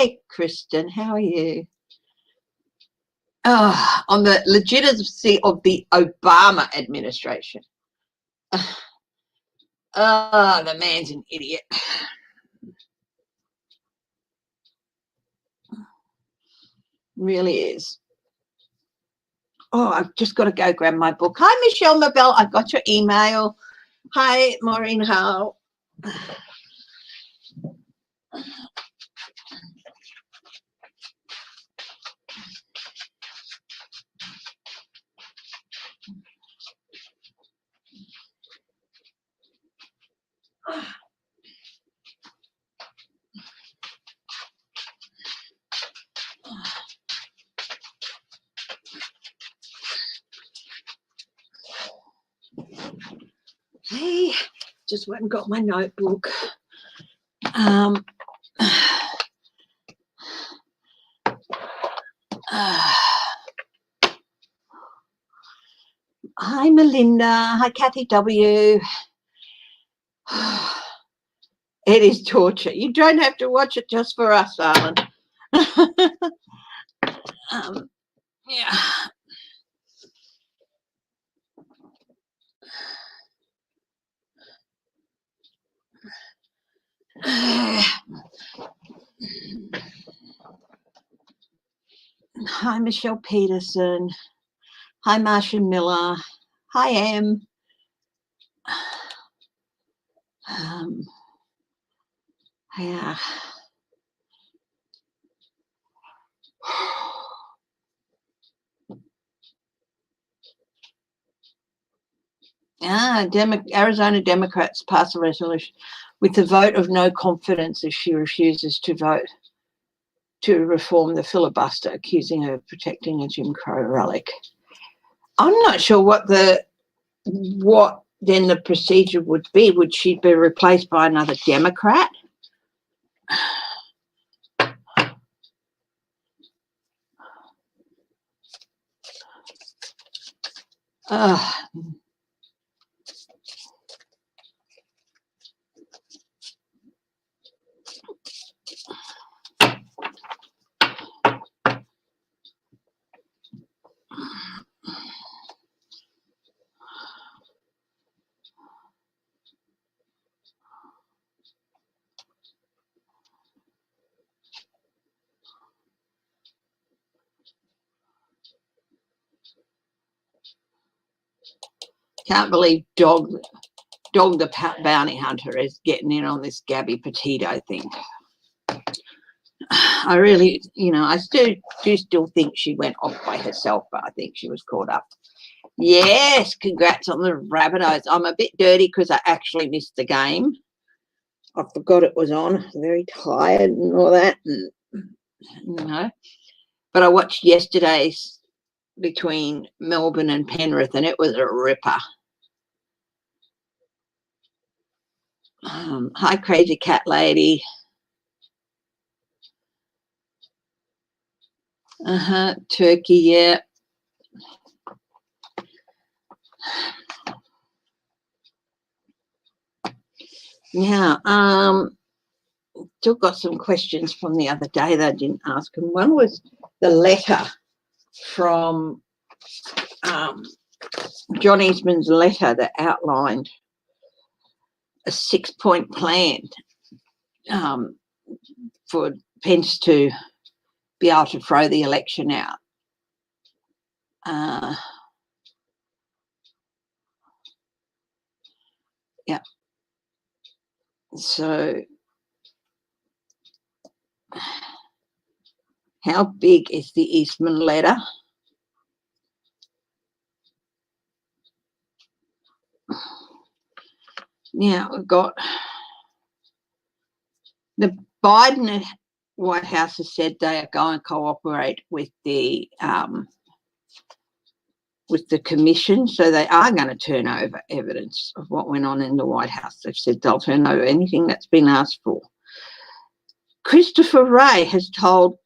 Hi, Kristen. How are you? On the legitimacy of the Obama administration. The man's an idiot. Really is. Oh, I've just got to go grab my book. Hi, Michelle Mabel. I got your email. Hi, Maureen Howe. Hey, just went and got my notebook. Hi, Melinda. Hi, Kathy W. It is torture. You don't have to watch it just for us, darling. Yeah. Hi, Michelle Peterson. Hi, Marcia Miller. Hi, Em. Yeah. Arizona Democrats pass a resolution with the vote of no confidence as she refuses to vote to reform the filibuster, accusing her of protecting a Jim Crow relic. I'm not sure what then the procedure would be. Would she be replaced by another Democrat? Can't believe Dog the Bounty Hunter is getting in on this Gabby Petito thing. I really, I still think she went off by herself, but I think she was caught up. Yes, congrats on the Rabbitohs. I'm a bit dirty because I actually missed the game. I forgot it was on. Very tired and all that, But I watched yesterday's between Melbourne and Penrith, and it was a ripper. Hi, Crazy Cat Lady. Turkey, yeah. Yeah, still got some questions from the other day that I didn't ask. And one was the letter from John Eastman's letter that outlined a 6-point plan for Pence to be able to throw the election out. Yeah. So how big is the Eastman letter? Now we've got the Biden White House has said they are going to cooperate with the commission, so they are going to turn over evidence of what went on in the White House. They've said they'll turn over anything that's been asked for. Christopher Wray has told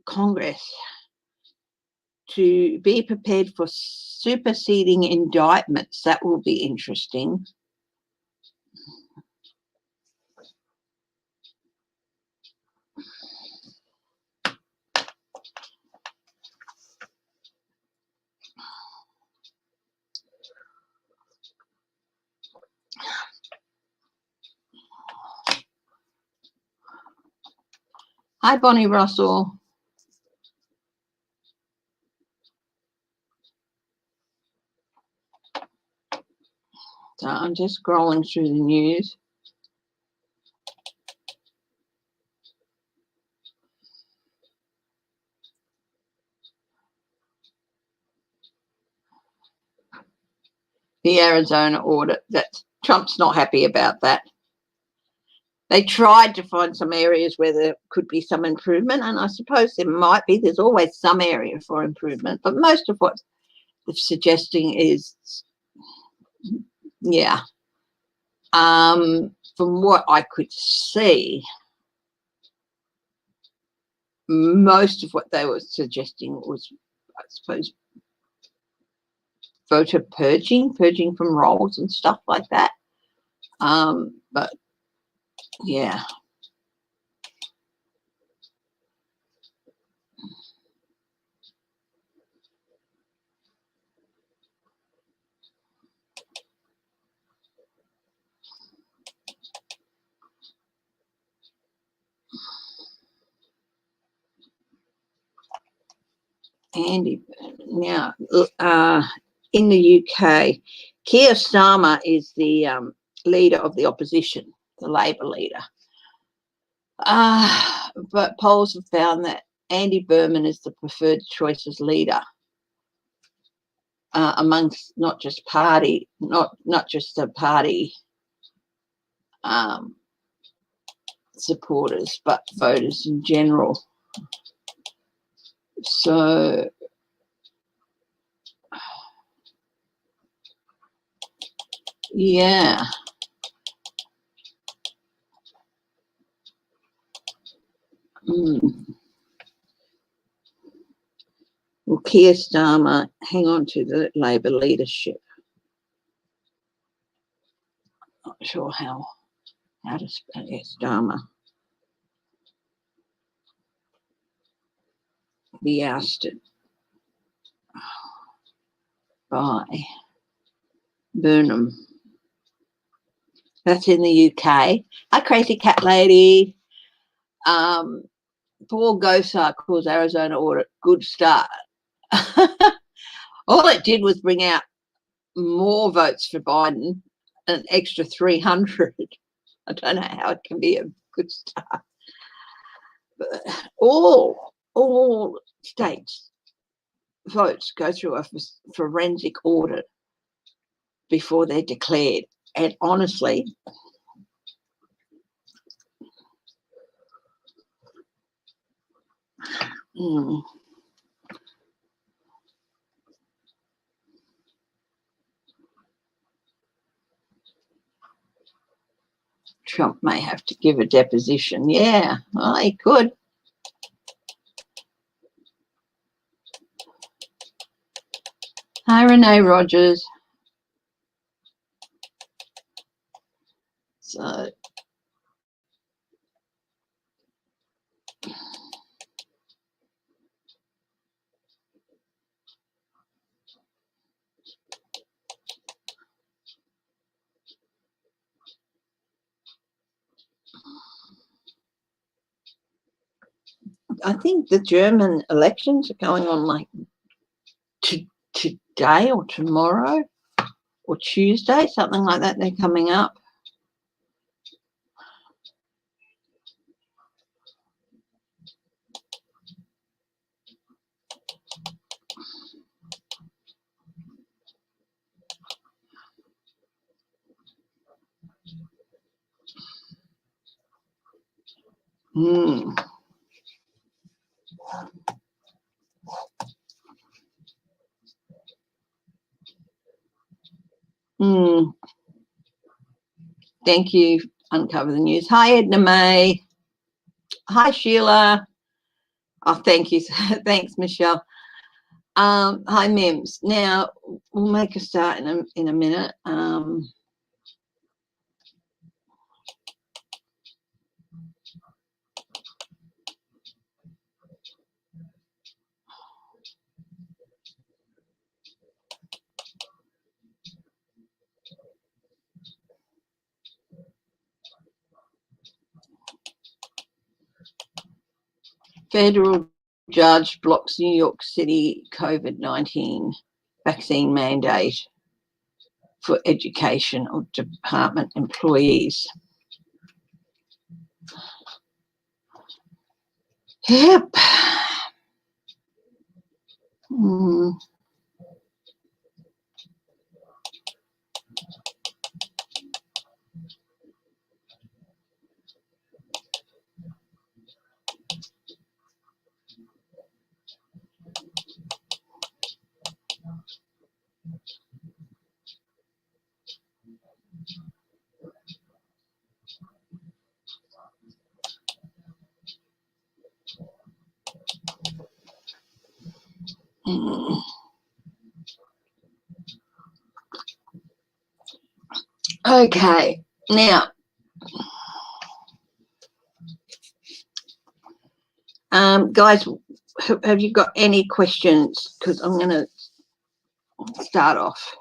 Congress to be prepared for superseding indictments. That will be interesting. Hi, Bonnie Russell. So I'm just scrolling through the news. The Arizona audit, that Trump's not happy about that. They tried to find some areas where there could be some improvement, and I suppose there might be. There's always some area for improvement, but most of what they're suggesting is, yeah. From what I could see, most of what they were suggesting was, I suppose, voter purging from rolls and stuff like that. But yeah. Andy, now in the UK, Keir Starmer is the leader of the opposition, the Labor leader. But polls have found that Andy Berman is the preferred choice as leader amongst not just the party supporters, but voters in general. So yeah. Well, Keir Starmer, hang on to the Labor leadership. Not sure how to spell it. Starmer. Be ousted by Burnham. That's in the UK. Hi, crazy cat lady. Paul Gosar calls Arizona audit good start. All it did was bring out more votes for Biden, an extra 300. I don't know how it can be a good start. But all states votes go through a forensic audit before they're declared. And honestly, Trump may have to give a deposition. Yeah, well, he could. Hi, Renee Rogers. So I think the German elections are going on like today or tomorrow or Tuesday, something like that. They're coming up. Thank you, Uncover the News. Hi, Edna May. Hi, Sheila. Oh, thank you. Thanks, Michelle. Hi, Mims. Now, we'll make a start in a minute. Federal judge blocks New York City COVID-19 vaccine mandate for education or department employees. Yep. Okay, now, guys, have you got any questions? Because I'm going to start off.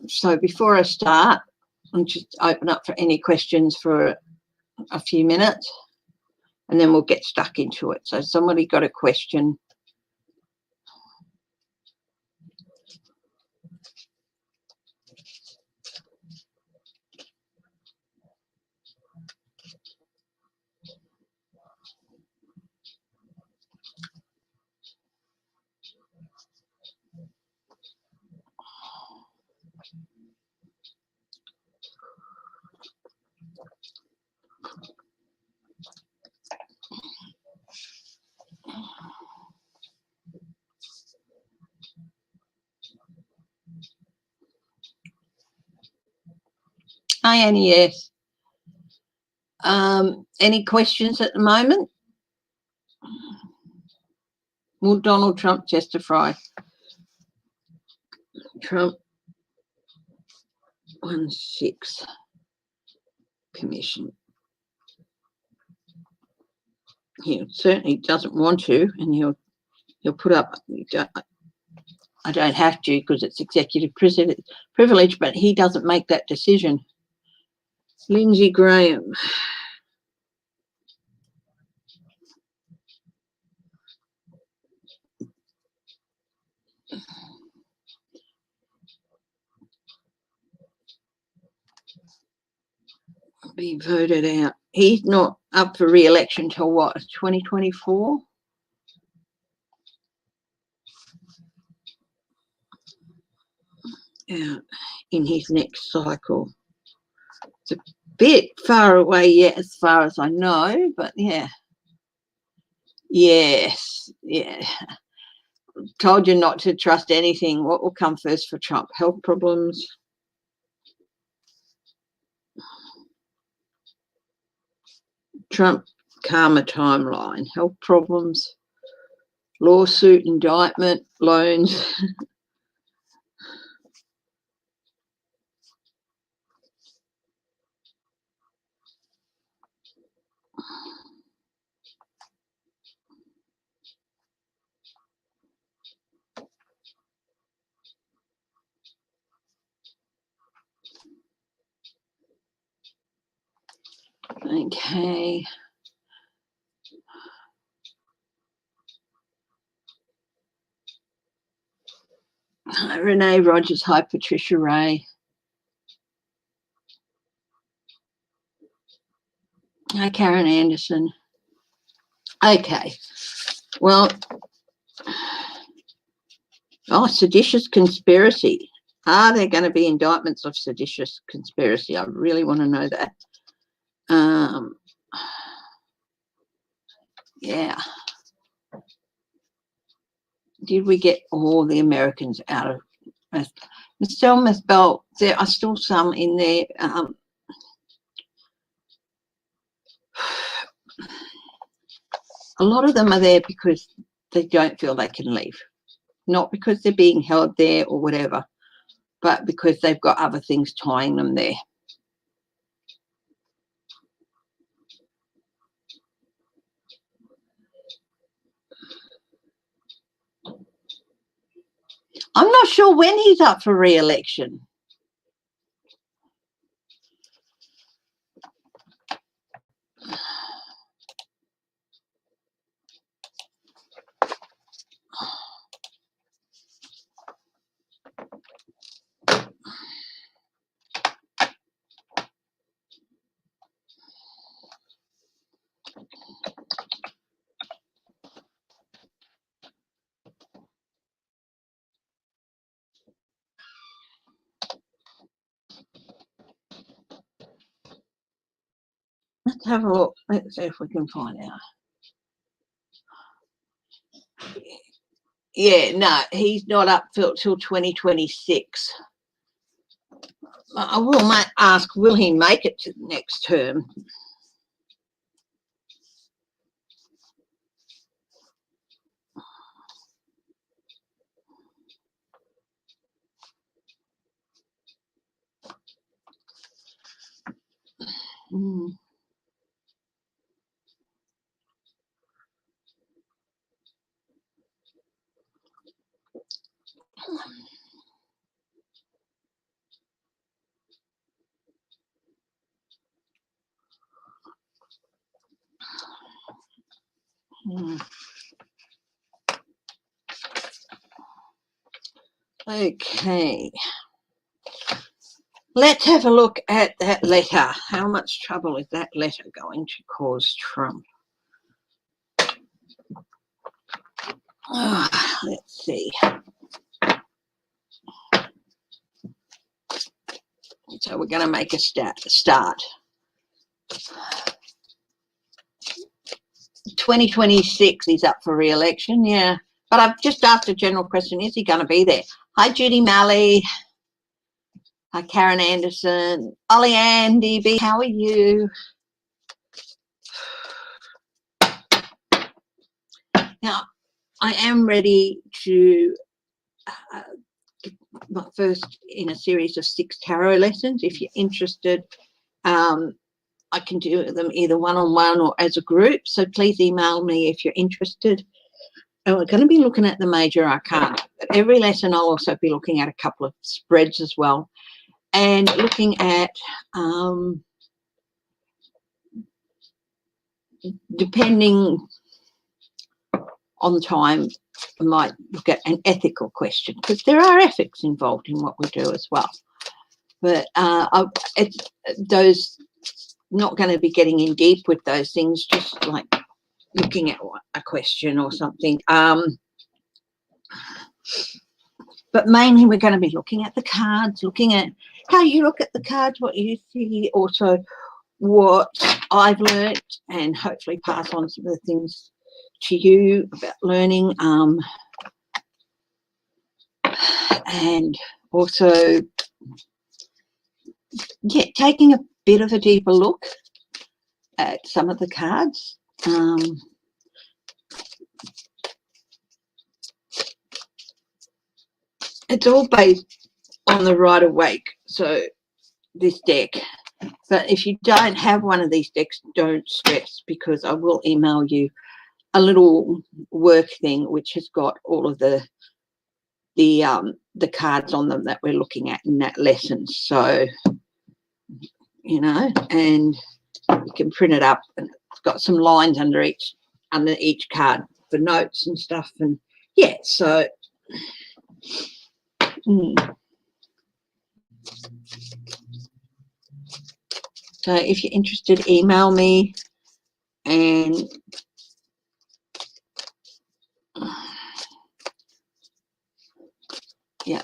So before I start, I'll just open up for any questions for a few minutes, and then we'll get stuck into it. So somebody got a question? Hi, Annie, yes. Any questions at the moment? Will Donald Trump testify? Trump 16 commission. He certainly doesn't want to, and he'll put up. I don't have to because it's executive privilege, but he doesn't make that decision. Lindsey Graham. Be voted out. He's not up for re-election till what, 2024? Yeah, in his next cycle. It's a bit far away yet, as far as I know, but yeah. Yes, yeah. Told you not to trust anything. What will come first for Trump? Health problems? Trump karma timeline. Health problems? Lawsuit, indictment, loans? Okay. Hi, Renee Rogers. Hi, Patricia Ray. Hi, Karen Anderson. Okay. Well, seditious conspiracy. Are there going to be indictments of seditious conspiracy? I really want to know that. Yeah. Did we get all the Americans out of Miss Bell? There are still some in there. A lot of them are there because they don't feel they can leave. Not because they're being held there or whatever, but because they've got other things tying them there. I'm not sure when he's up for re-election. Let's have a look. Let's see if we can find out. Yeah, no, he's not up till 2026. I will ask, will he make it to the next term? Mm. Mm. Okay. Let's have a look at that letter. How much trouble is that letter going to cause Trump? Let's see. So we're going to make a start. 2026, he's up for re-election, yeah. But I've just asked a general question, is he going to be there? Hi, Judy Malley. Hi, Karen Anderson. Ollie Ann, DB, how are you? Now, I am ready to my first in a series of 6 tarot lessons. If you're interested, I can do them either one-on-one or as a group. So please email me if you're interested. And we're going to be looking at the major arcana. But every lesson I'll also be looking at a couple of spreads as well. And looking at, depending on time, I might look at an ethical question, because there are ethics involved in what we do as well. But it's those, not going to be getting in deep with those things, just like looking at a question or something. But mainly we're going to be looking at the cards, looking at how you look at the cards, what you see, also what I've learned, and hopefully pass on some of the things to you about learning, and also, yeah, taking a bit of a deeper look at some of the cards. It's all based on the Rider Waite, so this deck. But if you don't have one of these decks, don't stress, because I will email you a little work thing which has got all of the cards on them that we're looking at in that lesson. So, you know, and you can print it up, and it's got some lines under each card for notes and stuff. And yeah, so so if you're interested, email me. And yeah.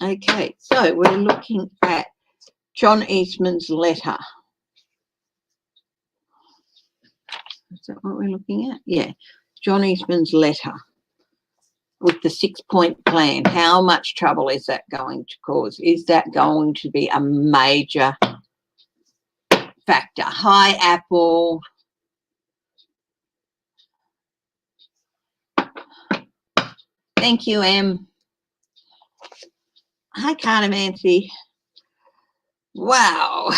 Okay, so we're looking at John Eastman's letter. Is that what we're looking at? Yeah, John Eastman's letter with the 6-point plan. How much trouble is that going to cause? Is that going to be a major factor? Hi, Apple. Thank you, Em. Hi, Cardamancy. Wow.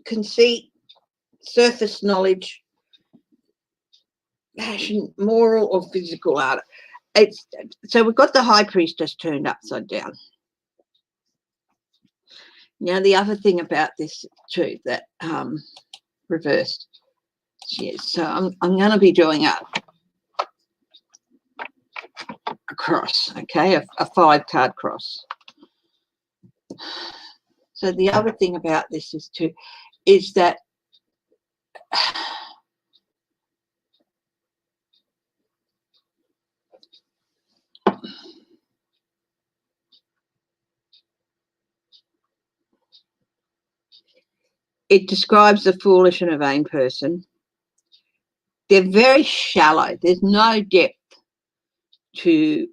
Conceit, surface knowledge, passion, moral or physical art. So we've got the High Priestess turned upside down. Now, the other thing about this too, that reversed. Yes, so I'm going to be doing a cross, okay, a 5-card cross. So the other thing about this is that it describes a foolish and a vain person. They're very shallow. There's no depth to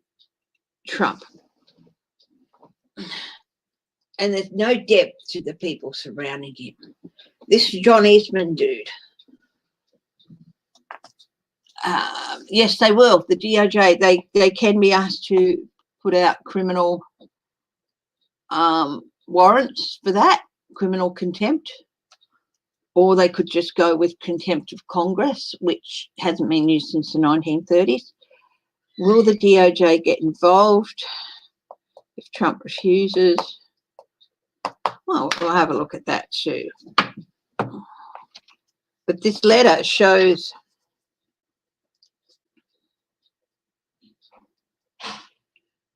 Trump. And there's no depth to the people surrounding him. This John Eastman dude. Yes, they will. The DOJ, they can be asked to put out criminal warrants for that, criminal contempt, or they could just go with contempt of Congress, which hasn't been used since the 1930s. Will the DOJ get involved if Trump refuses? Well, we'll have a look at that too. But this letter shows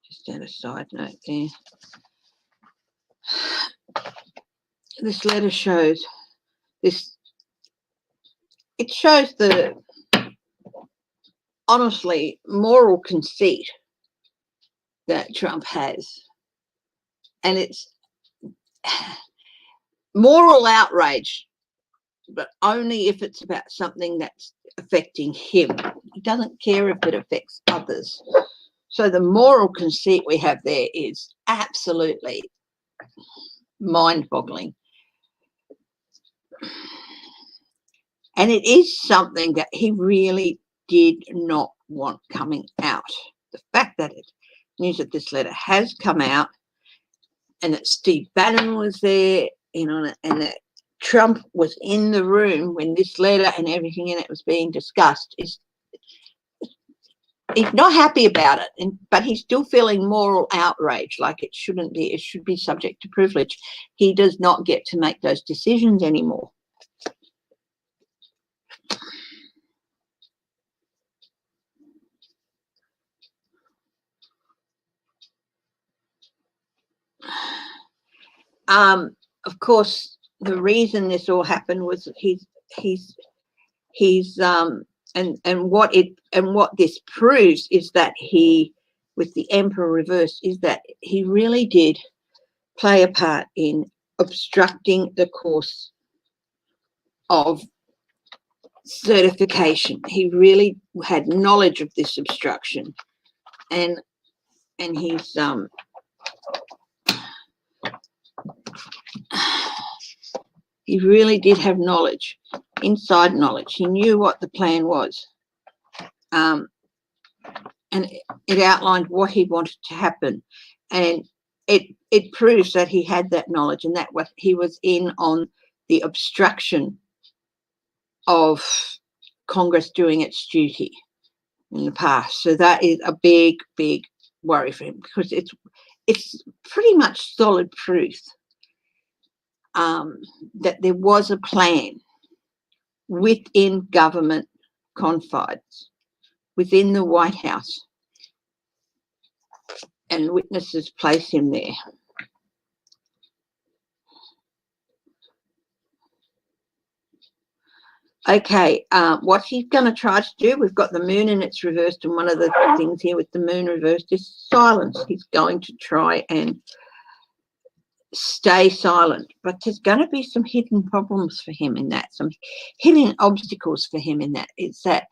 just add a side note there. This letter shows this. It shows the honestly moral conceit that Trump has, and it's moral outrage, but only if it's about something that's affecting him. He doesn't care if it affects others. So the moral conceit we have there is absolutely mind-boggling. And it is something that he really did not want coming out. The fact that news that this letter has come out and that Steve Bannon was there, you know, and that Trump was in the room when this letter and everything in it was being discussed, he's not happy about it, but he's still feeling moral outrage, like it shouldn't be. It should be subject to privilege. He does not get to make those decisions anymore. Of course, the reason this all happened was and what this proves is that he, with the emperor reversed, is that he really did play a part in obstructing the course of certification. He really had knowledge of this obstruction, and he's he really did have knowledge, inside knowledge. He knew what the plan was, and it outlined what he wanted to happen, and it proves that he had that knowledge and that what he was in on the obstruction of Congress doing its duty in the past. So that is a big worry for him, because it's pretty much solid proof that there was a plan within government confines, within the White House, and witnesses place him there. Okay, what he's going to try to do, we've got the moon and it's reversed, and one of the things here with the moon reversed is silence. He's going to try and stay silent, but there's going to be some hidden problems for him in that, some hidden obstacles for him in that. It's that,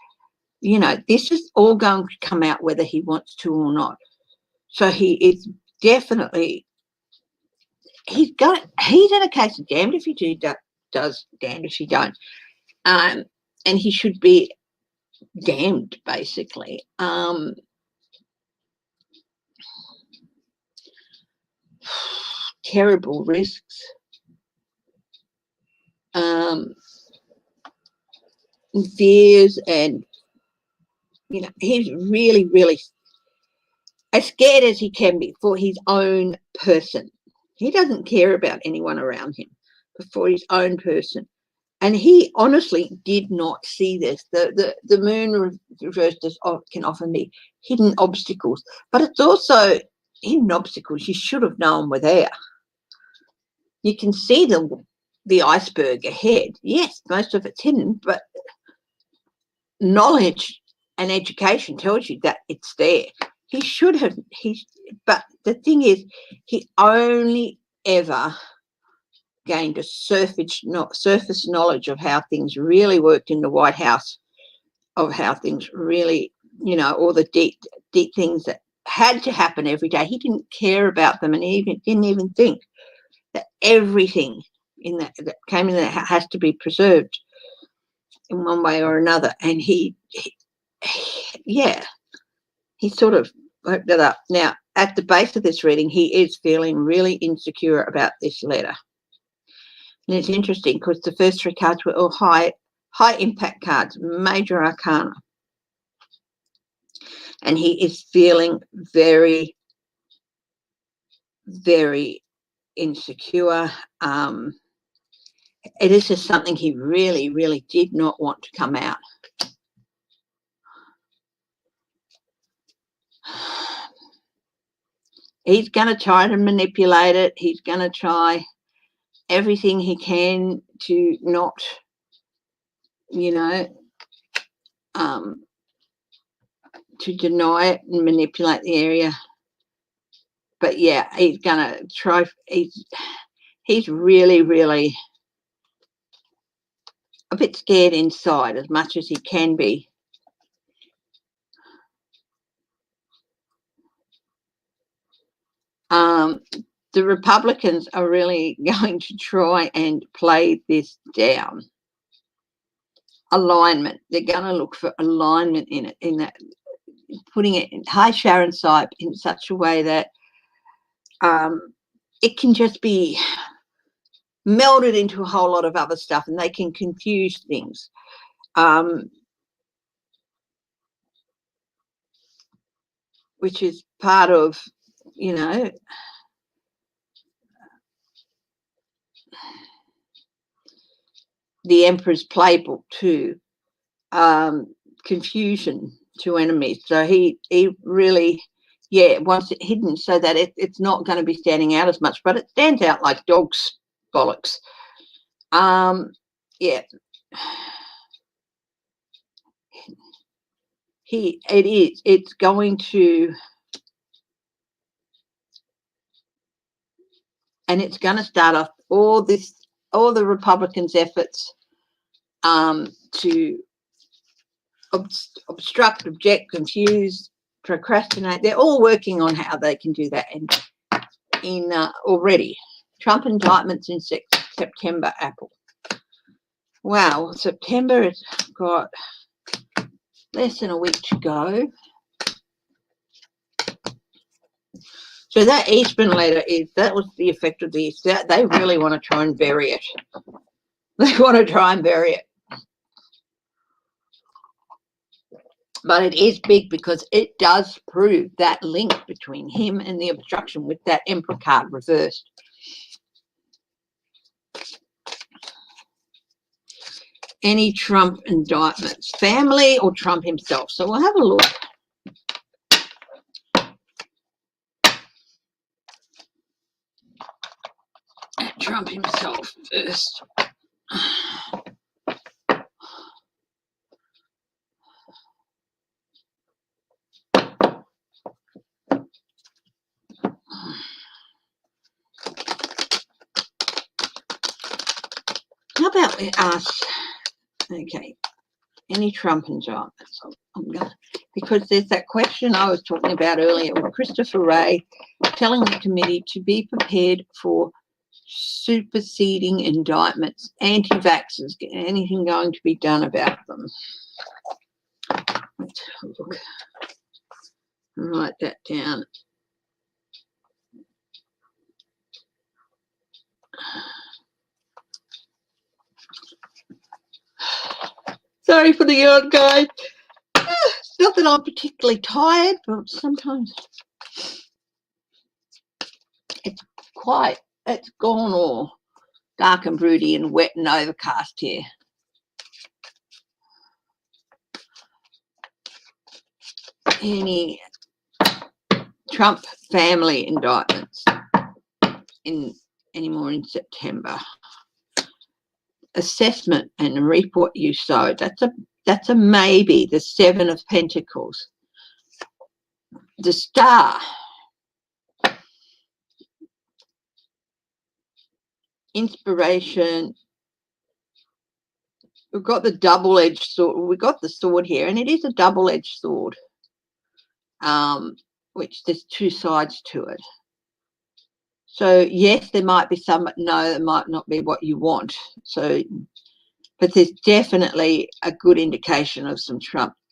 you know, this is all going to come out whether he wants to or not. So he is definitely, he's in a case of damned if he does, damned if he don't. And he should be damned, basically. Terrible risks. Fears, and, you know, he's really as scared as he can be for his own person. He doesn't care about anyone around him, but for his own person. And he honestly did not see this. The moon reversed can often be hidden obstacles, but it's also hidden obstacles you should have known were there. You can see the iceberg ahead. Yes, most of it's hidden, but knowledge and education tells you that it's there. He should have, but the thing is, he only ever gained a surface knowledge of how things really worked in the White House, of how things really, you know, all the deep things that had to happen every day. He didn't care about them, and he didn't even think that everything in that came in that has to be preserved in one way or another. And he sort of worked that up. Now, at the base of this reading, he is feeling really insecure about this letter. And it's interesting because the first three cards were all high impact cards, major arcana. And he is feeling very, very insecure. It is just something he really, really did not want to come out. He's going to try to manipulate it. He's going to try everything he can to not, you know, to deny it and manipulate the area. But yeah, he's going to try. He's really, really a bit scared inside, as much as he can be. The Republicans are really going to try and play this down. Alignment. They're going to look for alignment in it, in that, putting it in high Sharon Sype in such a way that it can just be melded into a whole lot of other stuff, and they can confuse things. Which is part of, you know, the Emperor's playbook too. Confusion to enemies. So he really, wants it hidden so that it's not going to be standing out as much, but it stands out like dog's bollocks. It's going to, and it's going to start off all the Republicans' efforts to obstruct, object, confuse, procrastinate. They're all working on how they can do that. And in already, Trump indictments in September, Apple. Wow, September has got less than a week to go. So that Eastman letter that was the effect of this. They really want to try and bury it. They want to try and bury it. But it is big because it does prove that link between him and the obstruction with that Emperor card reversed. Any Trump indictments, family or Trump himself? So we'll have a look. At Trump himself first. How about we ask, okay, any Trump indictments? I'm going to, because there's that question I was talking about earlier with Christopher Wray telling the committee to be prepared for superseding indictments, anti-vaxxers, anything going to be done about them. Let's have a look. Write that down. Sorry for the yawn, guys. It's not that I'm particularly tired, but sometimes it's gone all dark and broody and wet and overcast here. Any Trump family indictments anymore in September? Assessment and reap what you sow. That's a maybe. The Seven of Pentacles. The Star. inspiration. We've got the double-edged sword. We've got the sword here, and it is a double-edged sword, which there's two sides to it. So, yes, there might be some, but no, it might not be what you want. So, but there's definitely a good indication of some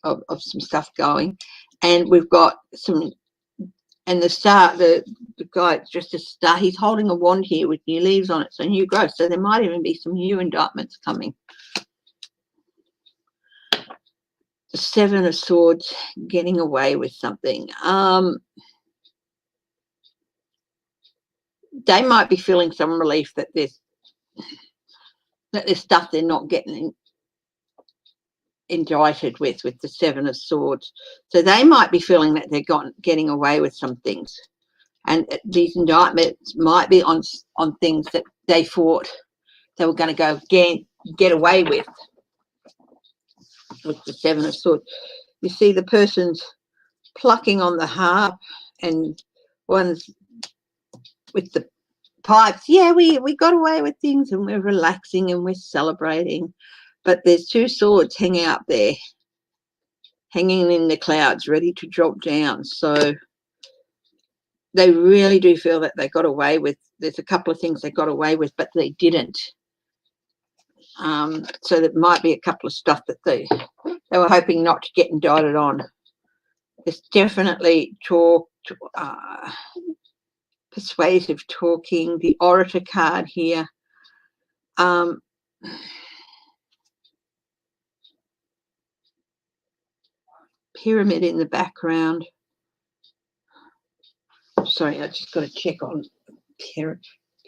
of some stuff going. And we've got some, and the guy just a start, he's holding a wand here with new leaves on it, so new growth. So there might even be some new indictments coming. The Seven of Swords, getting away with something. They might be feeling some relief that there's stuff they're not getting indicted with the Seven of Swords. So they might be feeling that they're getting away with some things. And these indictments might be on things that they thought they were going to go get away with the Seven of Swords. You see the person's plucking on the harp, and one's with the pipes. Yeah, we got away with things, and we're relaxing and we're celebrating. But there's two swords hanging up there, hanging in the clouds, ready to drop down. So they really do feel that they got away with. There's a couple of things they got away with, but they didn't. So there might be a couple of stuff that they were hoping not to get indicted on. There's definitely persuasive talking, the orator card here. Pyramid in the background. Sorry, I just got to check on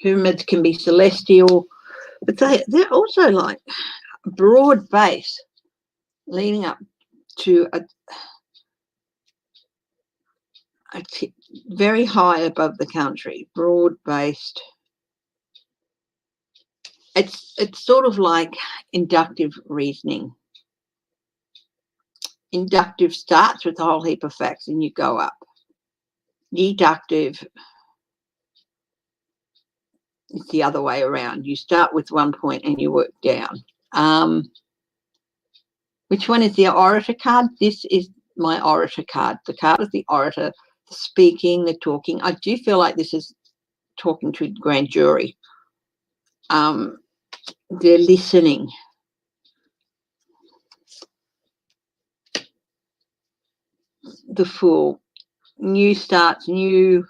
pyramids. Can be celestial, but they're also like broad base, leading up to a very high above the country, broad based. It's sort of like inductive reasoning. Inductive starts with a whole heap of facts and you go up. Deductive is the other way around. You start with one point and you work down. Which one is the orator card? This is my orator card. The card of the orator, the speaking, the talking. I do feel like this is talking to a grand jury. They're listening. The Fool. New starts, new.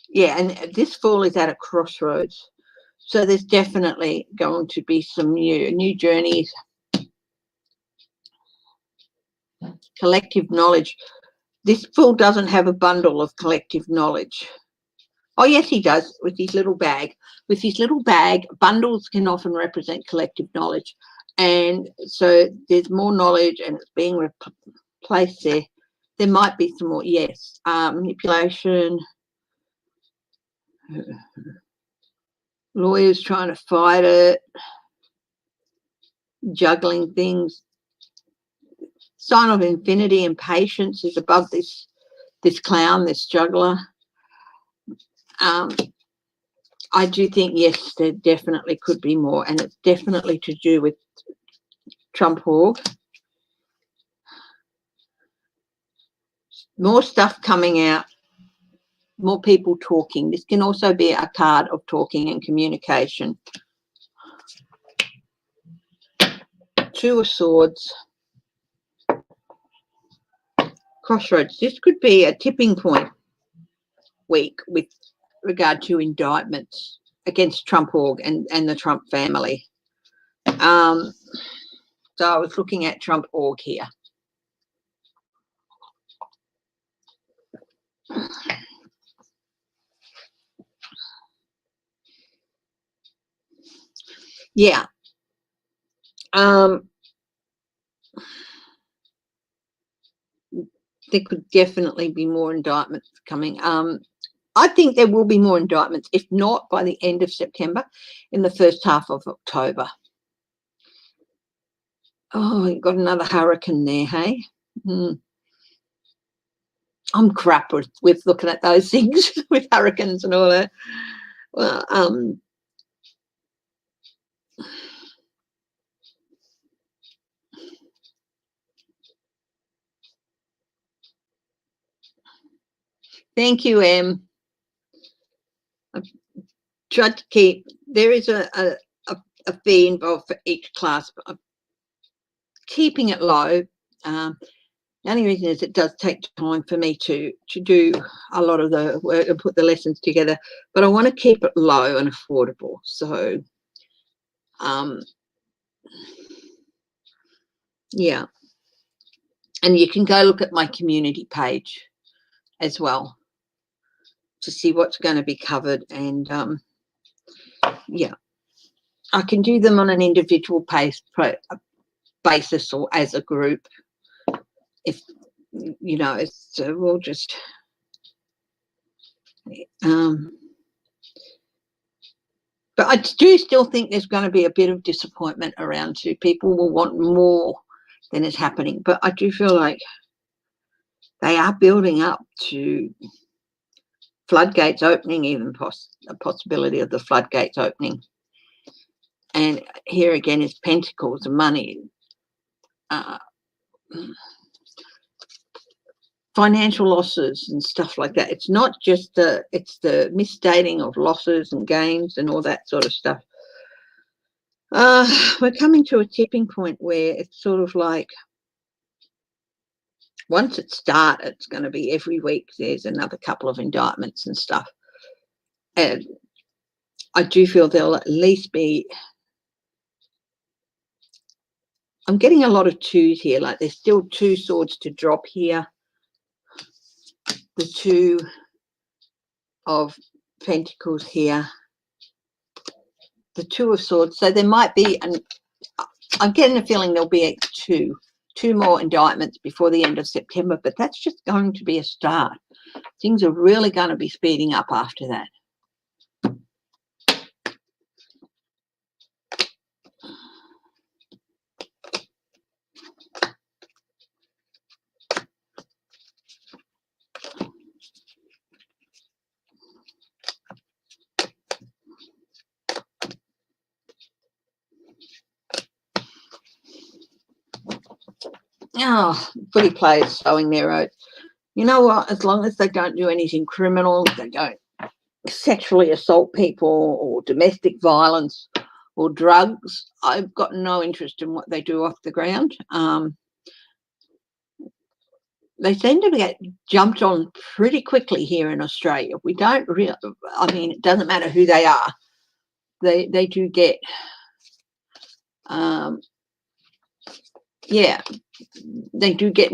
Yeah, and this Fool is at a crossroads. So there's definitely going to be some new journeys. Collective knowledge. This Fool doesn't have a bundle of collective knowledge. Oh, yes, he does, with his little bag. With his little bag, bundles can often represent collective knowledge. And so there's more knowledge and it's being replaced there. There might be some more, yes. Manipulation. Lawyers trying to fight it. Juggling things. Sign of infinity and patience is above this clown, this juggler. I do think, yes, there definitely could be more, and it's definitely to do with Trump org. More stuff coming out, more people talking. This can also be a card of talking and communication. Two of Swords. Crossroads. This could be a tipping point week with regard to indictments against Trump org and the Trump family. So I was looking at Trump org here. Yeah. There could definitely be more indictments coming. I think there will be more indictments, if not by the end of September, in the first half of October. Oh, you've got another hurricane there, hey? I'm crap with looking at those things with hurricanes and all that. Well, Thank you, Em. I've tried to keep, there is a fee involved for each class, but I'm keeping it low. The only reason is it does take time for me to do a lot of the work and put the lessons together, but I want to keep it low and affordable. So, yeah. And you can go look at my community page as well to see what's going to be covered. And, yeah, I can do them on an individual basis or as a group. If, you know, so we'll just... but I do still think there's going to be a bit of disappointment around too. People will want more than is happening. But I do feel like they are building up to floodgates opening, even a possibility of the floodgates opening. And here again is pentacles and money. Financial losses and stuff like that. It's not just it's the misstating of losses and gains and all that sort of stuff. We're coming to a tipping point where it's sort of like, once it starts, it's going to be every week there's another couple of indictments and stuff. And I do feel there'll at least be, I'm getting a lot of twos here, like there's still 2 swords to drop here. The 2 of pentacles here. The 2 of swords. So there might be, I'm getting a feeling there'll be 2 more indictments before the end of September, but that's just going to be a start. Things are really going to be speeding up after that. Oh, footy players sowing their oats. You know what? As long as they don't do anything criminal, they don't sexually assault people or domestic violence or drugs, I've got no interest in what they do off the ground. They seem to get jumped on pretty quickly here in Australia. We don't really, I mean, it doesn't matter who they are. They do get, yeah, they do get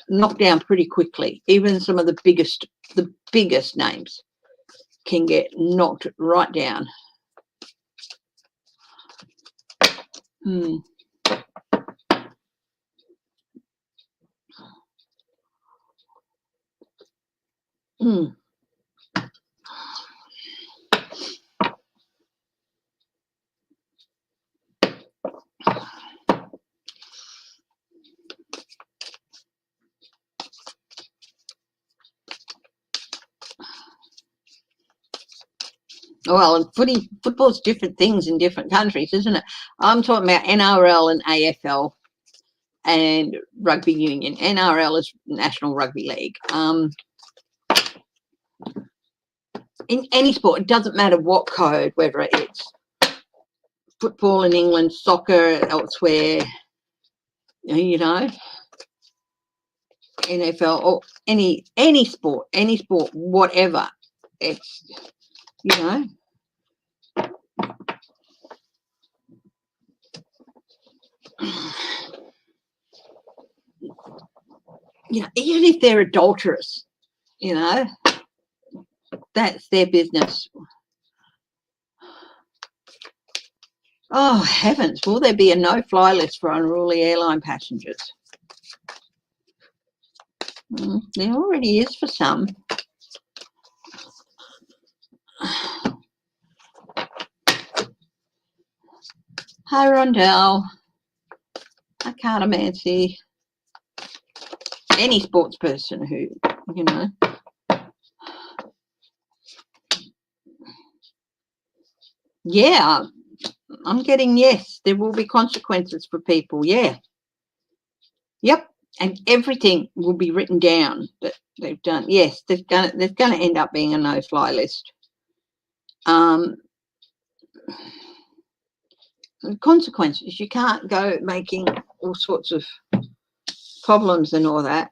knocked down pretty quickly. Even some of the biggest names can get knocked right down. Well, and football's different things in different countries, isn't it? I'm talking about NRL and AFL and Rugby Union. NRL is National Rugby League. In any sport, it doesn't matter what code, whether it's football in England, soccer elsewhere, you know, NFL or any sport, whatever. It's, you know, even if they're adulterous, you know, that's their business. Oh, heavens, will there be a no-fly list for unruly airline passengers? There already is for some. Hi, Rondell. Hi, Cartomancy. Any sports person who, you know. Yeah, I'm getting yes. There will be consequences for people. Yeah. Yep. And everything will be written down that they've done. Yes, there's gonna end up being a no-fly list. Consequences. You can't go making all sorts of problems and all that.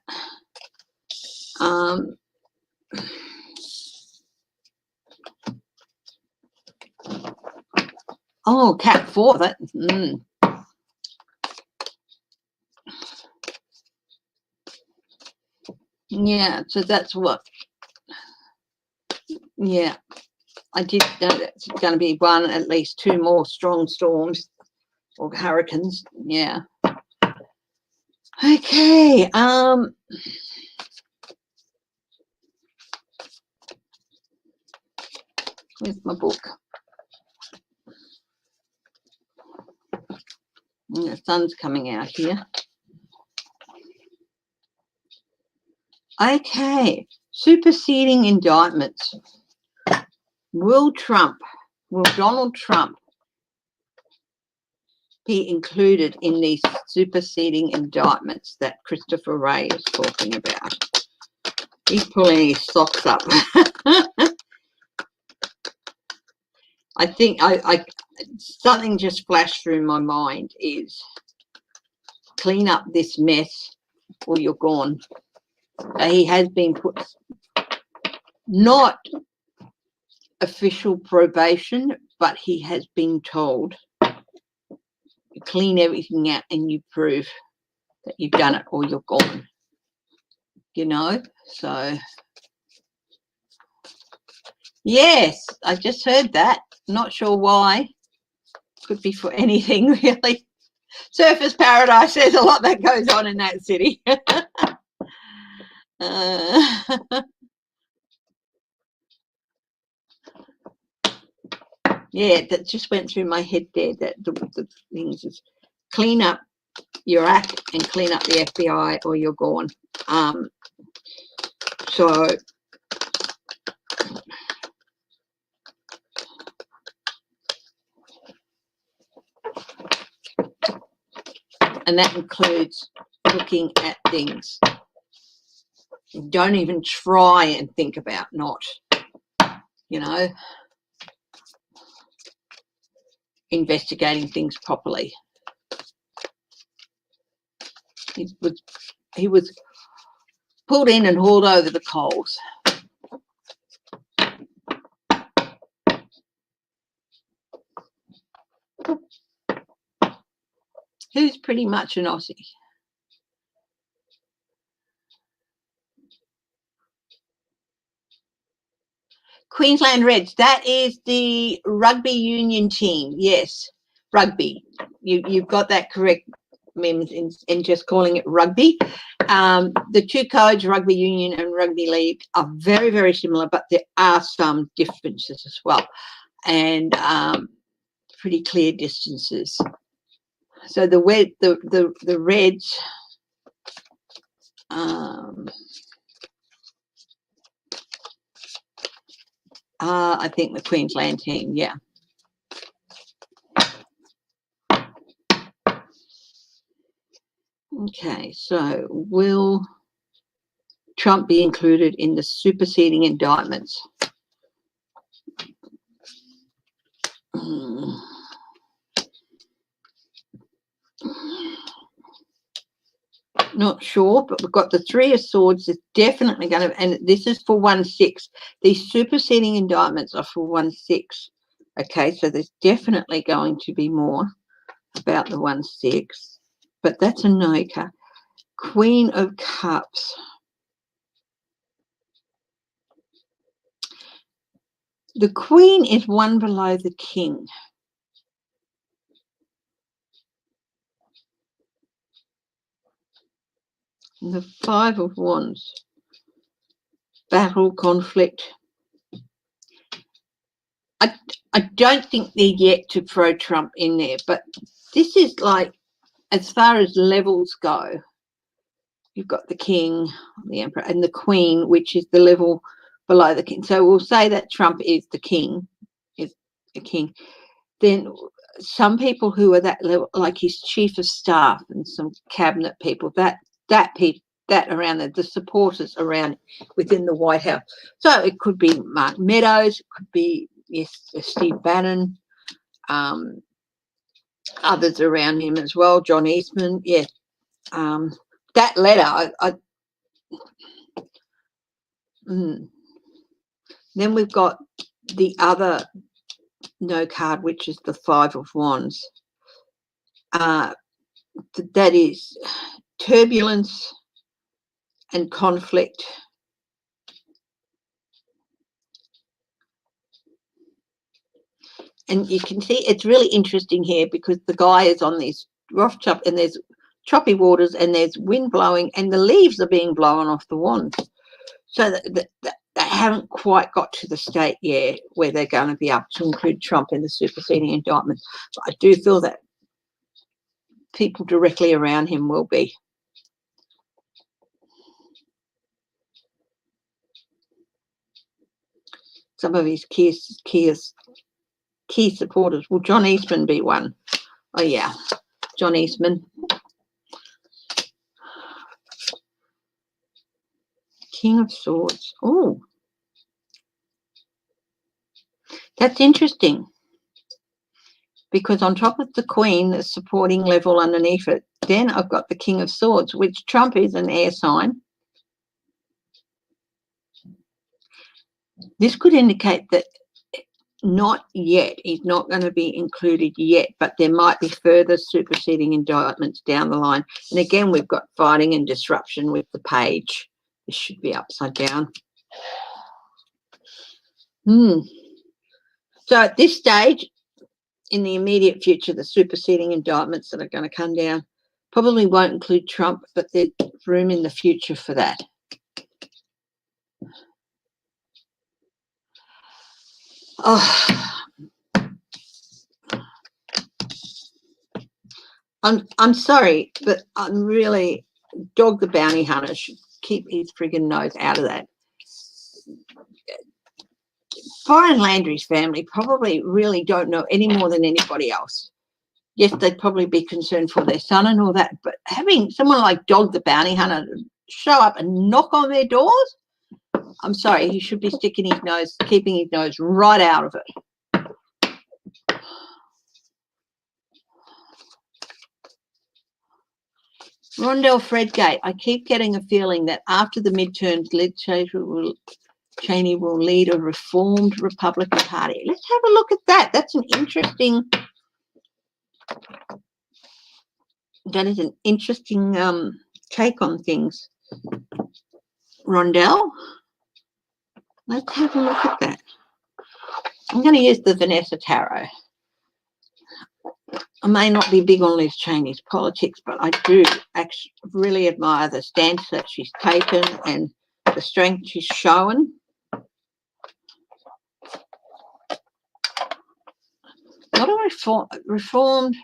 Oh, cat 4. That. Yeah. So that's what. Yeah. I did know that's going to be one, at least 2 more strong storms or hurricanes. Yeah. Okay. Where's my book? The sun's coming out here. Okay. Superseding indictments. Will Donald Trump be included in these superseding indictments that Christopher Wray is talking about? He's pulling his socks up. I think something just flashed through my mind is clean up this mess or you're gone. He has been put, not official probation, but he has been told, you clean everything out and you prove that you've done it or you're gone. You know, so yes, I just heard that. Not sure why. Could be for anything, really. Surfers Paradise, there's a lot that goes on in that city. Yeah, that just went through my head there, that the things is clean up your act and clean up the FBI or you're gone. So and that includes looking at things. Don't even try and think about not, you know, investigating things properly. He was pulled in and hauled over the coals. Who's pretty much an Aussie? Queensland Reds, that is the Rugby Union team. Yes, rugby. You've got that correct, Mims, in just calling it rugby. The 2 codes, Rugby Union and Rugby League, are very, very similar, but there are some differences as well, and pretty clear distances. So the Reds, I think the Queensland team, yeah. Okay, so will Trump be included in the superseding indictments? Not sure, but we've got the 3 of Swords is definitely going to, and this is for 1/6. These superseding indictments are for 1/6. Okay, so there's definitely going to be more about the 1/6, but that's a no-car. Queen of Cups. The Queen is 1 below the King. And the 5 of Wands. Battle, conflict. I don't think they're yet to throw Trump in there, but this is like, as far as levels go, you've got the King, the Emperor, and the Queen, which is the level below the King. So we'll say that Trump is the King, is the King. Then some people who are that level, like his chief of staff and some cabinet people, that around there, the supporters around within the White House. So it could be Mark Meadows, it could be, yes, Steve Bannon, others around him as well, John Eastman. Yeah, that letter, then we've got the other no card, which is the Five of Wands. That is turbulence and conflict. And you can see it's really interesting here because the guy is on this rough chop and there's choppy waters and there's wind blowing and the leaves are being blown off the wands. So they haven't quite got to the state yet where they're going to be able to include Trump in the superseding indictment. But I do feel that people directly around him will be. Some of his key supporters. Will John Eastman be one? Oh, yeah, John Eastman. King of Swords. Oh, that's interesting. Because on top of the Queen, the supporting level underneath it, then I've got the King of Swords, which Trump is an air sign. This could indicate that not yet, he's not going to be included yet, but there might be further superseding indictments down the line. And again, we've got fighting and disruption with the page. This should be upside down. So at this stage, in the immediate future, the superseding indictments that are going to come down probably won't include Trump, but there's room in the future for that. Oh, I'm sorry, but I'm really, Dog the Bounty Hunter should keep his friggin' nose out of that. Foreign Landry's family probably really don't know any more than anybody else. Yes, they'd probably be concerned for their son and all that, but having someone like Dog the Bounty Hunter show up and knock on their doors, I'm sorry, he should be sticking his nose, keeping his nose right out of it. Rondell Fredgate, I keep getting a feeling that after the midterms, Liz Cheney will lead a reformed Republican Party. Let's have a look at that. That's an interesting, take on things. Rondell, let's have a look at that. I'm going to use the Vanessa Tarot. I may not be big on Liz Cheney's politics, but I do actually really admire the stance that she's taken and the strength she's shown. Not a reformed.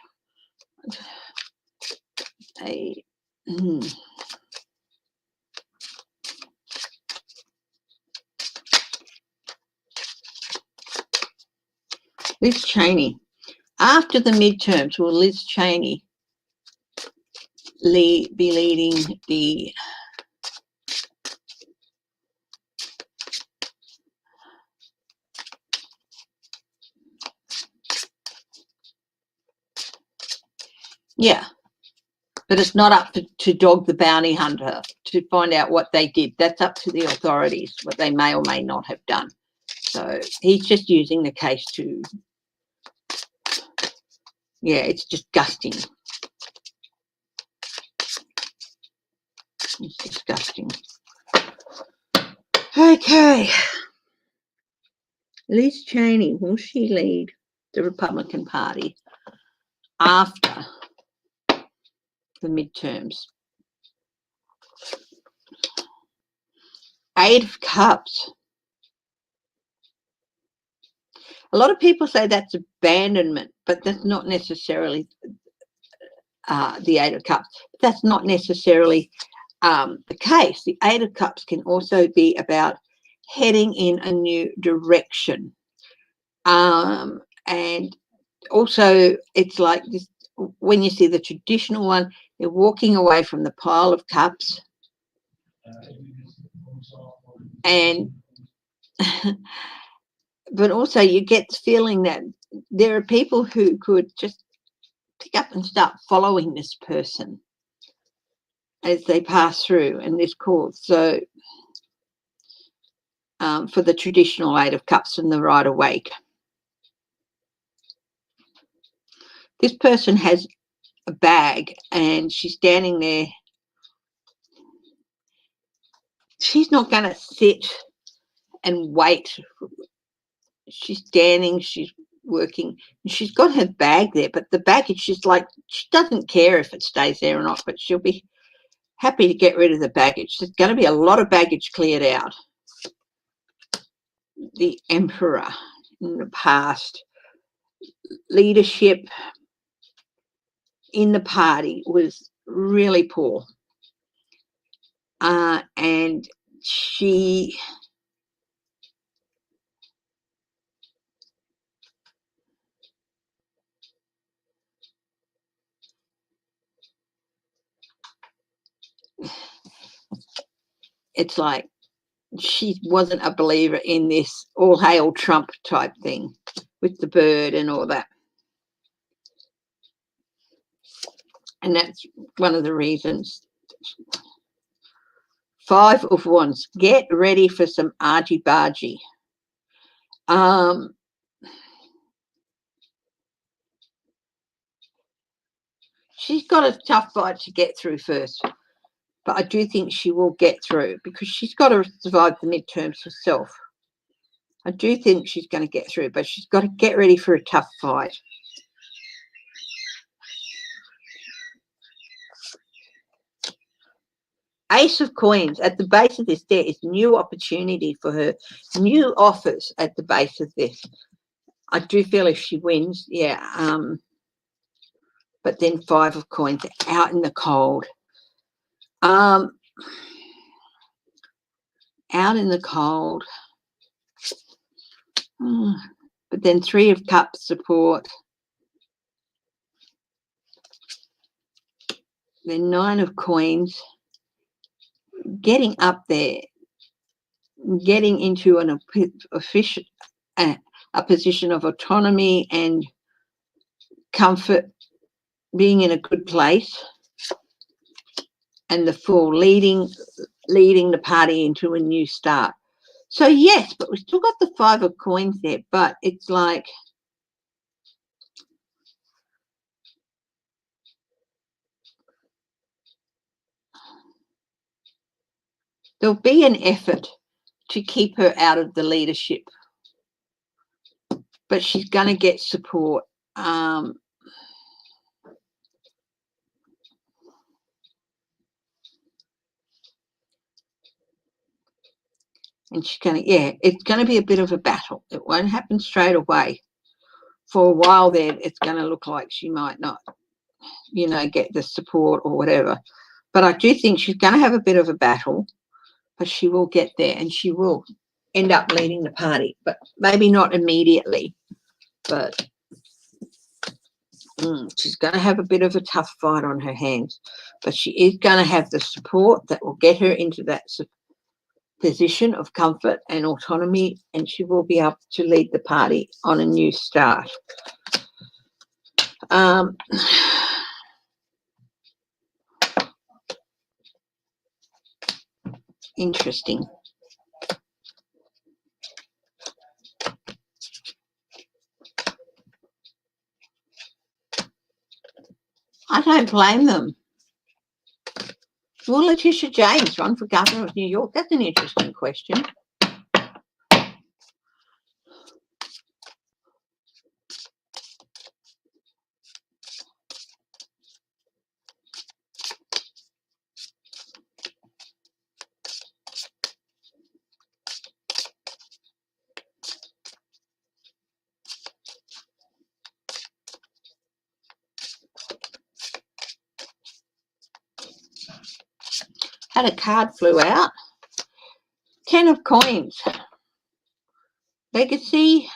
Liz Cheney. After the midterms, will Liz Cheney be leading the but it's not up to Dog the Bounty Hunter to find out what they did. That's up to the authorities, what they may or may not have done. So he's just using the case to, it's disgusting. It's disgusting. Okay. Liz Cheney, will she lead the Republican Party after the midterms? Eight of Cups. A lot of people say that's abandonment, but that's not necessarily the Eight of Cups. That's not necessarily the case. The Eight of Cups can also be about heading in a new direction. And Also, it's like this, when you see the traditional one, they're walking away from the pile of cups, and but also you get the feeling that there are people who could just pick up and start following this person as they pass through in this course. So for the traditional 8 of cups and the Rider Waite, this person has a bag and she's standing there. She's not going to sit and wait. She's standing, she's working, and she's got her bag there, but the baggage, she's like, she doesn't care if it stays there or not, but she'll be happy to get rid of the baggage. There's going to be a lot of baggage cleared out. The Emperor in the past, leadership in the party was really poor. And she it's like she wasn't a believer in this all hail Trump type thing with the bird and all that. And that's one of the reasons. 5 of Wands, get ready for some argy-bargy. She's got a tough fight to get through first, but I do think she will get through because she's got to survive the midterms herself. I do think she's going to get through, but she's got to get ready for a tough fight. Ace of Coins, at the base of this, there is new opportunity for her, new offers at the base of this. I do feel if she wins, yeah. But then 5 of Coins, out in the cold. Out in the cold. But then 3 of Cups support. Then 9 of Coins. Getting up there, getting into a position of autonomy and comfort, being in a good place, and the Fool leading the party into a new start. So yes, but we've still got the 5 of Coins there, but it's like there'll be an effort to keep her out of the leadership, but she's going to get support. And she's going to, yeah, it's going to be a bit of a battle. It won't happen straight away. For a while there, it's going to look like she might not, get the support or whatever. But I do think she's going to have a bit of a battle, but she will get there and she will end up leading the party, but maybe not immediately. But she's going to have a bit of a tough fight on her hands, but she is going to have the support that will get her into that position of comfort and autonomy, and she will be able to lead the party on a new start. Interesting. I don't blame them. Will Letitia James run for governor of New York? That's an interesting question. Had a card flew out. 10 of Coins. Legacy.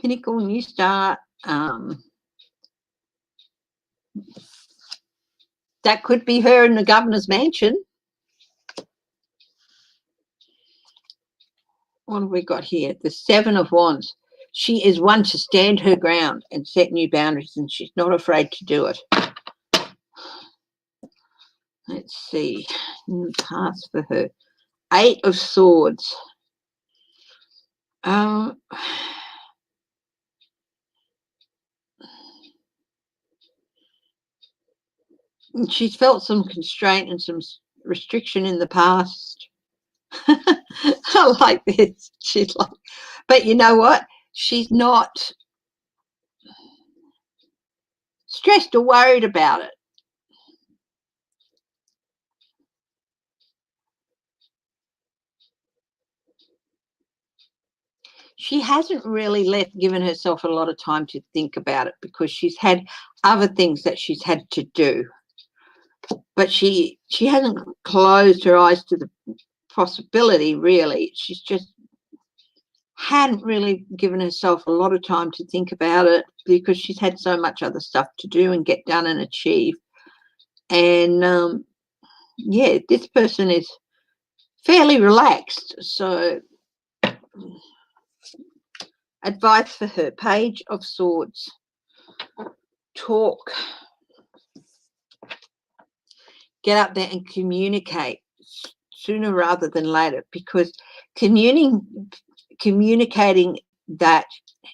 Pinnacle, New Start. That could be her in the governor's mansion. What have we got here? The Seven of Wands. She is one to stand her ground and set new boundaries, and she's not afraid to do it. Let's see. Pass for her. Eight of Swords. She's felt some constraint and some restriction in the past. I like this. She's like, but you know what? She's not stressed or worried about it. She hasn't really given herself a lot of time to think about it because she's had other things that she's had to do. But she hasn't closed her eyes to the possibility, really. She's just hadn't really given herself a lot of time to think about it because she's had so much other stuff to do and get done and achieve. And yeah, this person is fairly relaxed. So advice for her, Page of Swords. Talk. Get up there and communicate sooner rather than later, because communicating that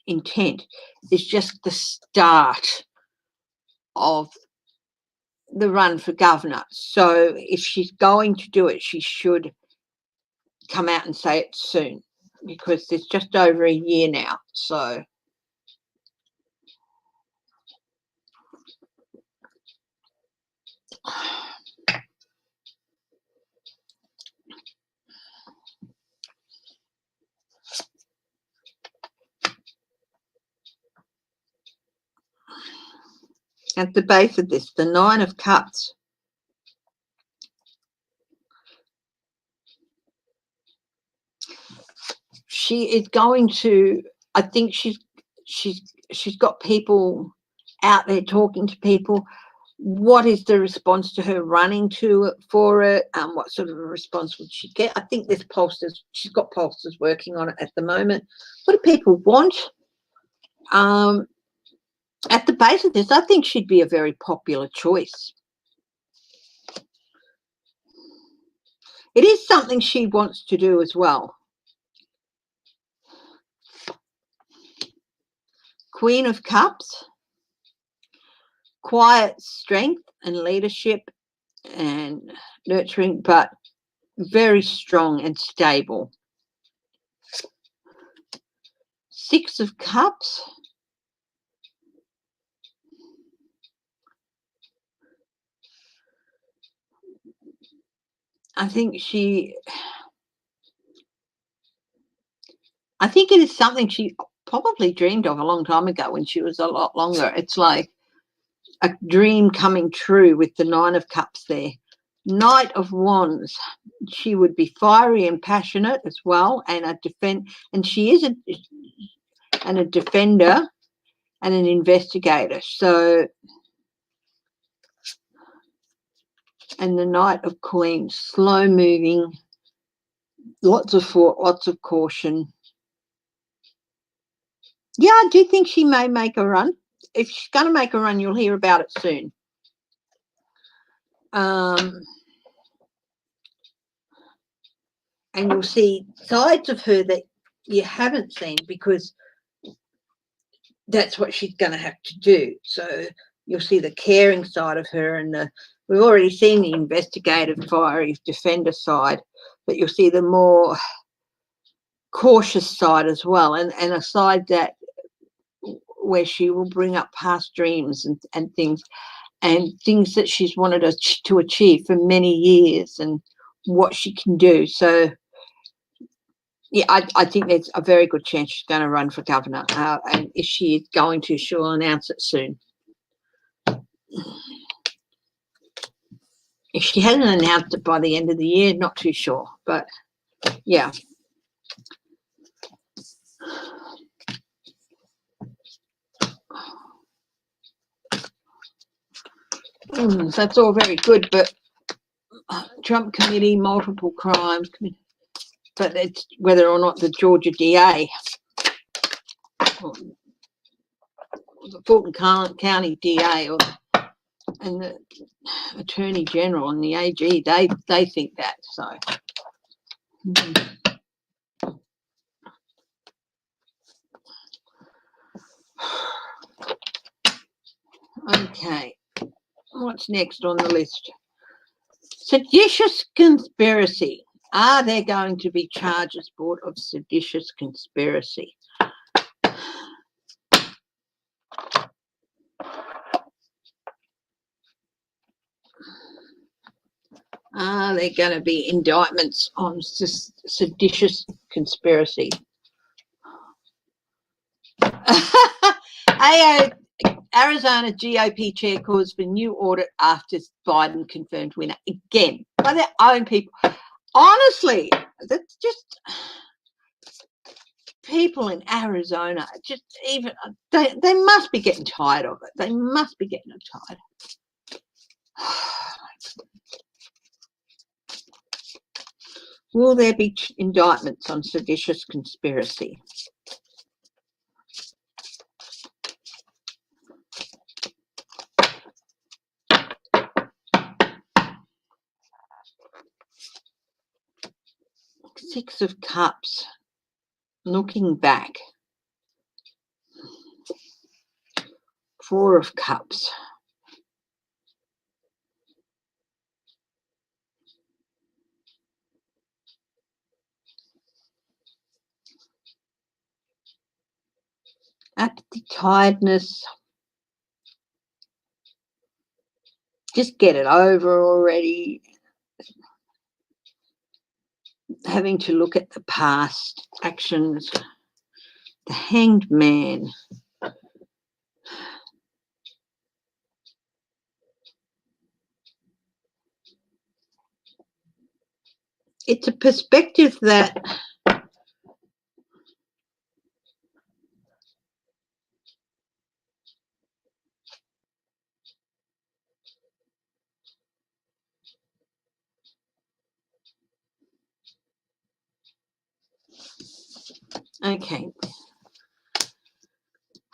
intent is just the start of the run for governor. So if she's going to do it, she should come out and say it soon, because there's just over a year now. So at the base of this, the Nine of Cups. She is going to, I think she's got people out there talking to people. What is the response to her running to it for it? What sort of a response would she get? I think there's pollsters. She's got pollsters working on it at the moment. What do people want? At the base of this, I think she'd be a very popular choice. It is something she wants to do as well. Queen of Cups. Quiet strength and leadership and nurturing, but very strong and stable. Six of Cups. I think it is something she probably dreamed of a long time ago when she was a lot longer. It's like a dream coming true with the Nine of Cups there. Knight of Wands. She would be fiery and passionate as well, and and she is a defender and an investigator. So, and the Knight of Queens, slow moving, lots of thought, lots of caution. Yeah, I do think she may make a run. If she's going to make a run, you'll hear about it soon. And you'll see sides of her that you haven't seen, because that's what she's going to have to do. So you'll see the caring side of her, and we've already seen the investigative, fiery defender side, but you'll see the more cautious side as well, and a side that where she will bring up past dreams and things that she's wanted to achieve for many years and what she can do. So yeah, I think there's a very good chance she's going to run for governor, and if she is going to, she'll announce it soon. If she hasn't announced it by the end of the year, not too sure, but yeah. That's all very good, but Trump committee, multiple crimes, but it's whether or not the Georgia DA, or the Fulton County DA, and the Attorney General and the AG, they think that. So, okay, what's next on the list? Seditious conspiracy. Are there going to be charges brought of seditious conspiracy? Are there going to be indictments on seditious conspiracy? Arizona GOP chair calls for new audit after Biden confirmed winner again by their own people. Honestly, that's just people in Arizona. Just even they must be getting tired of it. They must be getting tired. Will there be indictments on seditious conspiracy? Six of Cups. Looking back. Four of Cups. Apathy, tiredness. Just get it over already. Having to look at the past actions. The Hanged Man. It's a perspective that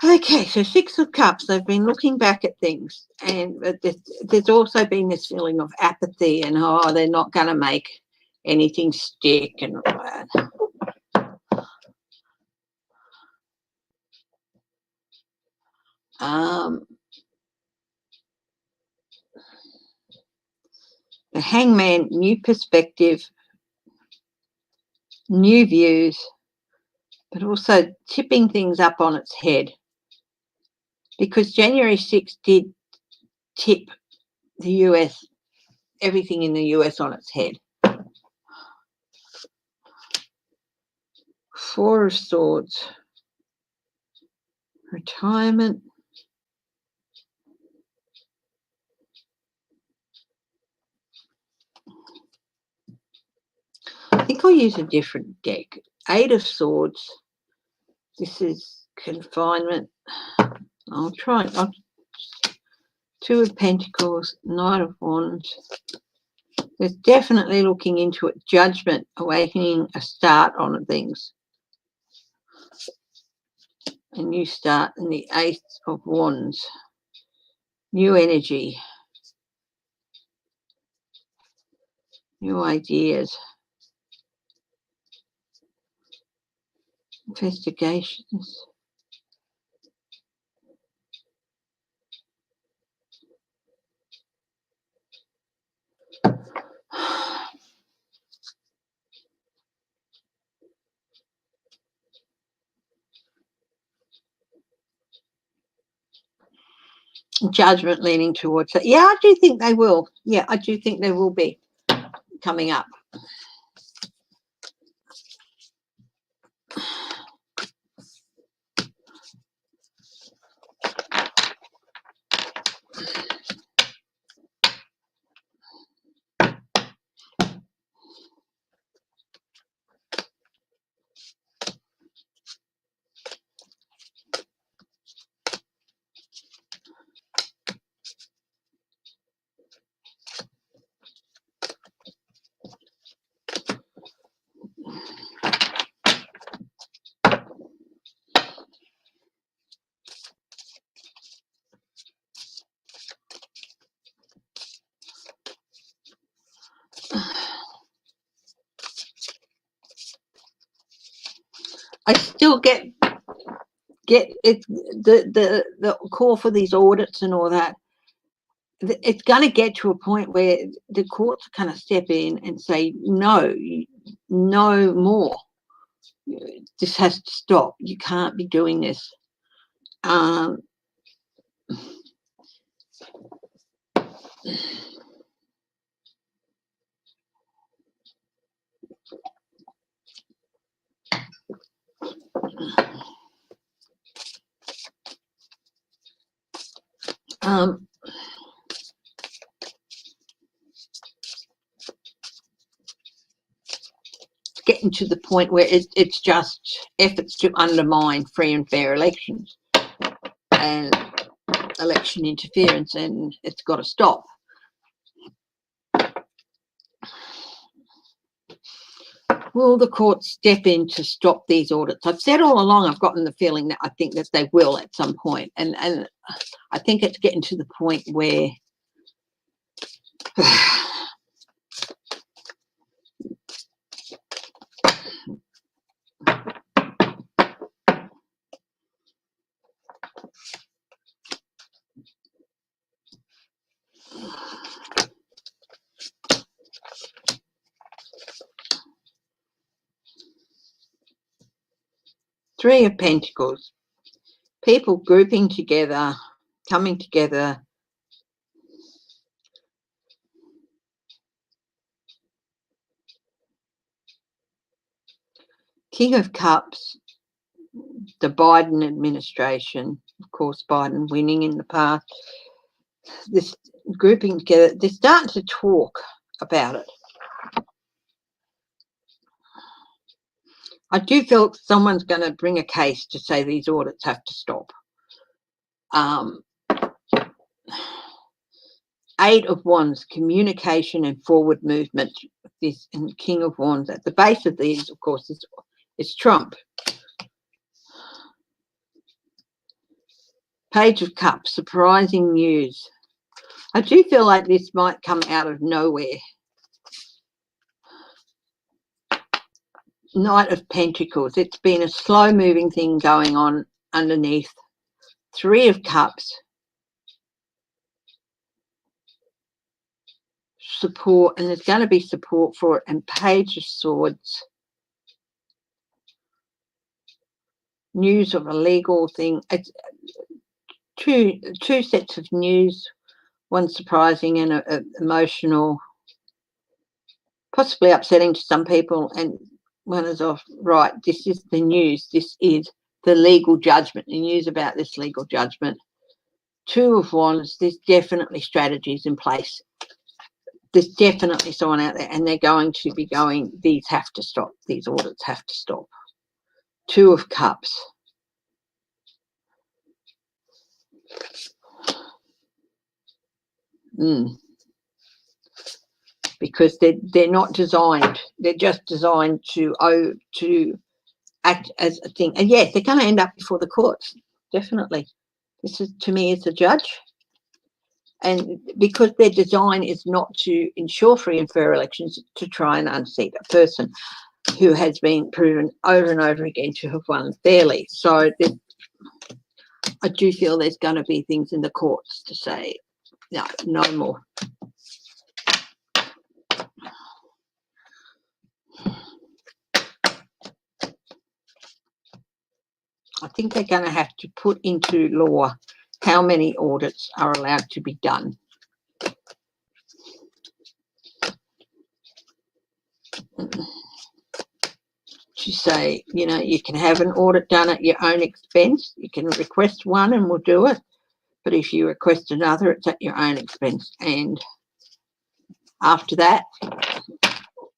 Okay, so Six of Cups, they've been looking back at things, and there's also been this feeling of apathy and, oh, they're not going to make anything stick and all that. The Hangman, new perspective, new views, but also tipping things up on its head, because January 6th did tip the US, everything in the US on its head. Four of Swords, retirement. I think I'll use a different deck. Eight of Swords. This is confinement. I'll try. Two of Pentacles, Knight of Wands. There's definitely looking into it. Judgment, awakening, a start on things. A new start, and the Ace of Wands. New energy. New ideas. Investigations. Judgment leaning towards it. Yeah, I do think they will. Yeah, I do think there will be coming up. I still get it, the call for these audits and all that. It's going to get to a point where the courts are going to step in and say, no, no more. This has to stop. You can't be doing this. Getting to the point where it's just efforts to undermine free and fair elections and election interference, and it's got to stop. Will the courts step in to stop these audits? I've said all along, I've gotten the feeling that I think that they will at some point, and I think it's getting to the point where Three of Pentacles, people grouping together, coming together. King of Cups, the Biden administration, of course, Biden winning in the past. This grouping together, they're starting to talk about it. I do feel someone's going to bring a case to say these audits have to stop. Eight of Wands, communication and forward movement. This and King of Wands. At the base of these, of course, is Trump. Page of Cups, surprising news. I do feel like this might come out of nowhere. Knight of Pentacles. It's been a slow-moving thing going on underneath. Three of Cups. Support, and there's going to be support for it. And Page of Swords. News of a legal thing. It's two sets of news. One surprising and emotional. Possibly upsetting to some people, and one is off, right, this is the news, this is the legal judgment, the news about this legal judgment. Two of Wands, there's definitely strategies in place. There's definitely someone out there, and they're going to be going, these have to stop, these audits have to stop. Two of Cups. Because they're not designed, they're just designed to act as a thing. And yes, they're going to end up before the courts, definitely. This is, to me, as a judge, and because their design is not to ensure free and fair elections, to try and unseat a person who has been proven over and over again to have won fairly. So I do feel there's going to be things in the courts to say, no more. I think they're going to have to put into law how many audits are allowed to be done. To say, you can have an audit done at your own expense. You can request one and we'll do it. But if you request another, it's at your own expense. And after that,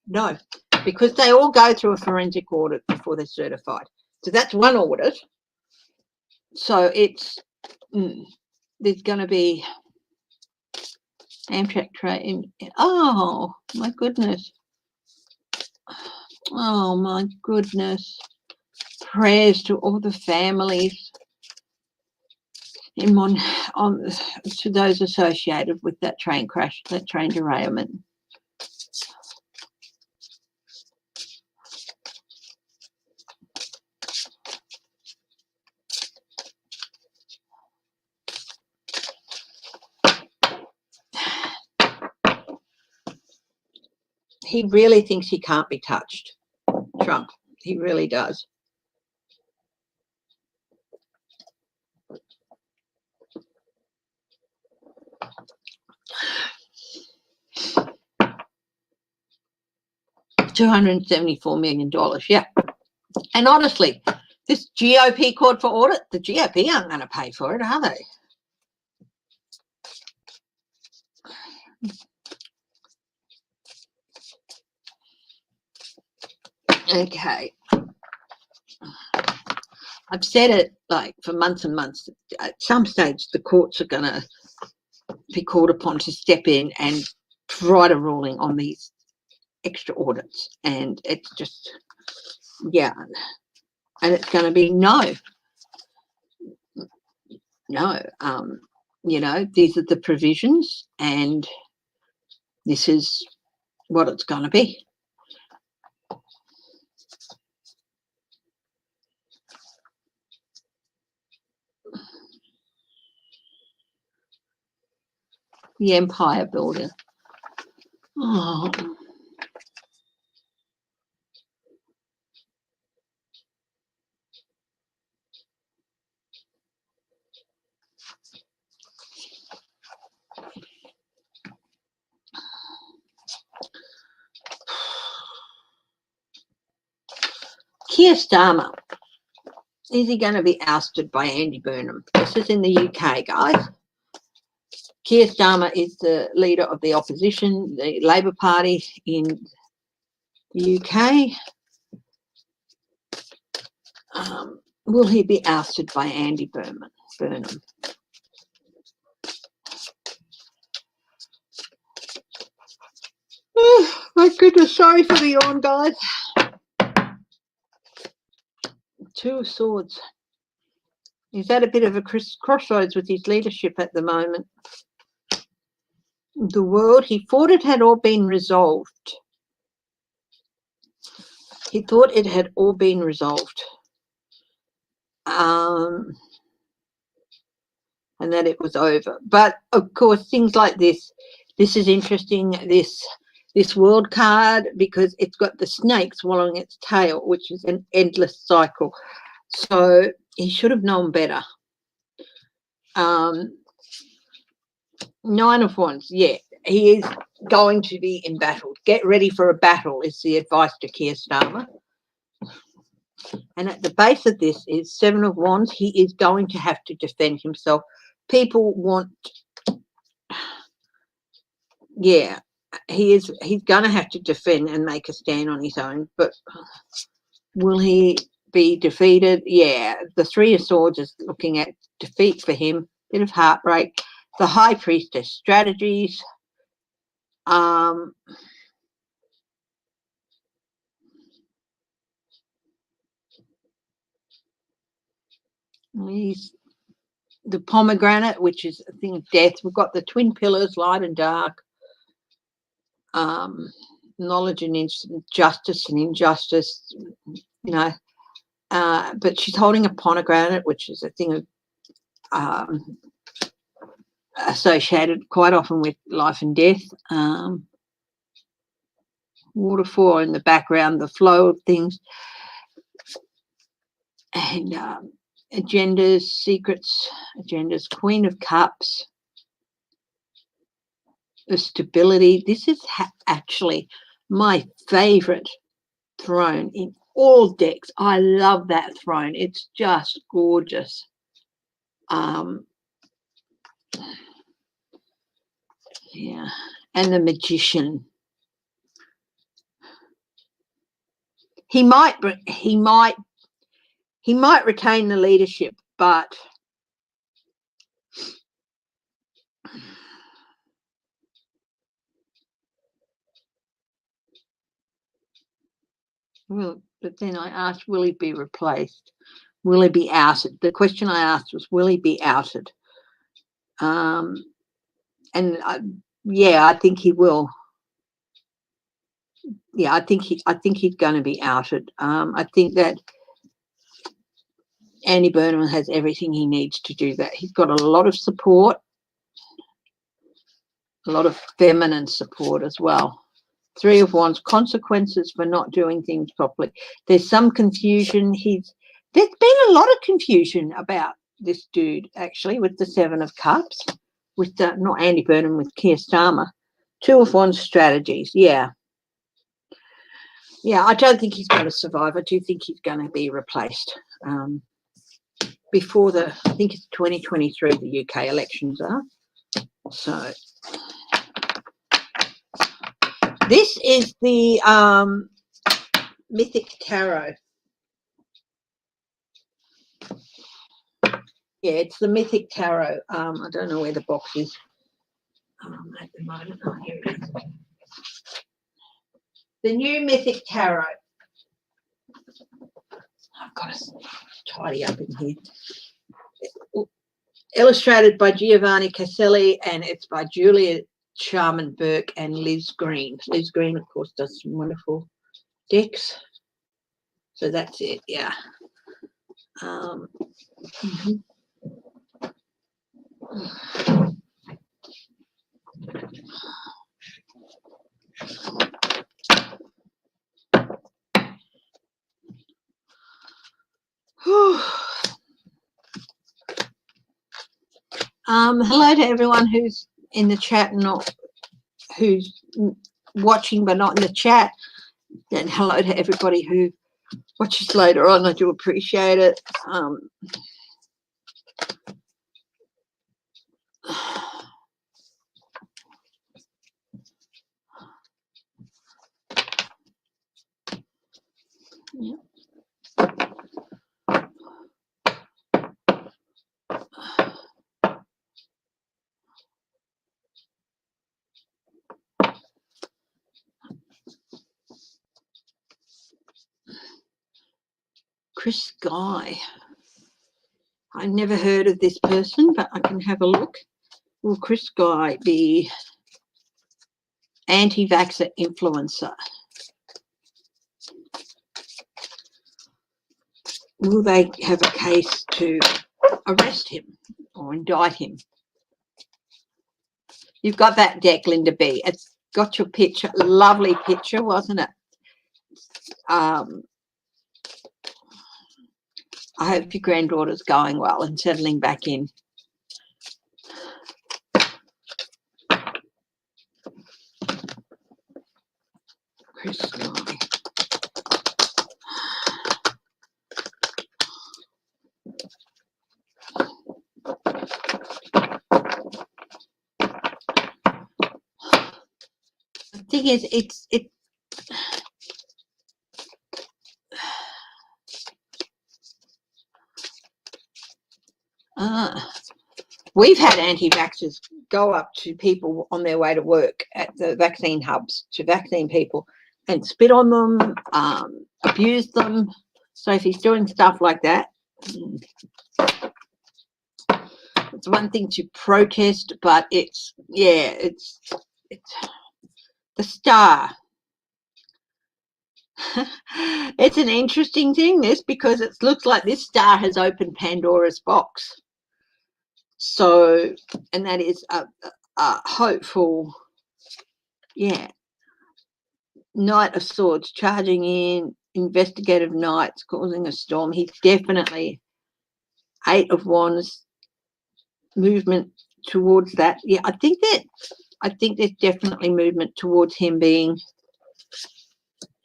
no. Because they all go through a forensic audit before they're certified. So that's one audit. So it's, there's going to be Amtrak train. Oh, my goodness. Oh, my goodness. Prayers to all the families to those associated with that train crash, that train derailment. he really thinks he can't be touched, Trump. He really does. $274 million, yeah. And honestly, this GOP called for audit, the GOP aren't going to pay for it, are they? Okay. I've said it like for months and months. At some stage, the courts are going to be called upon to step in and provide a ruling on these extra audits. And it's just, yeah. And it's going to be no. You know, these are the provisions and this is what it's going to be. The empire builder. Oh. Keir Starmer, is he going to be ousted by Andy Burnham? This is in the UK, guys. Keir Starmer is the leader of the opposition, the Labor Party in the UK. Will he be ousted by Andy Burnham? Oh, my goodness, sorry for the yawn, guys. Two of Swords. He's at a bit of a crossroads with his leadership at the moment. The world, he thought it had all been resolved. He thought it had all been resolved. And that it was over. But, of course, things like this is interesting, this world card, because it's got the snake swallowing its tail, which is an endless cycle. So he should have known better. 9 of Wands, yeah, he is going to be embattled. Get ready for a battle is the advice to Keir Starmer. And at the base of this is 7 of Wands. He is going to have to defend himself. People want, yeah, he's going to have to defend and make a stand on his own. But will he be defeated? Yeah, the 3 of Swords is looking at defeat for him. Bit of heartbreak. The High Priestess, strategies. He's the pomegranate, which is a thing of death. We've got the twin pillars, light and dark. Knowledge and justice and injustice, you know. But she's holding a pomegranate, which is a thing of associated quite often with life and death. Waterfall in the background, the flow of things. And agendas, secrets, agendas, Queen of Cups, the stability. This is actually my favourite throne in all decks. I love that throne. It's just gorgeous. Yeah, and the Magician. He might retain the leadership, but but then I asked, will he be replaced? Will he be outed? The question I asked was, will he be outed? Yeah, I think he will. Yeah, I think he's going to be outed. I think that Andy Burnham has everything he needs to do that. He's got a lot of support, a lot of feminine support as well. Three of Wands, consequences for not doing things properly. There's some confusion. There's been a lot of confusion about this dude, actually, with the Seven of Cups, with not Andy Burnham, with Keir Starmer. Two of Wands strategies, yeah. Yeah, I don't think he's going to survive. I do think he's going to be replaced before I think it's 2023, the UK elections are. So this is the Mythic Tarot. Yeah, it's the Mythic Tarot. I don't know where the box is at the moment. Oh, here it is. The new Mythic Tarot. I've got to tidy up in here. Illustrated by Giovanni Caselli, and it's by Julia Sharman Burke and Liz Green. Liz Green, of course, does some wonderful decks. So that's it, yeah. Hello to everyone who's in the chat and not who's watching but not in the chat, and hello to everybody who watches later on. I do appreciate it. Yeah. Chris Guy. I never heard of this person, but I can have a look. Will Chris Guy be anti-vaxxer influencer? Will they have a case to arrest him or indict him? You've got that deck, Linda B. It's got your picture. Lovely picture, wasn't it? I hope your granddaughter's going well and settling back in. Chris Guy. The thing is, we've had anti-vaxxers go up to people on their way to work at the vaccine hubs, to vaccine people, and spit on them, abuse them. So if he's doing stuff like that, it's one thing to protest, but it's the star. It's an interesting thing, this, because it looks like this star has opened Pandora's box. So, and that is a hopeful, yeah, Knight of Swords charging in, investigative knights causing a storm. He's definitely Eight of Wands, movement towards that. Yeah, I think there's definitely movement towards him being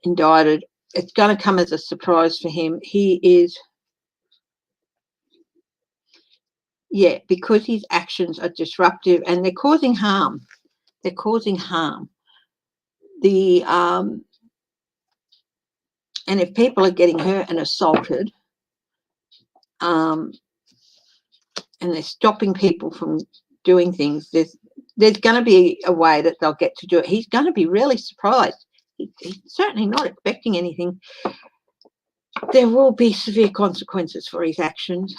indicted. It's going to come as a surprise for him. He is, yeah, because his actions are disruptive and they're causing harm. They're causing harm. And if people are getting hurt and assaulted, and they're stopping people from doing things, there's going to be a way that they'll get to do it. He's going to be really surprised. He's certainly not expecting anything. There will be severe consequences for his actions.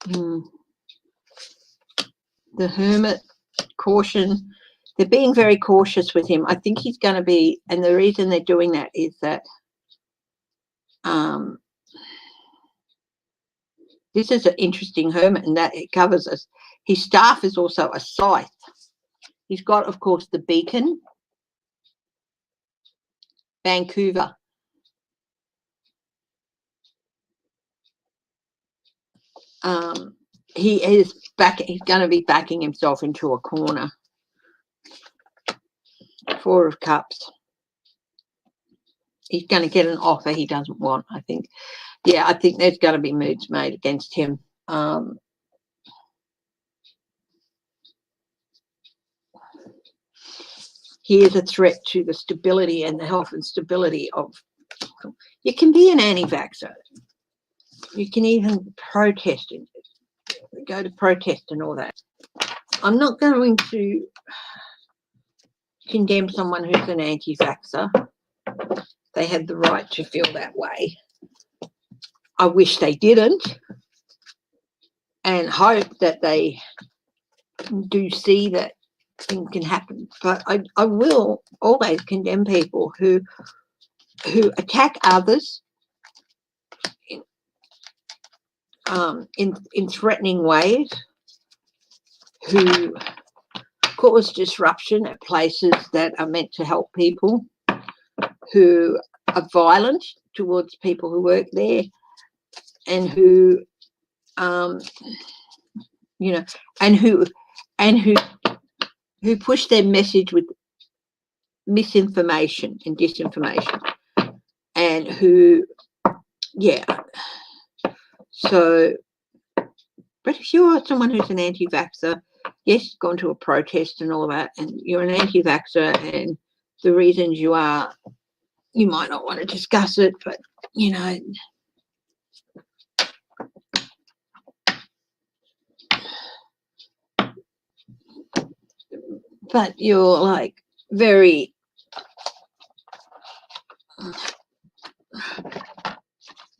The Hermit, caution. They're being very cautious with him. I think he's going to be, and the reason they're doing that is that this is an interesting Hermit, and that it covers us. His staff is also a scythe. He's got, of course, the beacon, Vancouver. He's going to be backing himself into a corner. 4 of Cups. He's going to get an offer he doesn't want, I think. Yeah, I think there's going to be moves made against him. He is a threat to the stability and the health and stability of... You can be an anti-vaxxer. You can even protest, go to protest and all that. I'm not going to condemn someone who's an anti-vaxxer. They have the right to feel that way. I wish they didn't, and hope that they do see that things can happen. But I will always condemn people who attack others in threatening ways, who cause disruption at places that are meant to help people, who are violent towards people who work there, and who you know, and who push their message with misinformation and disinformation, and who, yeah. So, but if you're someone who's an anti-vaxxer, yes, gone to a protest and all that, and you're an anti-vaxxer, and the reasons you are, you might not want to discuss it, but, you know, but you're like very,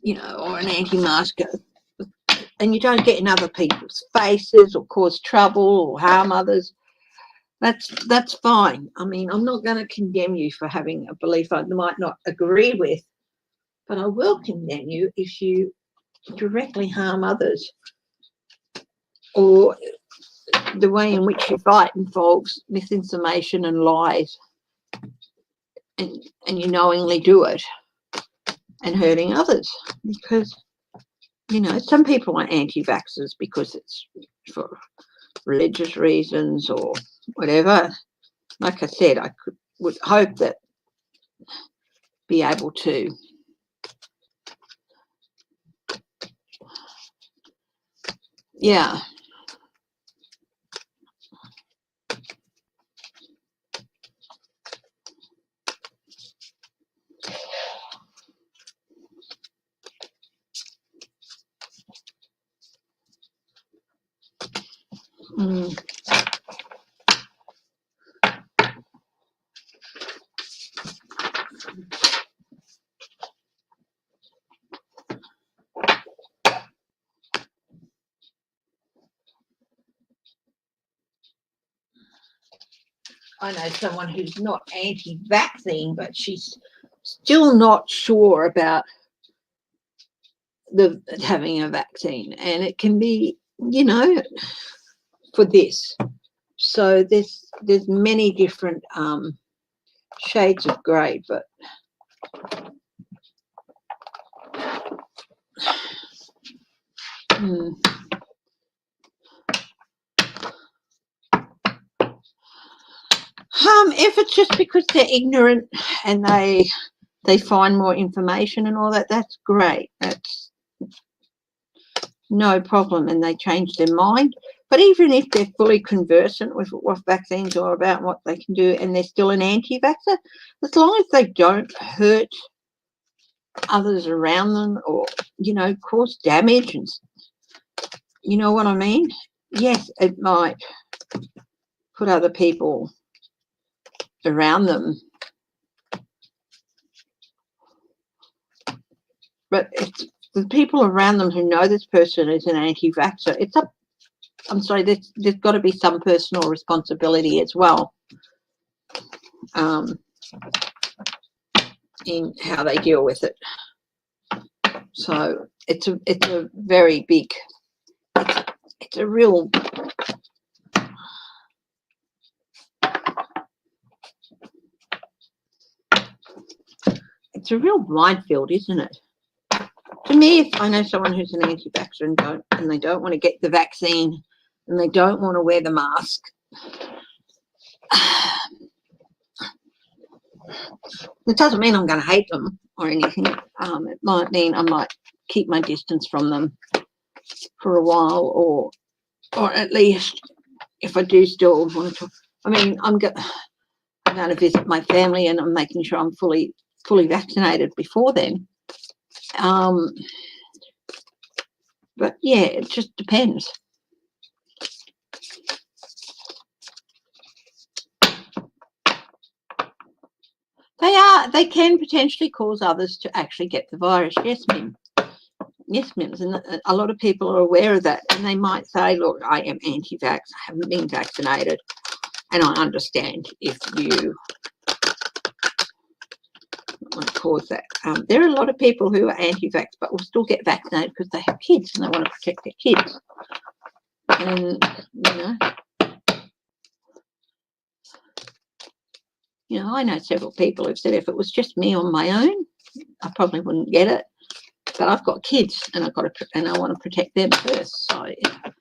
you know, or an anti-masker, and you don't get in other people's faces or cause trouble or harm others, that's fine. I mean, I'm not going to condemn you for having a belief I might not agree with, but I will condemn you if you directly harm others, or the way in which you fight involves misinformation and lies, and you knowingly do it and hurting others. Because, you know, some people are anti-vaxxers because it's for religious reasons or whatever. Like I said, I would hope that be able to yeah. I know someone who's not anti-vaccine, but she's still not sure about having a vaccine, and it can be, you know, for this. So there's many different shades of grey, but if it's just because they're ignorant and they find more information and all that, that's great. That's no problem, and they change their mind. But even if they're fully conversant with what vaccines are about and what they can do, and they're still an anti-vaxxer, as long as they don't hurt others around them or, you know, cause damage, and you know what I mean? Yes, it might put other people around them, but it's the people around them who know this person is an anti-vaxxer. It's up. I'm sorry, there's got to be some personal responsibility as well in how they deal with it. So it's a very big, it's a real It's a real minefield, isn't it? To me, if I know someone who's an anti-vaxxer and they don't want to get the vaccine and they don't want to wear the mask, it doesn't mean I'm going to hate them or anything. It might mean I might keep my distance from them for a while, or at least if I do still want to talk. I mean, I'm going to visit my family and I'm making sure I'm fully vaccinated before then. But yeah, it just depends. They can potentially cause others to actually get the virus. Yes, ma'am. Yes, ma'am. And a lot of people are aware of that. And they might say, look, I am anti-vax. I haven't been vaccinated. And I understand if you want to cause that. There are a lot of people who are anti-vax but will still get vaccinated because they have kids and they want to protect their kids. And, I know several people who've said if it was just me on my own, I probably wouldn't get it. But I've got kids and I want to protect them first. So yeah.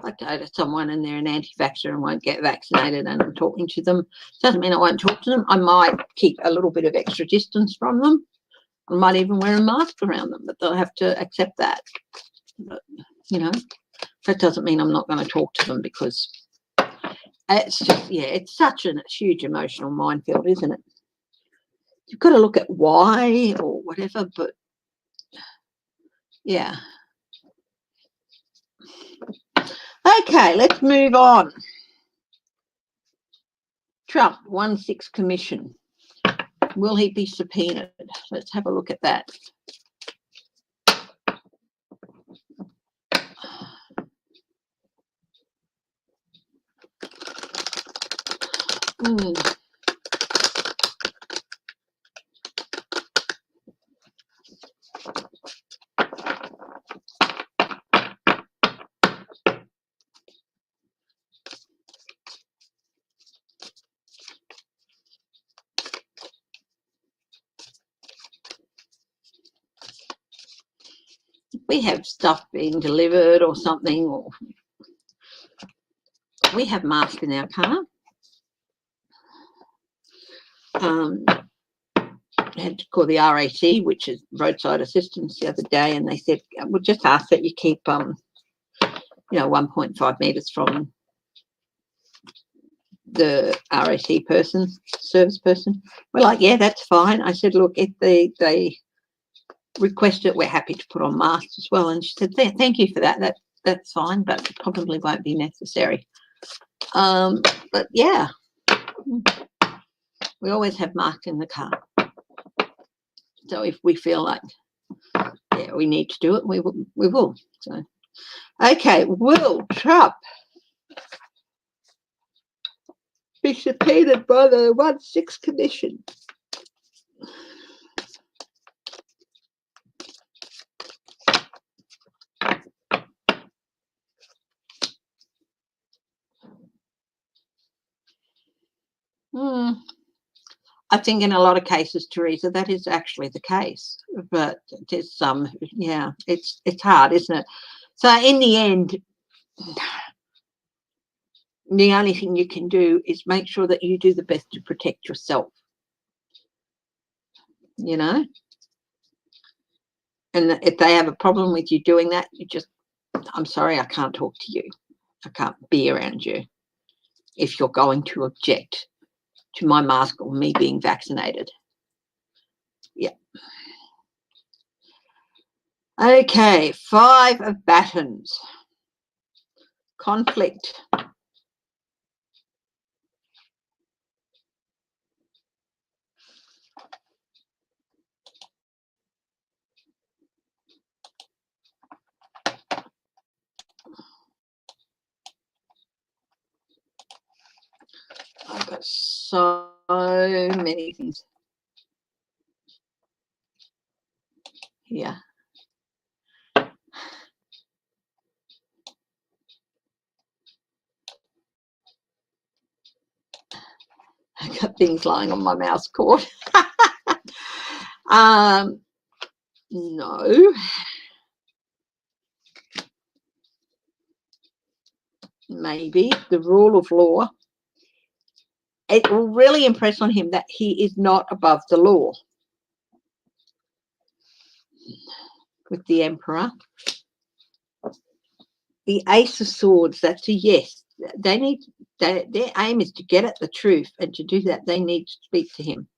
I go to someone and they're an anti-vaxxer and won't get vaccinated and I'm talking to them, doesn't mean I won't talk to them. I might keep a little bit of extra distance from them. I might even wear a mask around them, but they'll have to accept that. But, that doesn't mean I'm not going to talk to them because it's just, it's such a huge emotional minefield, isn't it? You've got to look at why or whatever, but yeah. Okay, let's move on. Trump, 1/6 commission. Will he be subpoenaed? Let's have a look at that. We have stuff being delivered or something, or we have masks in our car. I had to call the RAC, which is roadside assistance, the other day, and they said, we'll just ask that you keep 1.5 metres from the RAC person, service person. We're like, yeah, that's fine. I said, look, if they request it, we're happy to put on masks as well. And she said, thank you for that. That's fine, but it probably won't be necessary. But yeah, we always have masks in the car. So if we feel like, we need to do it, we will. So, okay, will Trump be subpoenaed by the 1/6 commission? I think in a lot of cases, Teresa, that is actually the case. But there's some, it's hard, isn't it? So in the end, the only thing you can do is make sure that you do the best to protect yourself. And if they have a problem with you doing that, I'm sorry, I can't talk to you. I can't be around you if you're going to object to my mask or me being vaccinated. Yeah. Okay, 5 of batons. Conflict. so many things here. I've got things lying on my mouse cord. No. Maybe the rule of law. It will really impress on him that he is not above the law. With the Emperor. The Ace of Swords, that's a yes. They need, their aim is to get at the truth, and to do that they need to speak to him.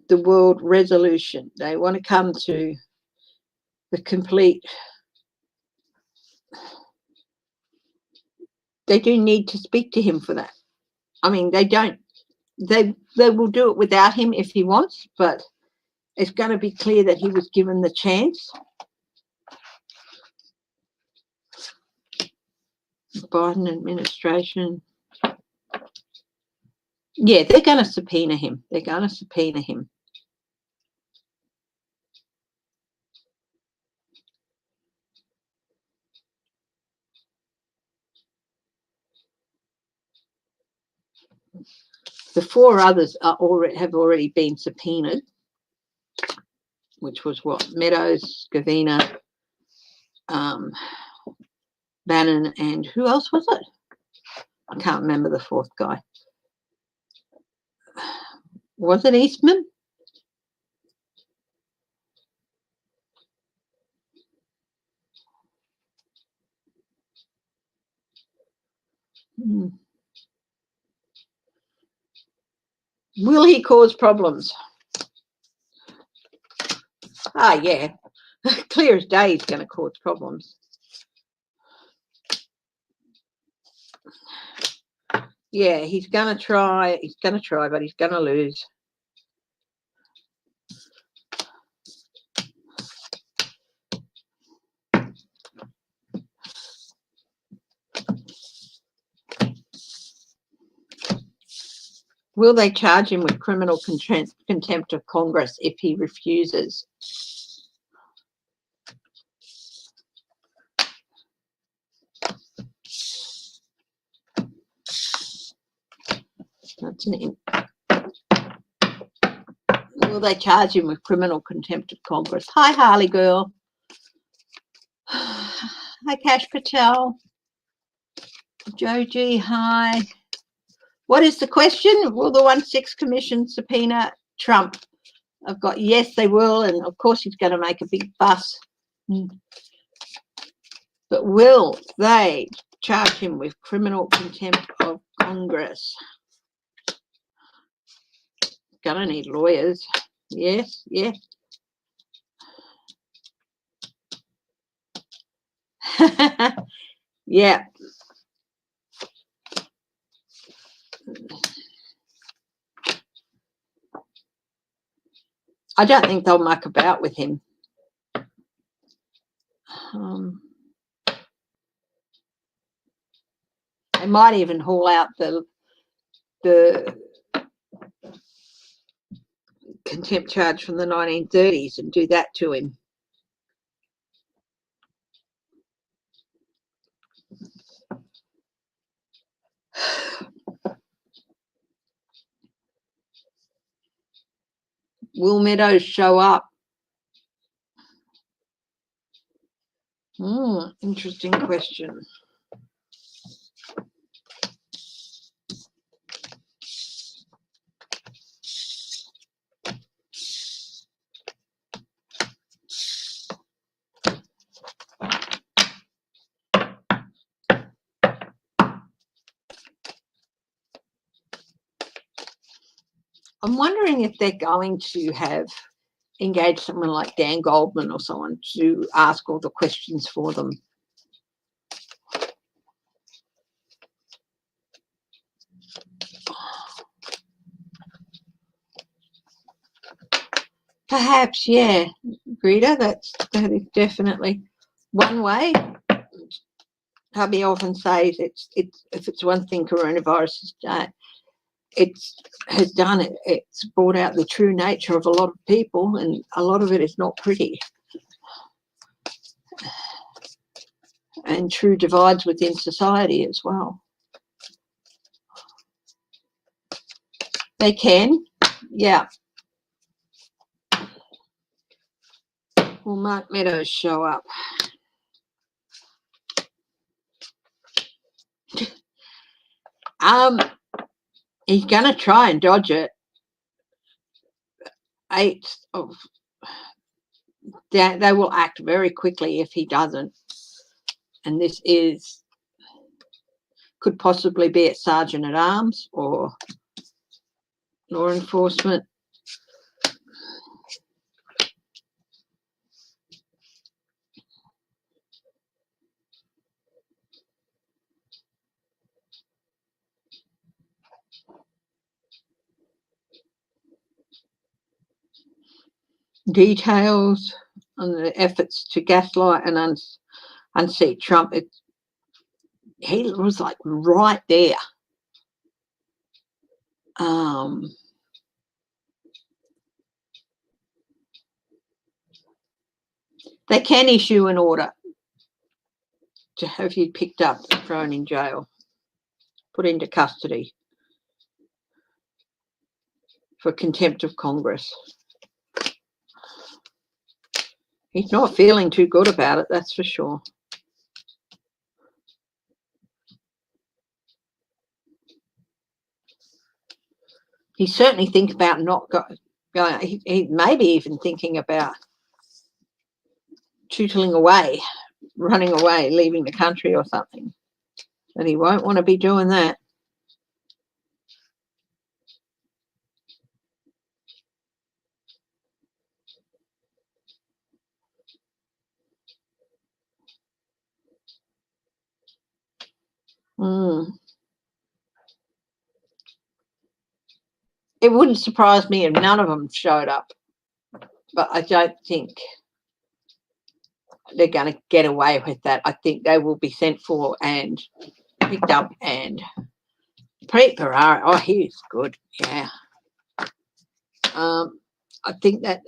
The World Resolution. They want to come to the complete. They do need to speak to him for that. I mean, they don't. They will do it without him if he wants, but it's going to be clear that he was given the chance. Biden administration. Yeah, they're going to subpoena him. They're going to subpoena him. The 4 others have already been subpoenaed, which was what? Meadows, Scavina, Bannon, and who else was it? I can't remember the 4th guy. Was it Eastman? Will he cause problems? Ah, yeah. Clear as day he's going to cause problems. Yeah, he's going to try. He's going to try, but he's going to lose. Will they charge him with criminal contempt of Congress if he refuses? That's an Will they charge him with criminal contempt of Congress? Hi, Harley girl. Hi, Cash Patel. Joji, hi. What is the question? Will the 1/6 Commission subpoena Trump? I've got yes, they will, and of course he's going to make a big fuss. But will they charge him with criminal contempt of Congress? Gonna need lawyers. Yes, yes. Yeah. I don't think they'll muck about with him. They might even haul out the contempt charge from the 1930s and do that to him. Will Meadows show up? Interesting question. I'm wondering if they're going to have engaged someone like Dan Goldman or someone to ask all the questions for them. Perhaps, yeah, Greta, that is definitely one way. hubby often says it's if it's one thing coronavirus has done, it's brought out the true nature of a lot of people, and a lot of it is not pretty, and true divides within society as well. They can, yeah. Will Mark Meadows show up? He's going to try and dodge it. They will act very quickly if he doesn't. And this could possibly be at Sergeant at Arms or law enforcement. Details on the efforts to gaslight and unseat Trump. He was like right there. They can issue an order to have you picked up and thrown in jail, put into custody for contempt of Congress. He's not feeling too good about it, that's for sure. He's certainly thinking about not going. He may be even thinking about tootling away, running away, leaving the country or something. But he won't want to be doing that. It wouldn't surprise me if none of them showed up, but I don't think they're going to get away with that. I think they will be sent for and picked up. And Preet Bharara, oh, he's good, yeah. I think that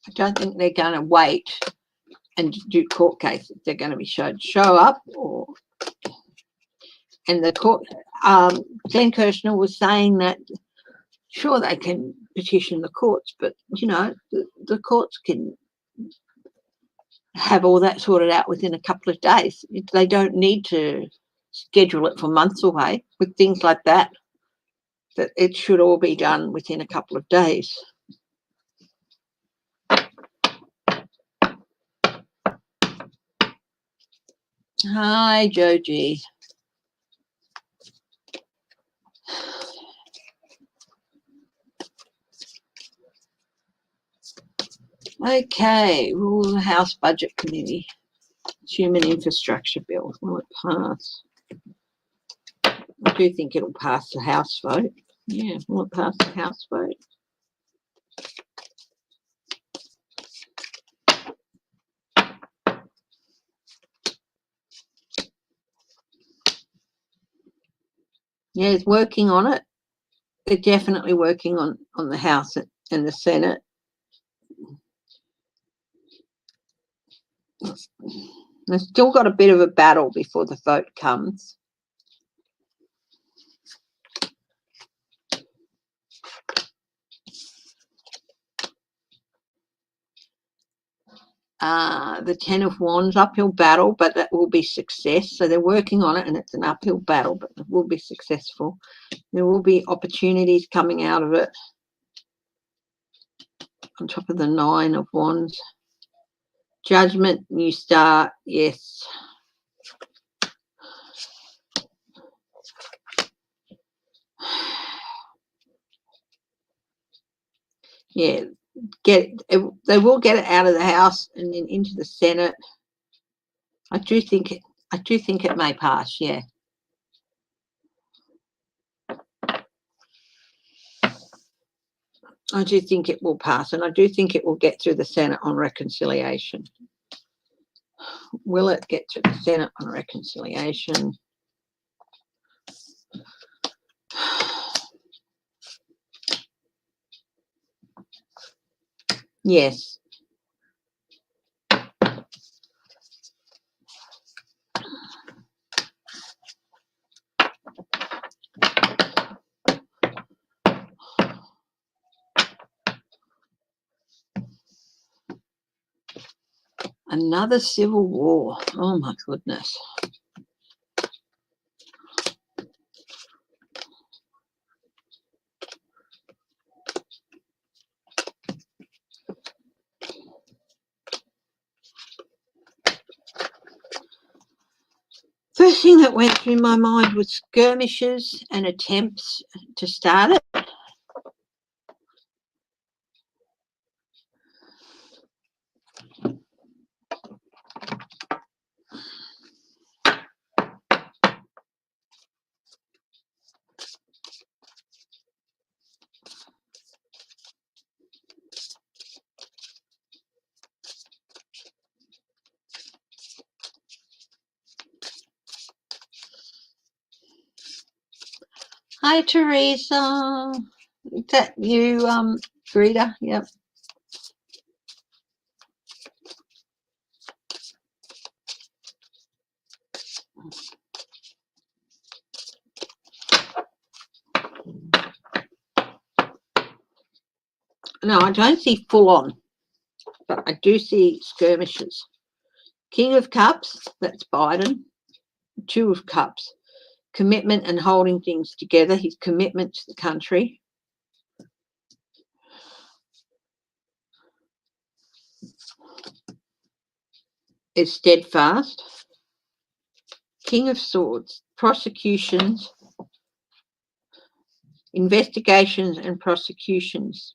I don't think they're going to wait and do court cases. They're going to be show up, and the court. Glenn Kirshner was saying that sure they can petition the courts, but you know the courts can have all that sorted out within a couple of days. They don't need to schedule it for months away with things like that. That it should all be done within a couple of days. Hi, Joji. Okay, well, the House Budget Committee, Human Infrastructure Bill, will it pass? I do think it'll pass the House vote. Yeah, will it pass the House vote? Yeah, it's working on it. They're definitely working on the House and the Senate. They've still got a bit of a battle before the vote comes. The Ten of Wands, uphill battle, but that will be success. So they're working on it, and it's an uphill battle, but it will be successful. There will be opportunities coming out of it. On top of the Nine of Wands. Judgment, new start, yes. Yeah, they will get it out of the House and then into the Senate. I do think it may pass, yeah. I do think it will pass, and I do think it will get through the Senate on reconciliation. Will it get to the Senate on reconciliation? Yes. Another civil war. Oh, my goodness. First thing that went through my mind was skirmishes and attempts to start it. Hi, Teresa. Is that you, Greta? Yep. No, I don't see full on, but I do see skirmishes. King of Cups, that's Biden. Two of Cups, commitment and holding things together, his commitment to the country. Is steadfast. King of Swords, prosecutions, investigations and prosecutions.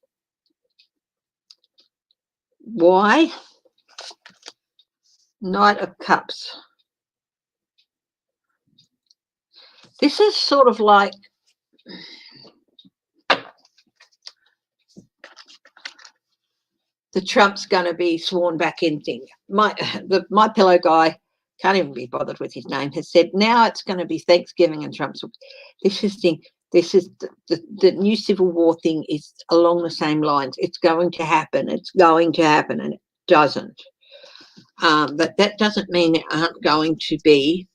Why? Knight of Cups. This is sort of like the Trump's going to be sworn back in thing. My pillow guy, can't even be bothered with his name, has said now it's going to be Thanksgiving and Trump's. This is the new civil war thing is along the same lines. It's going to happen. It's going to happen, and it doesn't. But that doesn't mean there aren't going to be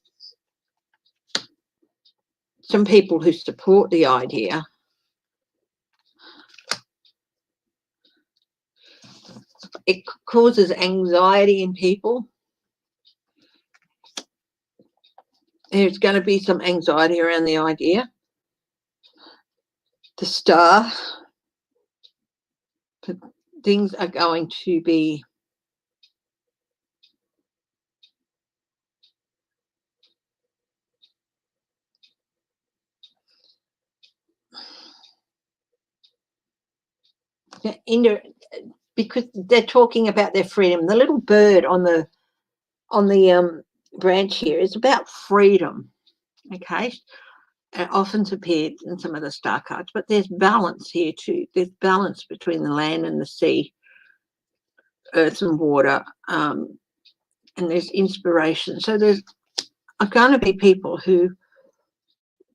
some people who support the idea. It causes anxiety in people. There's going to be some anxiety around the idea. The Star. Things are going to be because they're talking about their freedom. The little bird on the branch here is about freedom. Okay, it often appeared in some of the star cards, but there's balance here too. There's balance between the land and the sea, earth and water, and there's inspiration. So there's going to be people who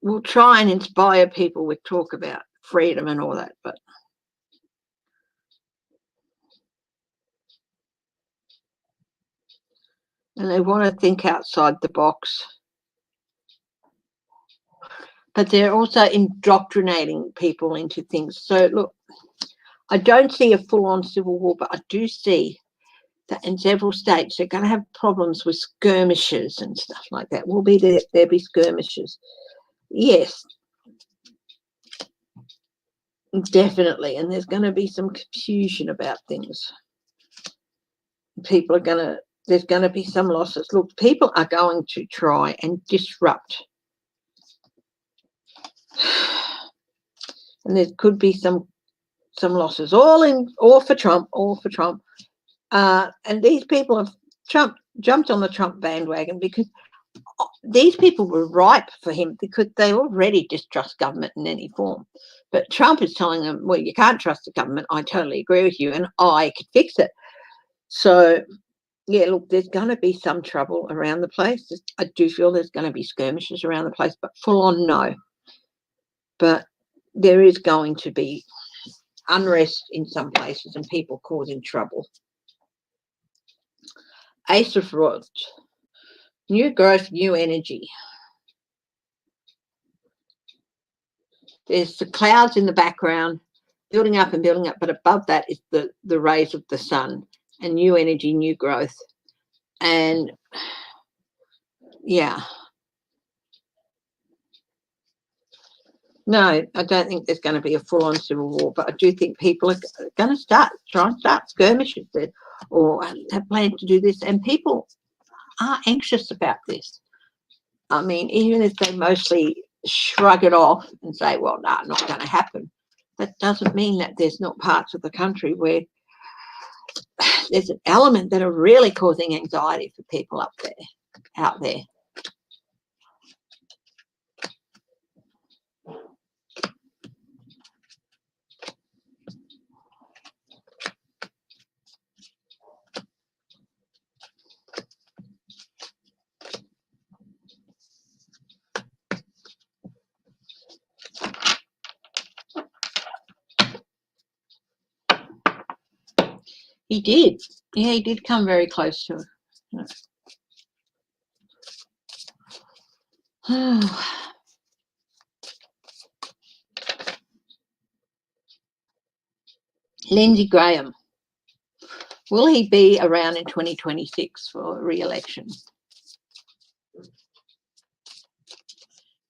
will try and inspire people with talk about freedom and all that, but and they want to think outside the box. But they're also indoctrinating people into things. So, look, I don't see a full-on civil war, but I do see that in several states they're going to have problems with skirmishes and stuff like that. Will be there'll be skirmishes. Yes, definitely. And there's going to be some confusion about things. There's going to be some losses. Look, people are going to try and disrupt. And there could be some losses, all for Trump. And these people have jumped on the Trump bandwagon because these people were ripe for him because they already distrust government in any form. But Trump is telling them, well, you can't trust the government. I totally agree with you, and I could fix it. So, yeah, look, there's going to be some trouble around the place. I do feel there's going to be skirmishes around the place, but full on, no. But there is going to be unrest in some places and people causing trouble. Ace of Rods. New growth, new energy. There's the clouds in the background building up and building up, but above that is the rays of the sun and new energy, new growth. And yeah, no, I don't think there's going to be a full-on civil war, but I do think people are going to try and start skirmishes or have planned to do this, and people are anxious about this. I mean, even if they mostly shrug it off and say, well, no, not going to happen, that doesn't mean that there's not parts of the country where there's an element that are really causing anxiety for people out there. He did. Yeah, he did come very close to it. Lindsey Graham. Will he be around in 2026 for re-election?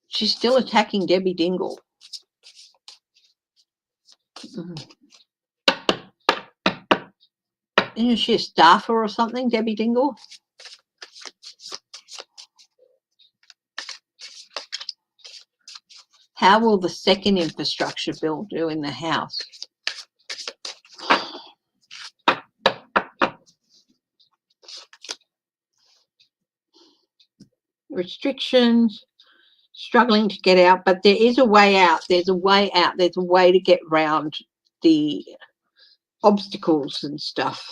She's still attacking Debbie Dingle. Isn't she a staffer or something, Debbie Dingle? How will the second infrastructure bill do in the House? Restrictions, struggling to get out, but there is a way out. There's a way out. There's a way to get round the obstacles and stuff.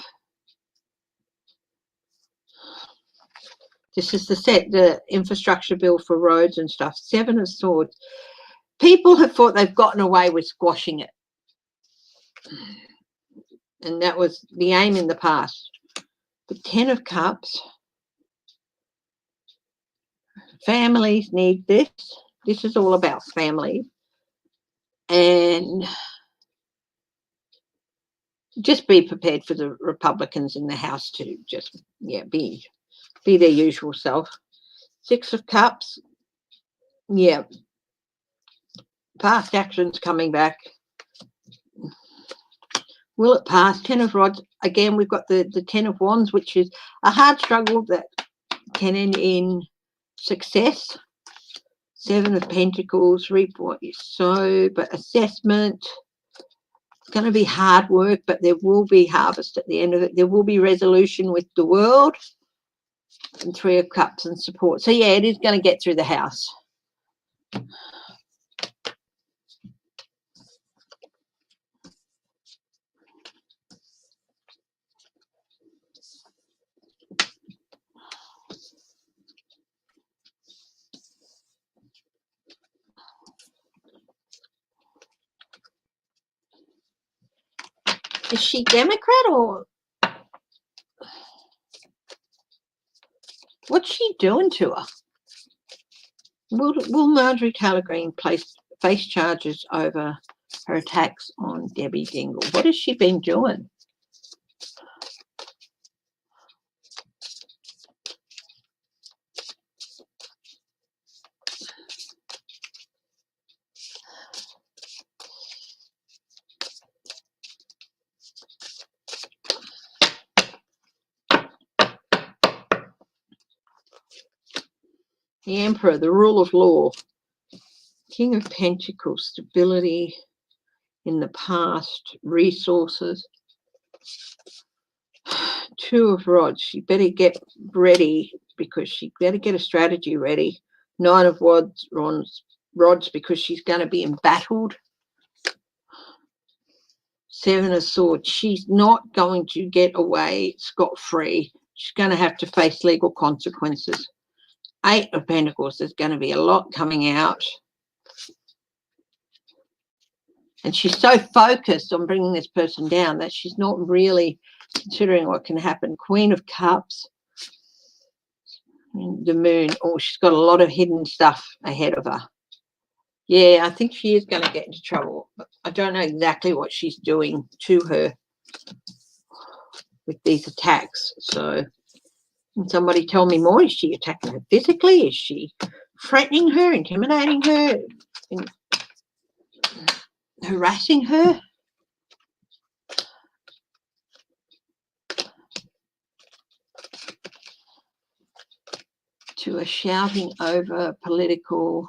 This is the infrastructure bill for roads and stuff. 7 of Swords. People have thought they've gotten away with squashing it. And that was the aim in the past. The 10 of Cups. Families need this. This is all about families. And just be prepared for the Republicans in the House to just, be their usual self. 6 of Cups. Yeah. Past actions coming back. Will it pass? 10 of Rods. Again, we've got the 10 of Wands, which is a hard struggle that can end in success. 7 of Pentacles, reap what you sow, but assessment. It's going to be hard work, but there will be harvest at the end of it. There will be resolution with the world. And 3 of Cups and support. So, yeah, it is going to get through the House. Is she Democrat or what's she doing to her? Will Marjorie Taylor Greene face charges over her attacks on Debbie Dingle? What has she been doing? The Emperor, the rule of law. King of Pentacles, stability in the past, resources. 2 of Rods. She better get ready because she better get a strategy ready. 9 of Rods because she's going to be embattled. Seven of Swords. She's not going to get away scot-free. She's going to have to face legal consequences. Eight of Pentacles. There's going to be a lot coming out. And she's so focused on bringing this person down that she's not really considering what can happen. Queen of Cups. The Moon. Oh, she's got a lot of hidden stuff ahead of her. Yeah, I think she is going to get into trouble. But I don't know exactly what she's doing to her with these attacks. So can somebody tell me more? Is she attacking her physically? Is she threatening her, intimidating her, harassing her? To a shouting over political.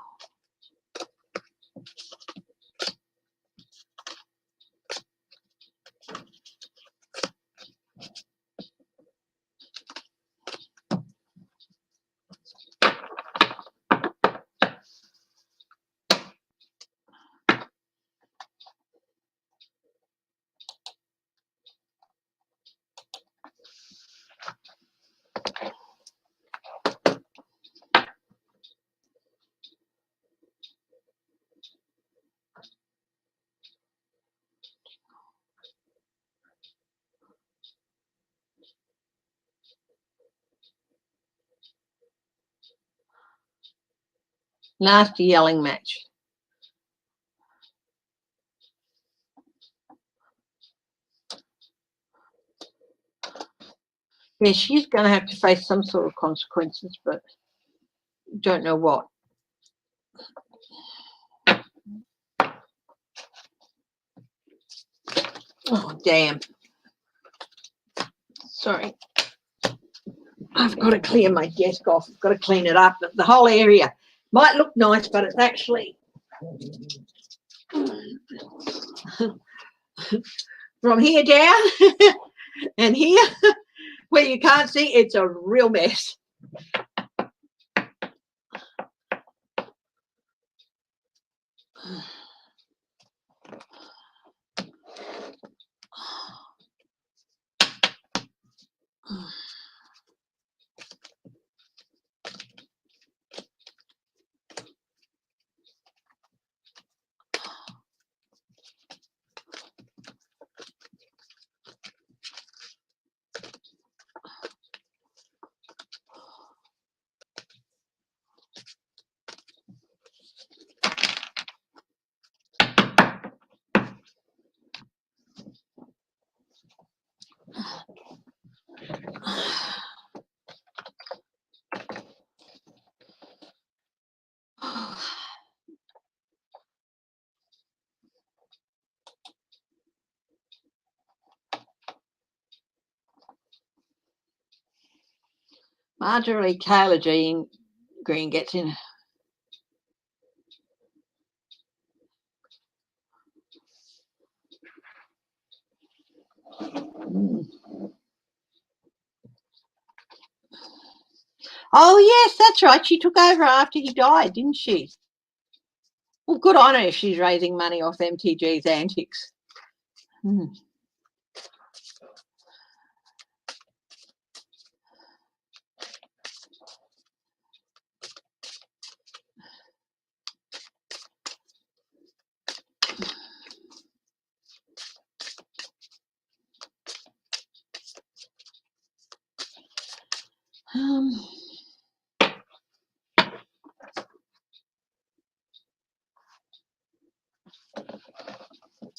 Nasty yelling match. Yeah, she's going to have to face some sort of consequences, but don't know what. Oh, damn. Sorry. I've got to clear my desk off. I've got to clean it up. The whole area might look nice, but it's actually from here down and here where you can't see, it's a real mess. Marjorie Taylor Green gets in. Oh, yes, that's right. She took over after he died, didn't she? Well, good on her. She's raising money off MTG's antics.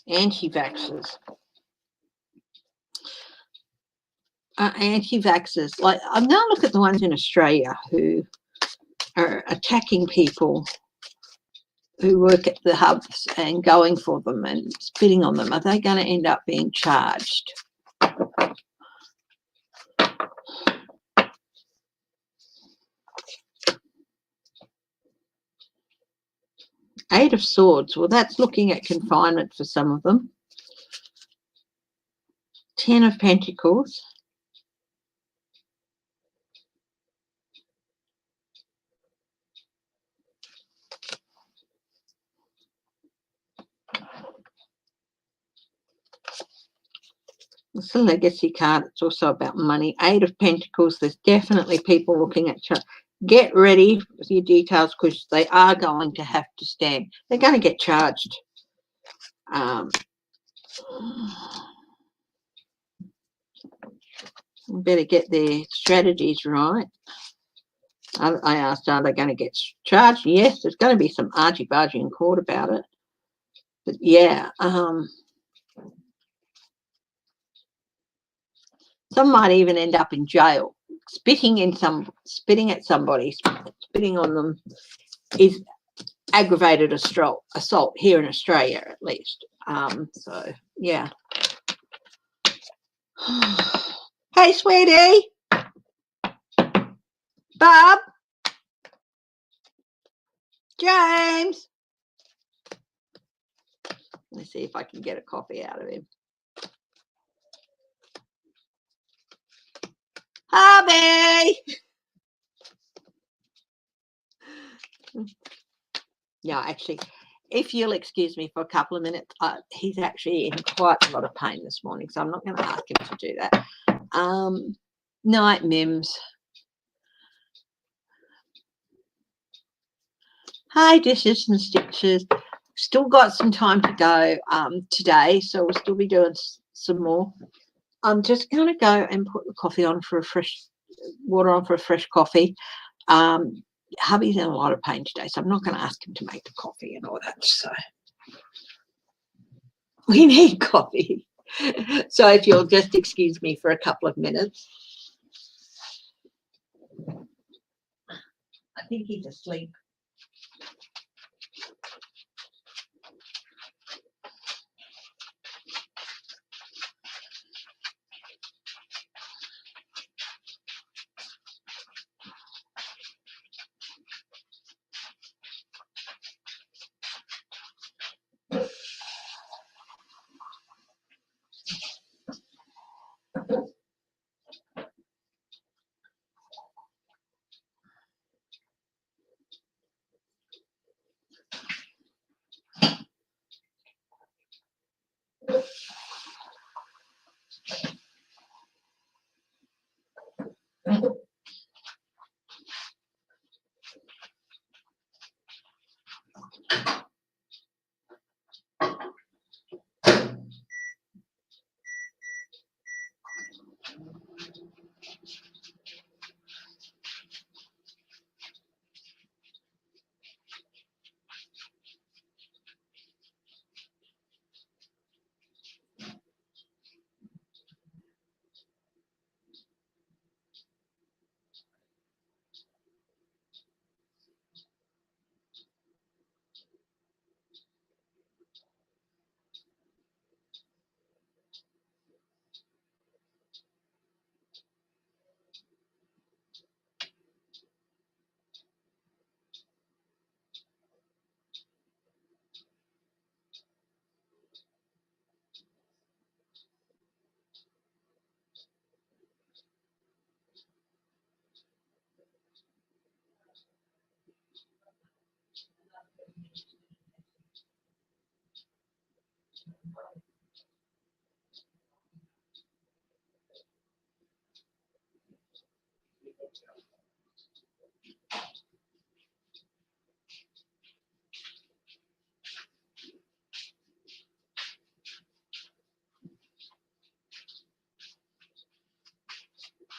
Antivaxxers. Anti-vaxxers. Like, I'm now look at the ones in Australia who are attacking people who work at the hubs and going for them and spitting on them. Are they going to end up being charged? Eight of Swords. Well, that's looking at confinement for some of them. 10 of Pentacles. It's a legacy card. It's also about money. 8 of Pentacles. There's definitely people looking at you. Get ready with your details because they are going to have to stand. They're going to get charged. Better get their strategies right. I asked, are they going to get charged? Yes, there's going to be some argy-bargy in court about it. But yeah, some might even end up in jail. Spitting at somebody, spitting on them is aggravated assault here in Australia, at least. So yeah. Hey, sweetie. Bob. James. Let's see if I can get a coffee out of him. Harvey. Yeah, actually, if you'll excuse me for a couple of minutes, he's actually in quite a lot of pain this morning, so I'm not going to ask him to do that. Night, Mims. Hi, dishes and stitches. Still got some time to go today, so we'll still be doing some more. I'm just going to go and put the coffee on for a fresh water on for a fresh coffee. Hubby's in a lot of pain today, so I'm not going to ask him to make the coffee and all that. So we need coffee. So if you'll just excuse me for a couple of minutes. I think he's asleep.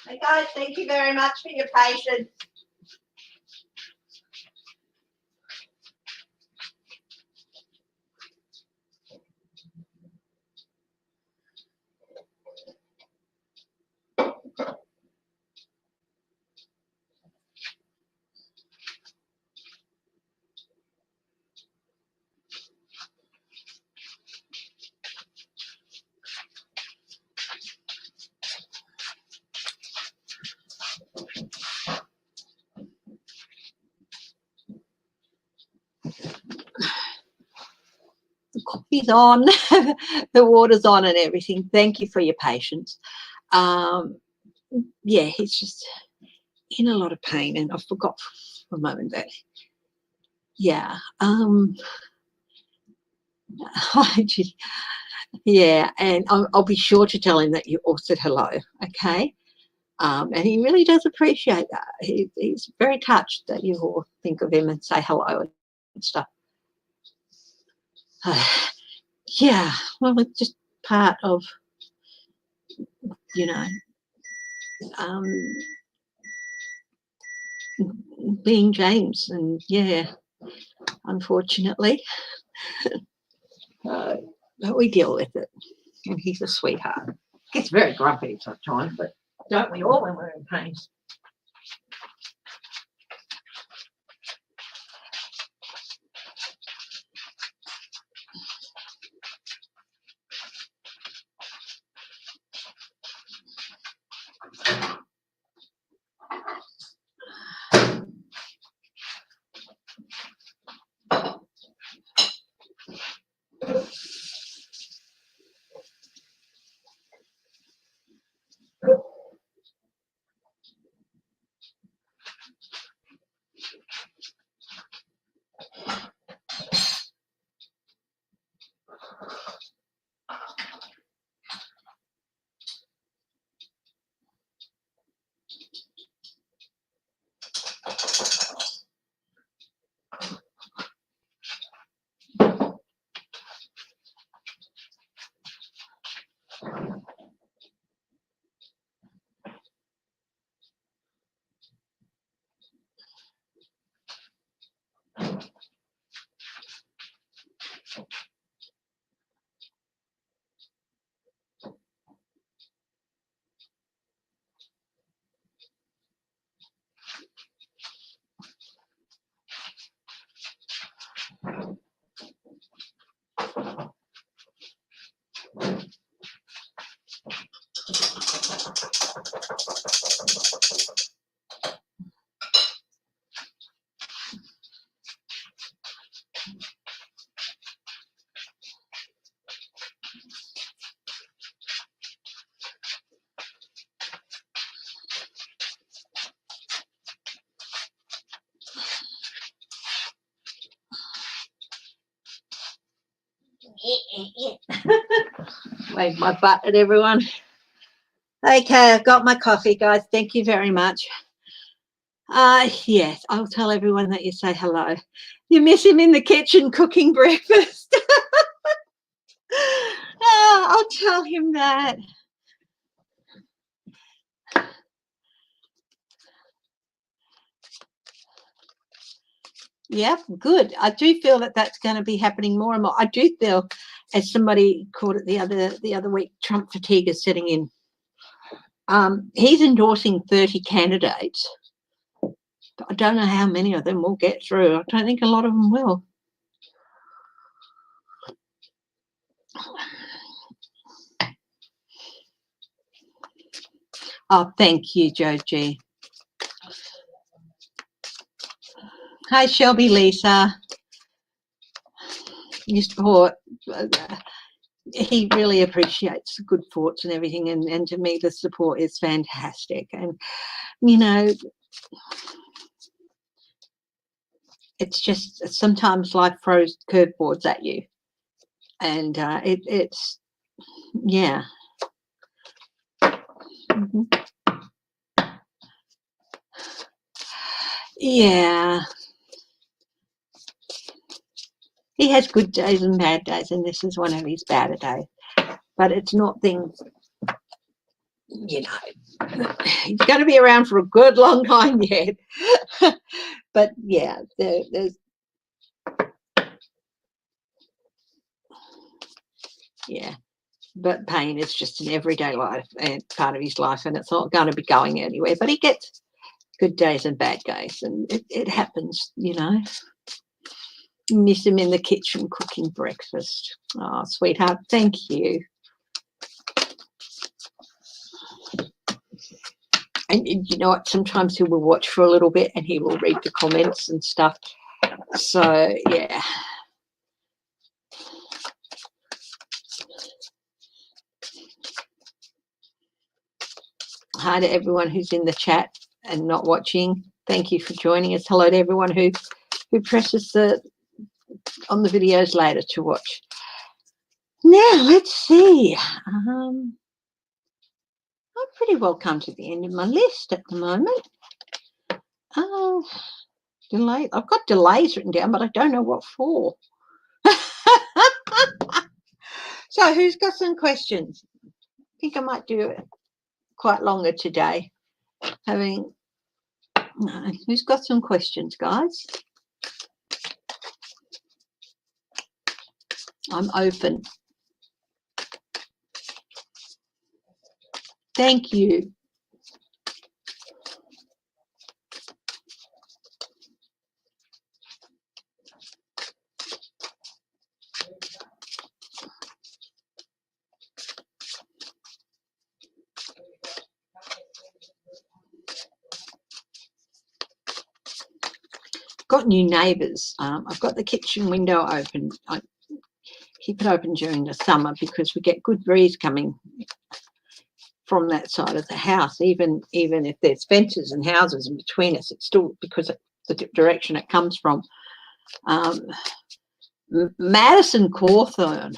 Hey guys, thank you very much for your patience. The coffee's on, the water's on and everything. Thank you for your patience. Yeah, he's just in a lot of pain, and I forgot for a moment that, yeah, Yeah, and I'll be sure to tell him that you all said hello, okay? And he really does appreciate that. He's very touched that you all think of him and say hello and stuff. Yeah, well, it's just part of, you know, um, being James, and yeah, unfortunately, but we deal with it, and he's a sweetheart. Gets very grumpy sometimes, but don't we all when we're in pain? Wave my butt at everyone. Okay, I've got my coffee, guys. Thank you very much. Yes, I'll tell everyone that you say hello. You miss him in the kitchen cooking breakfast. I'll tell him that. Yeah, good. I do feel that that's going to be happening more and more. I do feel, as somebody called it the other week, Trump fatigue is setting in. He's endorsing 30 candidates. But I don't know how many of them will get through. I don't think a lot of them will. Oh, thank you, Joji. Hi, Shelby, Lisa. You support. He really appreciates the good thoughts and everything, and to me the support is fantastic. And you know, it's just sometimes life throws curveballs at you, and it's yeah. Yeah, he has good days and bad days, and this is one of his bad days. But it's not things, you know, he's going to be around for a good long time yet. But yeah, there's yeah, but pain is just an everyday life and part of his life, and it's not going to be going anywhere. But he gets good days and bad days, and it happens, you know. Miss him in the kitchen cooking breakfast. Oh, sweetheart, thank you. And you know what? Sometimes he will watch for a little bit and he will read the comments and stuff. So, yeah. Hi to everyone who's in the chat and not watching. Thank you for joining us. Hello to everyone who presses on the videos later to watch. Now, let's see. I've pretty well come to the end of my list at the moment. Delay. I've got delays written down, but I don't know what for. So who's got some questions? I think I might do it quite longer today. Who's got some questions, guys? I'm open. Thank you. Got new neighbours. I've got the kitchen window open. I keep it open during the summer because we get good breeze coming from that side of the house. Even if there's fences and houses in between us, it's still because of the direction it comes from. Madison Cawthorne,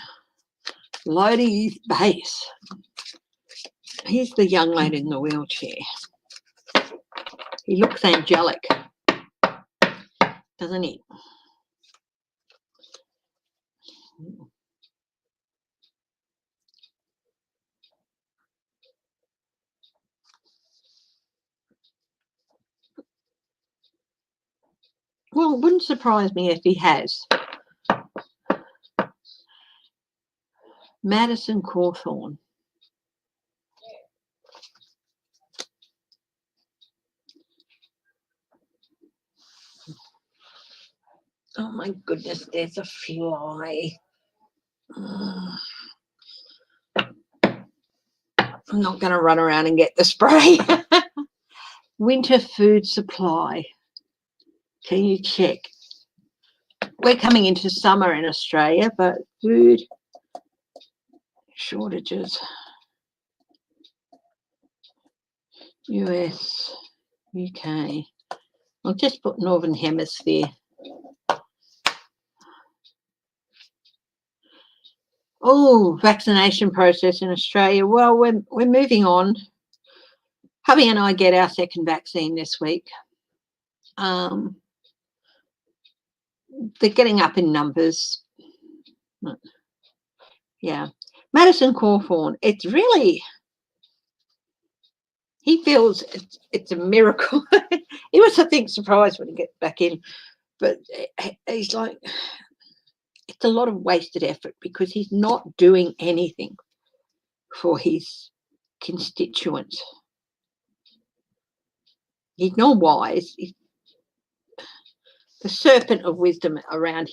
loading his base. Here's the young lady in the wheelchair. He looks angelic, doesn't he? Well, it wouldn't surprise me if he has. Madison Cawthorne. Oh my goodness, there's a fly. I'm not going to run around and get the spray. Winter food supply. Can you check? We're coming into summer in Australia, but food shortages. US, UK. I'll just put Northern Hemisphere. Oh, vaccination process in Australia. Well, we're moving on. Hubby and I get our second vaccine this week. They're getting up in numbers. Yeah. Madison Cawthorne, it's really, he feels it's a miracle. He was, I think, surprised when he gets back in. But he's like, it's a lot of wasted effort because he's not doing anything for his constituents. He's not wise. The serpent of wisdom around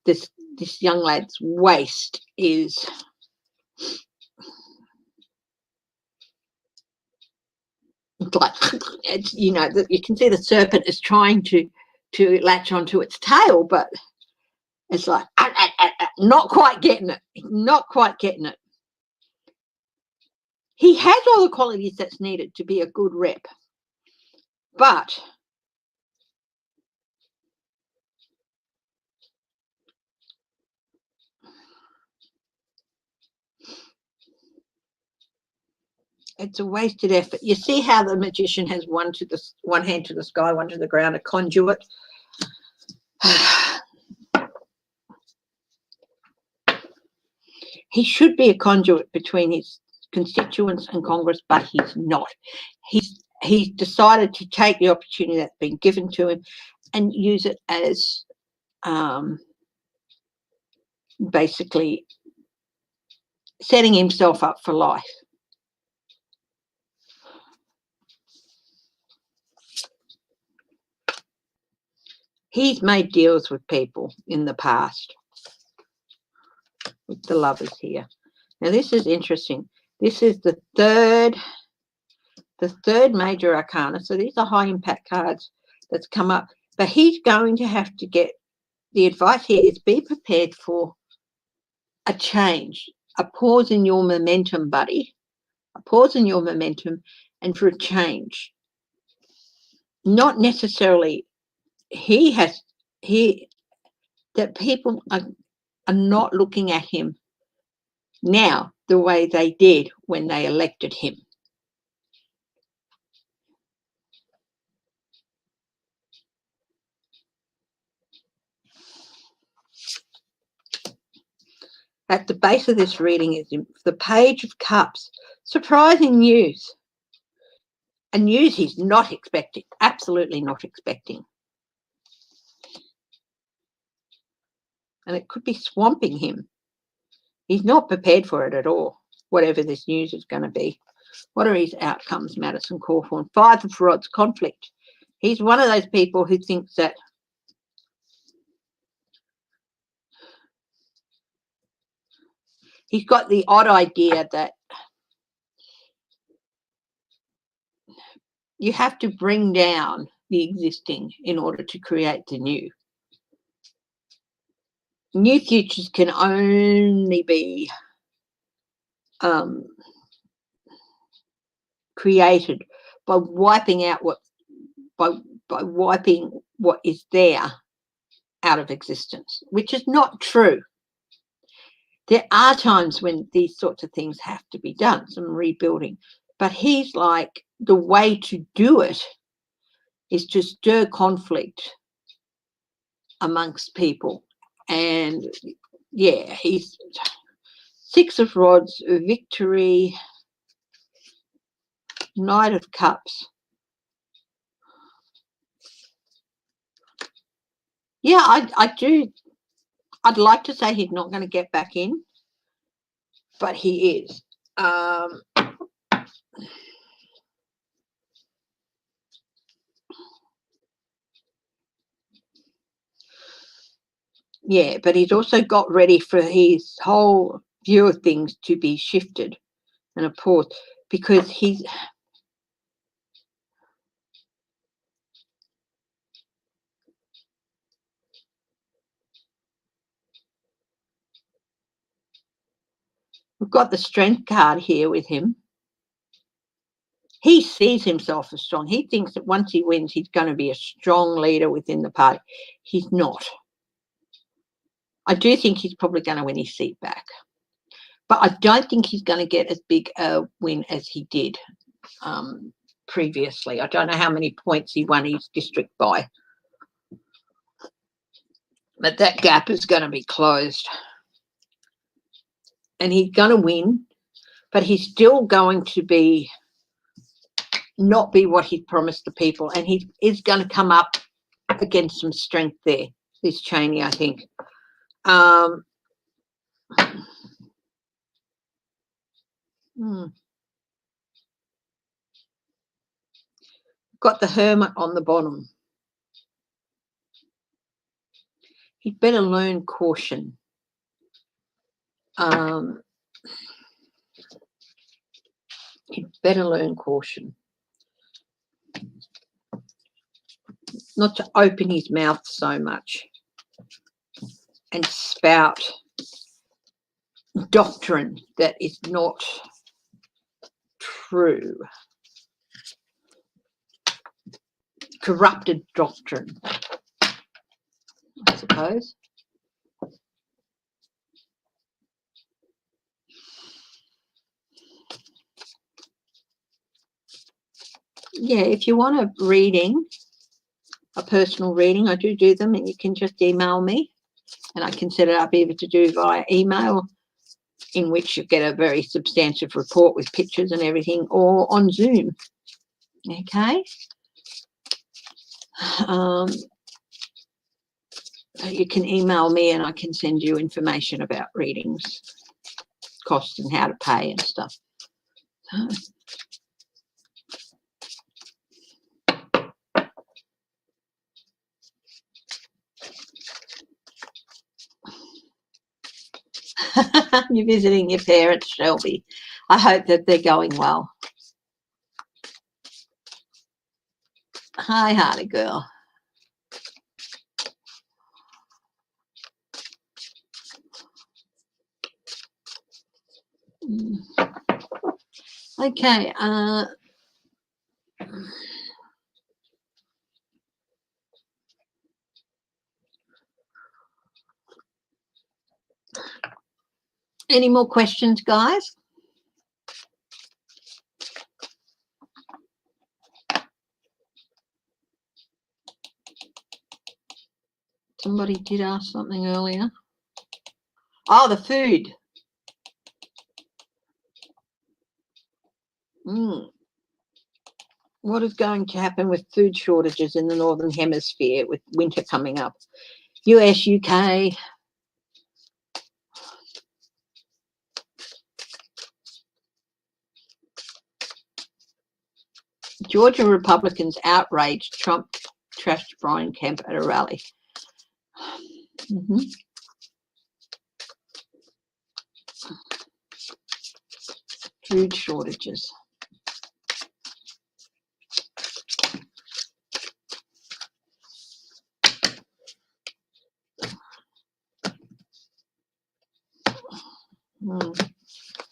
this young lad's waist is like, you know, you can see the serpent is trying to latch onto its tail, but it's like not quite getting it. Not quite getting it. He has all the qualities that's needed to be a good rep, but it's a wasted effort. You see how the magician has one hand to the sky, one to the ground, a conduit. He should be a conduit between his constituents and Congress, but he's not. He's decided to take the opportunity that's been given to him and use it as basically setting himself up for life. He's made deals with people in the past, with the lovers here. Now, this is interesting. This is the third major arcana. So these are high impact cards that's come up. But he's going to have to get, the advice here is be prepared for a change, a pause in your momentum, buddy. A pause in your momentum and for a change. Not necessarily that people are are not looking at him now the way they did when they elected him. At the base of this reading is the Page of Cups. Surprising news. A news he's not expecting, absolutely not expecting. And it could be swamping him. He's not prepared for it at all, whatever this news is going to be. What are his outcomes, Madison Cawthorn? 5 of Rods, conflict. He's one of those people who thinks that he's got the odd idea that you have to bring down the existing in order to create the new. New futures can only be created by wiping out by wiping what is there out of existence, which is not true. There are times when these sorts of things have to be done, some rebuilding, but he's like, the way to do it is to stir conflict amongst people. And yeah, he's 6 of Rods, victory, Knight of Cups. Yeah, I do. I'd like to say he's not going to get back in, but he is. Yeah, but he's also got ready for his whole view of things to be shifted and a pause, because he's we've got the Strength card here with him. He sees himself as strong. He thinks that once he wins, he's going to be a strong leader within the party. He's not. I do think he's probably going to win his seat back, but I don't think he's going to get as big a win as he did previously. I don't know how many points he won his district by, but that gap is going to be closed. And he's going to win, but he's still going to be not be what he promised the people, and he is going to come up against some strength there, this Cheney, I think. Got the Hermit on the bottom. He'd better learn caution. He'd better learn caution. Not to open his mouth so much and spout doctrine that is not true. Corrupted doctrine, I suppose. Yeah, if you want a reading, a personal reading, I do them, and you can just email me and I can set it up either to do via email, in which you get a very substantive report with pictures and everything, or on Zoom. Okay. You can email me and I can send you information about readings, costs and how to pay and stuff. You're visiting your parents, Shelby. I hope that they're going well. Hi, Hardy girl. Okay. Any more questions, guys? Somebody did ask something earlier. Oh, the food. What is going to happen with food shortages in the Northern Hemisphere with winter coming up? US, UK. Georgia Republicans outraged Trump trashed Brian Kemp at a rally. Food shortages.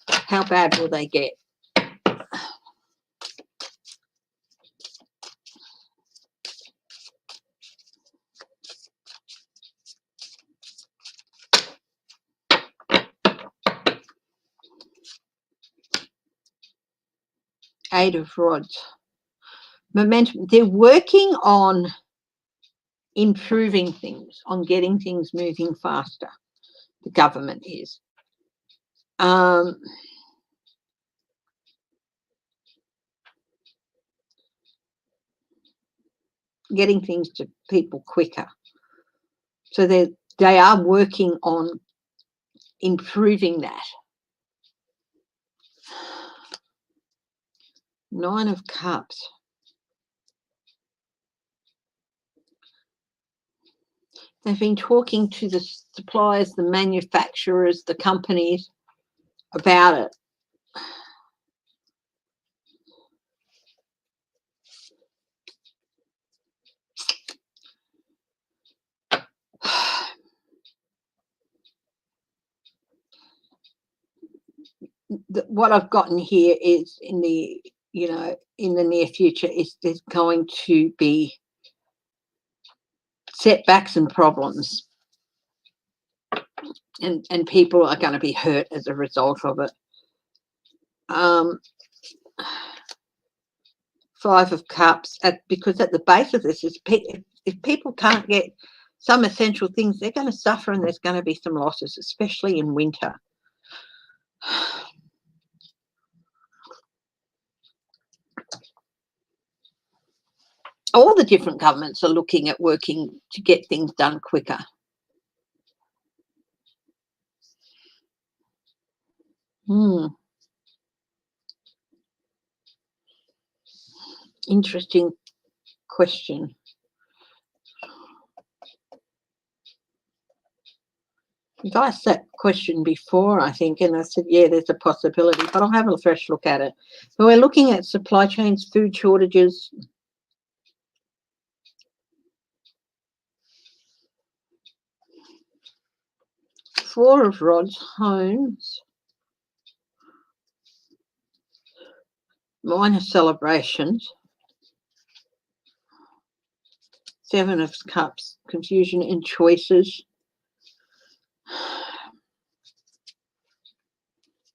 How bad will they get? Aid of rods. Momentum. They're working on improving things, on getting things moving faster. The government is. Getting things to people quicker. So they are working on improving that. 9 of Cups. They've been talking to the suppliers, the manufacturers, the companies about it. What I've gotten here is in the near future is there's going to be setbacks and problems, and people are going to be hurt as a result of it. 5 of Cups, because at the base of this is if people can't get some essential things, they're going to suffer, and there's going to be some losses, especially in winter. All the different governments are looking at working to get things done quicker. Interesting question. You've asked that question before, I think, and I said, yeah, there's a possibility, but I'll have a fresh look at it. So we're looking at supply chains, food shortages. Four of Rods, homes. Minor celebrations. 7 of Cups, confusion and choices.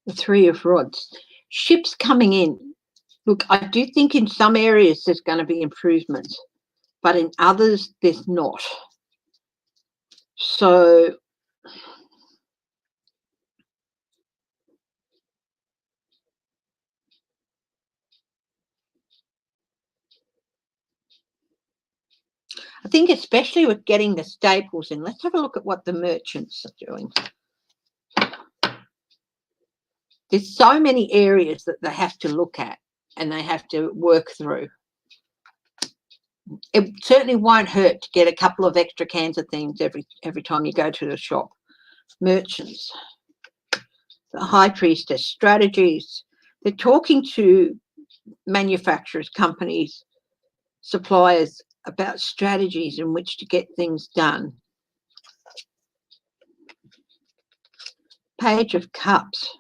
The 3 of Rods. Ships coming in. Look, I do think in some areas there's going to be improvements, but in others there's not. So I think especially with getting the staples in, let's have a look at what the merchants are doing. There's so many areas that they have to look at and they have to work through. It certainly won't hurt to get a couple of extra cans of things every time you go to the shop. Merchants, the High Priestess, strategies. They're talking to manufacturers, companies, suppliers about strategies in which to get things done. Page of Cups.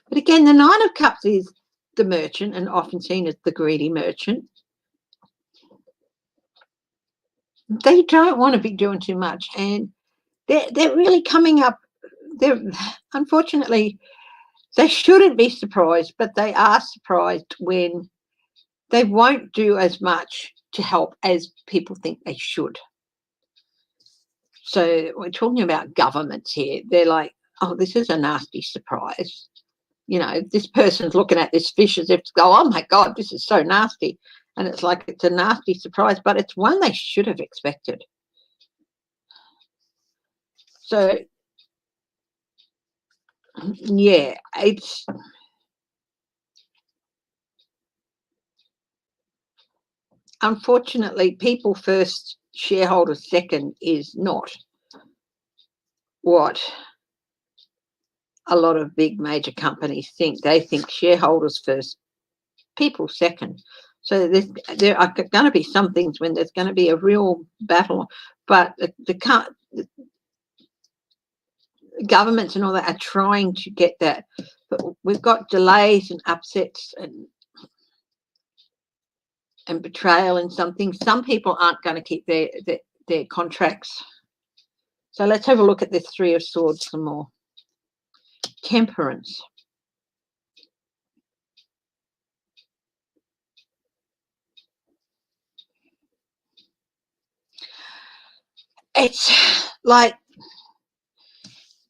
But again, the 9 of Cups is the merchant and often seen as the greedy merchant. They don't want to be doing too much, and they're really coming up. They're unfortunately, they shouldn't be surprised, but they are surprised when they won't do as much to help as people think they should. So we're talking about governments here. They're like, oh, this is a nasty surprise. You know, this person's looking at this fish as if to go, oh my God, this is so nasty. And it's like it's a nasty surprise, but it's one they should have expected. So, yeah, it's unfortunately people first, shareholders second is not what a lot of big major companies think. They think shareholders first, people second. So there are going to be some things when there's going to be a real battle, but the governments and all that are trying to get that. But we've got delays and upsets and betrayal in some things. Some people aren't going to keep their contracts. So let's have a look at this Three of Swords some more. Temperance. It's like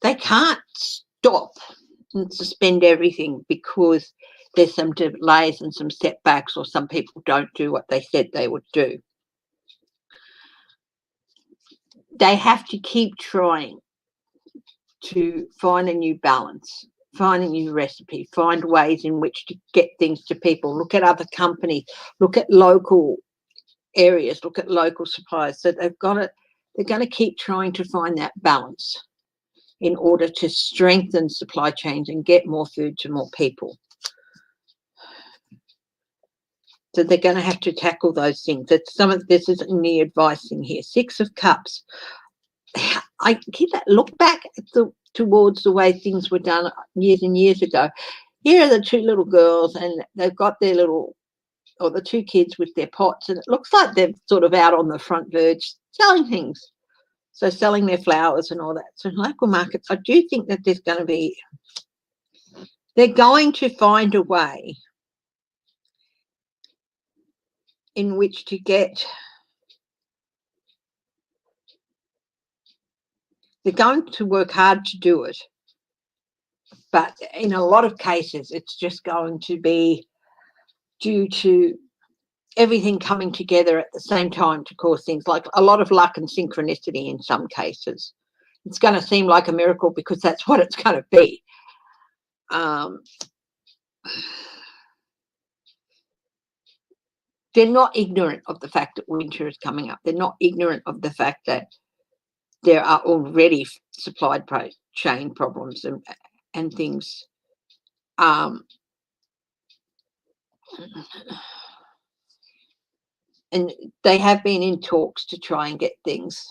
they can't stop and suspend everything because there's some delays and some setbacks, or some people don't do what they said they would do. They have to keep trying to find a new balance, find a new recipe, find ways in which to get things to people. Look at other companies, look at local areas, look at local suppliers. So they're going to keep trying to find that balance in order to strengthen supply chains and get more food to more people. So they're going to have to tackle those things. That some of this isn't any advice in here. Six of Cups. I keep that look back at towards the way things were done years and years ago. Here are the two little girls, and they've got their little, or the two kids with their pots, and it looks like they're sort of out on the front verge selling things. So selling their flowers and all that. So local markets, I do think that there's going to be, they're going to find a way in which to get, they're going to work hard to do it. But in a lot of cases, it's just going to be due to everything coming together at the same time to cause things, like a lot of luck and synchronicity in some cases. It's going to seem like a miracle because that's what it's going to be. They're not ignorant of the fact that winter is coming up. They're not ignorant of the fact that there are already supply chain problems and things. And they have been in talks to try and get things.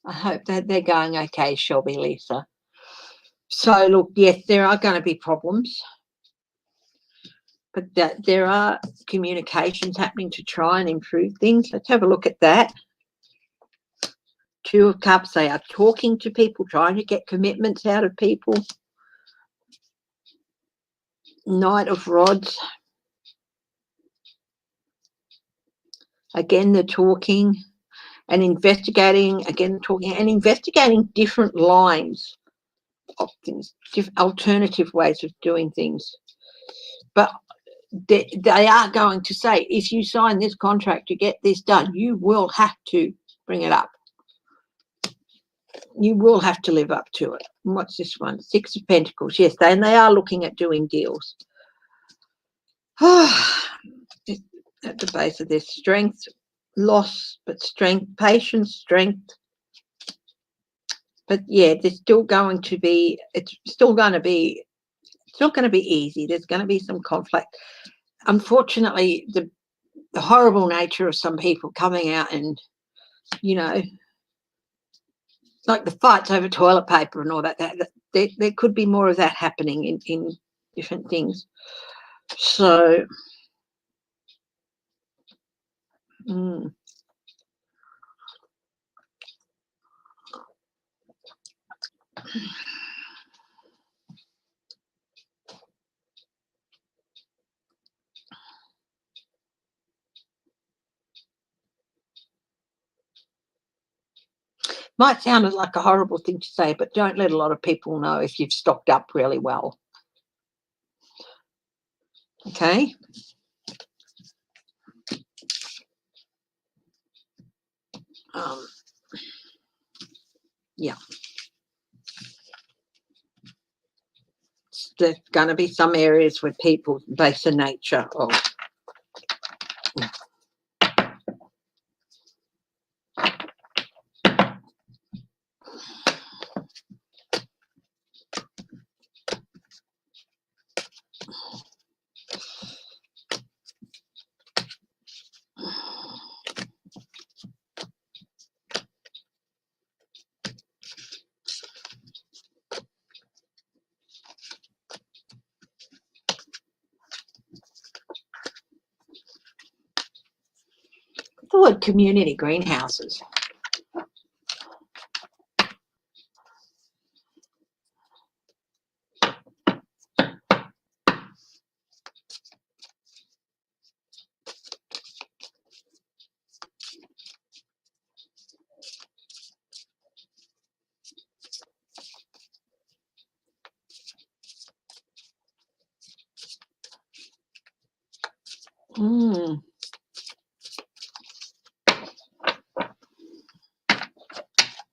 I hope that they're going okay, Shelby, Lisa. So, look, yes, there are going to be problems, but that there are communications happening to try and improve things. Let's have a look at that. Two of Cups, they are talking to people, trying to get commitments out of people. Knight of Rods. Again, they're talking and investigating, again, talking and investigating different lines of things, alternative ways of doing things. But they are going to say, if you sign this contract to get this done, you will have to bring it up. You will have to live up to it. And what's this one? Six of Pentacles. Yes, and they are looking at doing deals. At the base of this, strength, loss, but strength, patience, strength. But yeah, there's still going to be, it's not going to be easy. There's going to be some conflict. Unfortunately, the horrible nature of some people coming out and, you know, like the fights over toilet paper and all that, there could be more of that happening in different things. So, might sound like a horrible thing to say, but don't let a lot of people know if you've stocked up really well. Okay? Yeah. There's going to be some areas where people base the nature of the word community greenhouses.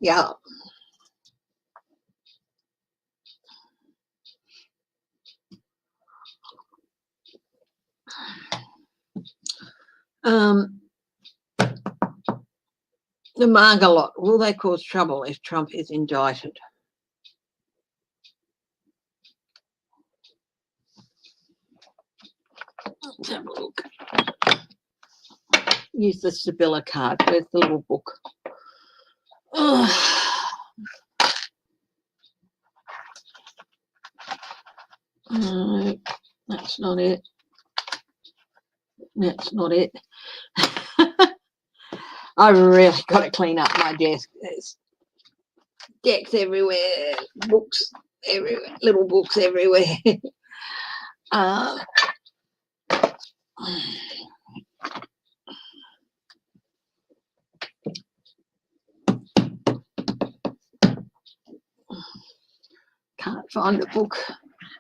Yeah. The Marga lot, will they cause trouble if Trump is indicted? Let's have a look. Use the Sibylla card. Where's the little book? No, that's not it. That's not it. I've really got to clean up my desk. There's decks everywhere, books everywhere, little books everywhere. Can't find the book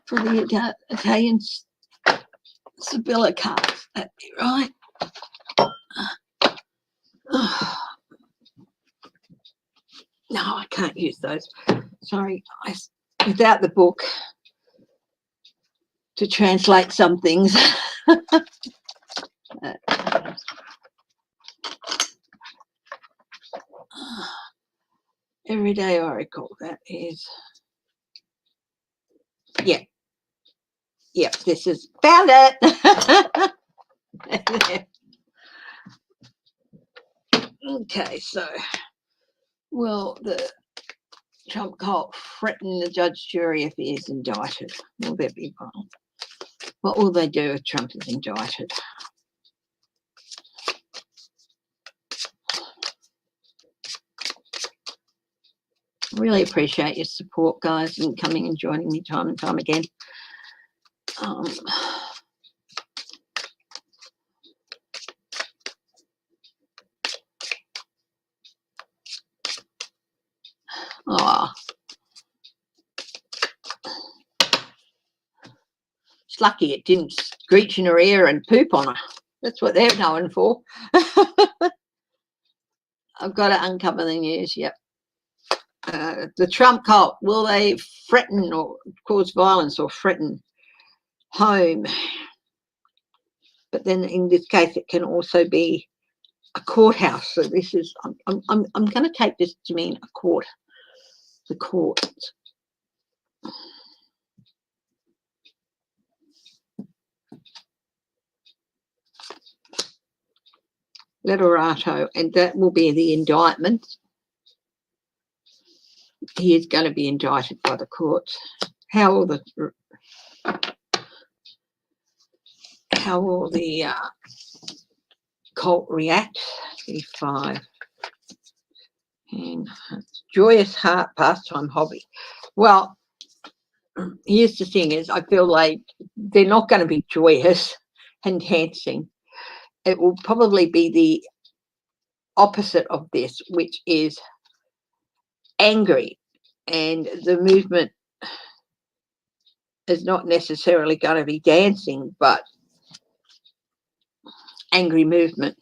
for the Italian Sibylla cards. That'd be right. No, I can't use those. Sorry, guys. Without the book to translate some things. Everyday Oracle, that is. Yeah. Yep, this is found it. Okay, so will the Trump cult threaten the judge, jury if he is indicted? Will there be one? What will they do if Trump is indicted? Really appreciate your support, guys, and coming and joining me time and time again. It's lucky it didn't screech in her ear and poop on her. That's what they're known for. I've got to uncover the news, yep. The Trump cult, will they threaten or cause violence or threaten home? But then in this case, it can also be a courthouse. So this is, I'm going to take this to mean a court. The court. Letterato, and that will be the indictment. He is going to be indicted by the courts. How will the cult react? 35. And joyous heart pastime hobby. Well, here's the thing is I feel like they're not going to be joyous and dancing. It will probably be the opposite of this, which is angry, and the movement is not necessarily going to be dancing, but angry movement.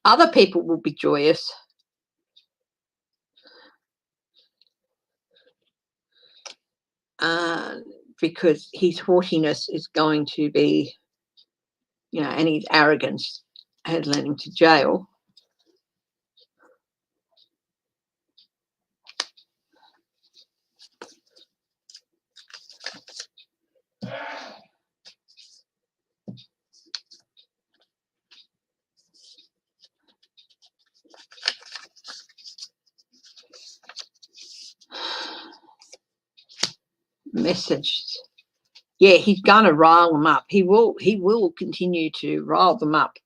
Other people will be joyous. Because his haughtiness is going to be, and his arrogance has led him to jail. Message. Yeah, he's going to rile them up. He will continue to rile them up.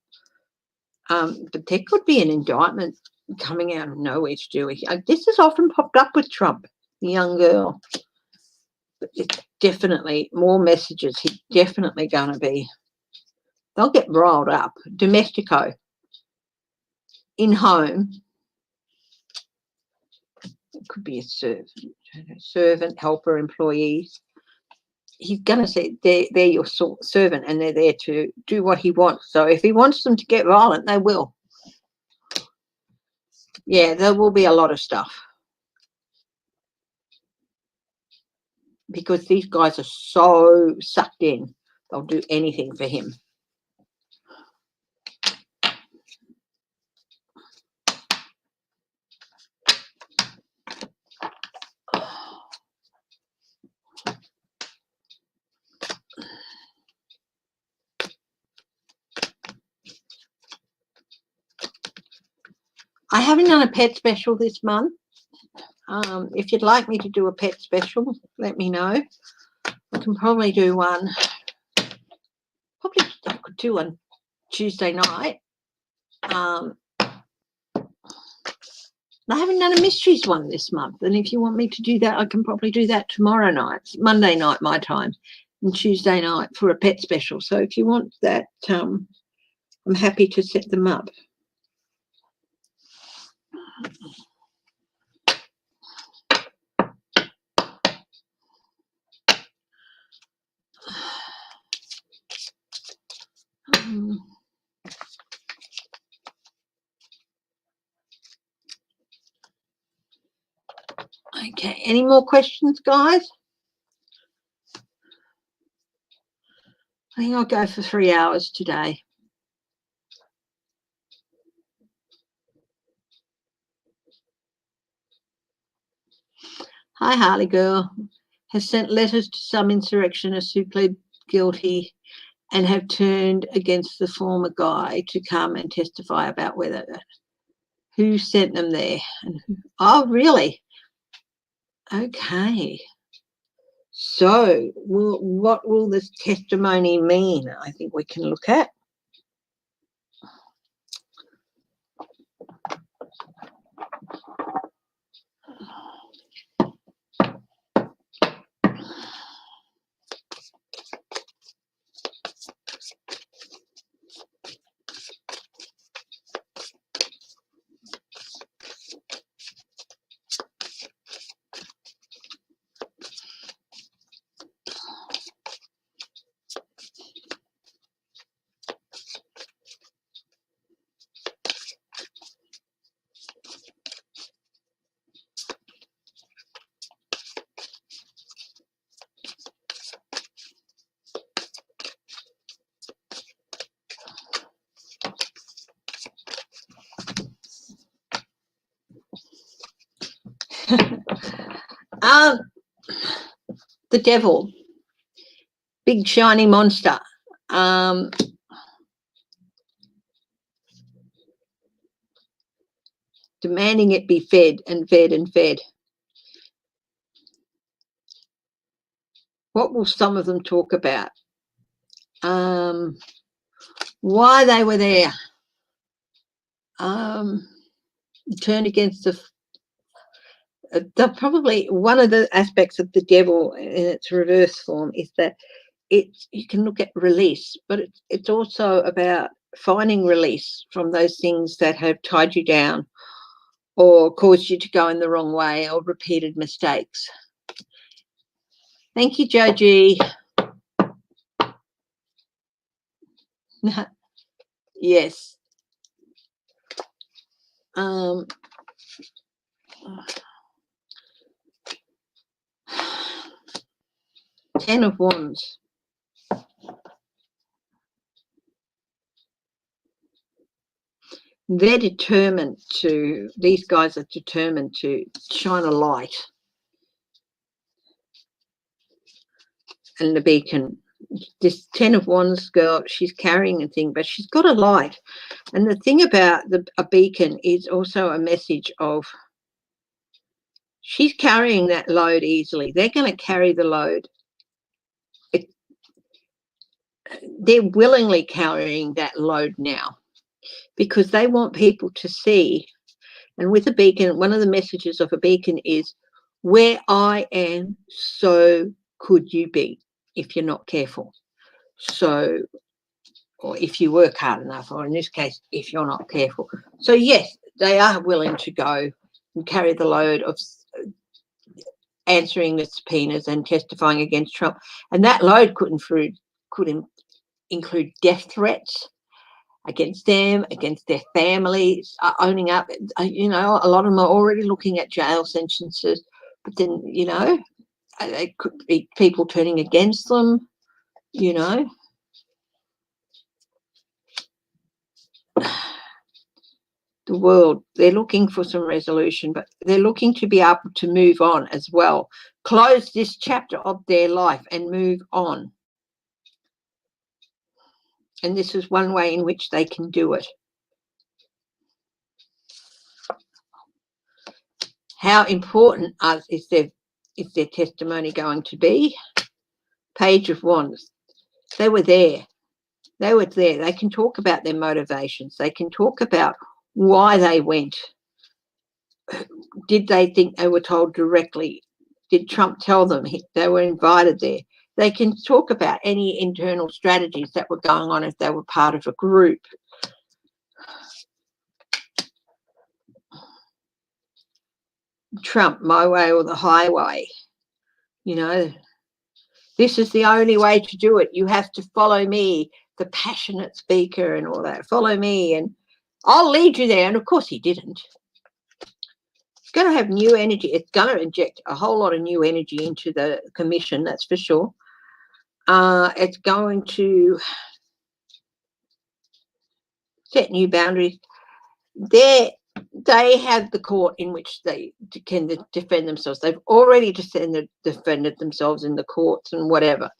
But there could be an indictment coming out of nowhere to do with it. This has often popped up with Trump, the young girl. But it's definitely more messages. He's definitely going to be. They'll get riled up. Domestico. In home. It could be a servant, helper, employees. He's going to say they're your servant and they're there to do what he wants. So if he wants them to get violent, they will. Yeah, there will be a lot of stuff. Because these guys are so sucked in. They'll do anything for him. I haven't done a pet special this month. If you'd like me to do a pet special, let me know. I can probably do one. Probably I could do one Tuesday night. I haven't done a mysteries one this month, and if you want me to do that, I can probably do that tomorrow night, Monday night my time, and Tuesday night for a pet special. So if you want that, I'm happy to set them up. Okay, any more questions, guys? I think I'll go for 3 hours today. Hi, Harley Girl. Has sent letters to some insurrectionists who pled guilty and have turned against the former guy to come and testify about who sent them there. Oh, really? Okay. So what will this testimony mean? I think we can look at. The devil, big shiny monster. demanding it be fed and fed and fed. What will some of them talk about? Why they were there. Turn against probably one of the aspects of the devil in its reverse form is that you can look at release, but it's also about finding release from those things that have tied you down or caused you to go in the wrong way, or repeated mistakes. Thank you, Joji. Yes. 10 of Wands. They're determined to, these guys are determined to shine a light. And the beacon, this 10 of Wands girl, she's carrying a thing, but she's got a light. And the thing about a beacon is also a message of, she's carrying that load easily. They're going to carry the load. They're willingly carrying that load now because they want people to see. And with a beacon, one of the messages of a beacon is, where I am, so could you be if you're not careful. So, or if you work hard enough, or in this case, if you're not careful. So yes, they are willing to go and carry the load of answering the subpoenas and testifying against Trump. And that load could include death threats against them, against their families, owning up. You know, a lot of them are already looking at jail sentences, but then, you know, they could be people turning against them, you know. The world, they're looking for some resolution, but they're looking to be able to move on as well. Close this chapter of their life and move on. And this is one way in which they can do it. How important is their testimony going to be? Page of Wands. They were there. They were there. They can talk about their motivations. They can talk about why they went. Did they think they were told directly? Did Trump tell them they were invited there? They can talk about any internal strategies that were going on if they were part of a group. Trump, my way or the highway. You know, this is the only way to do it. You have to follow me, the passionate speaker and all that. Follow me and I'll lead you there. And of course he didn't. It's going to have new energy. It's going to inject a whole lot of new energy into the commission, that's for sure. It's going to set new boundaries. They have the court in which they can defend themselves. They've already defended themselves in the courts and whatever.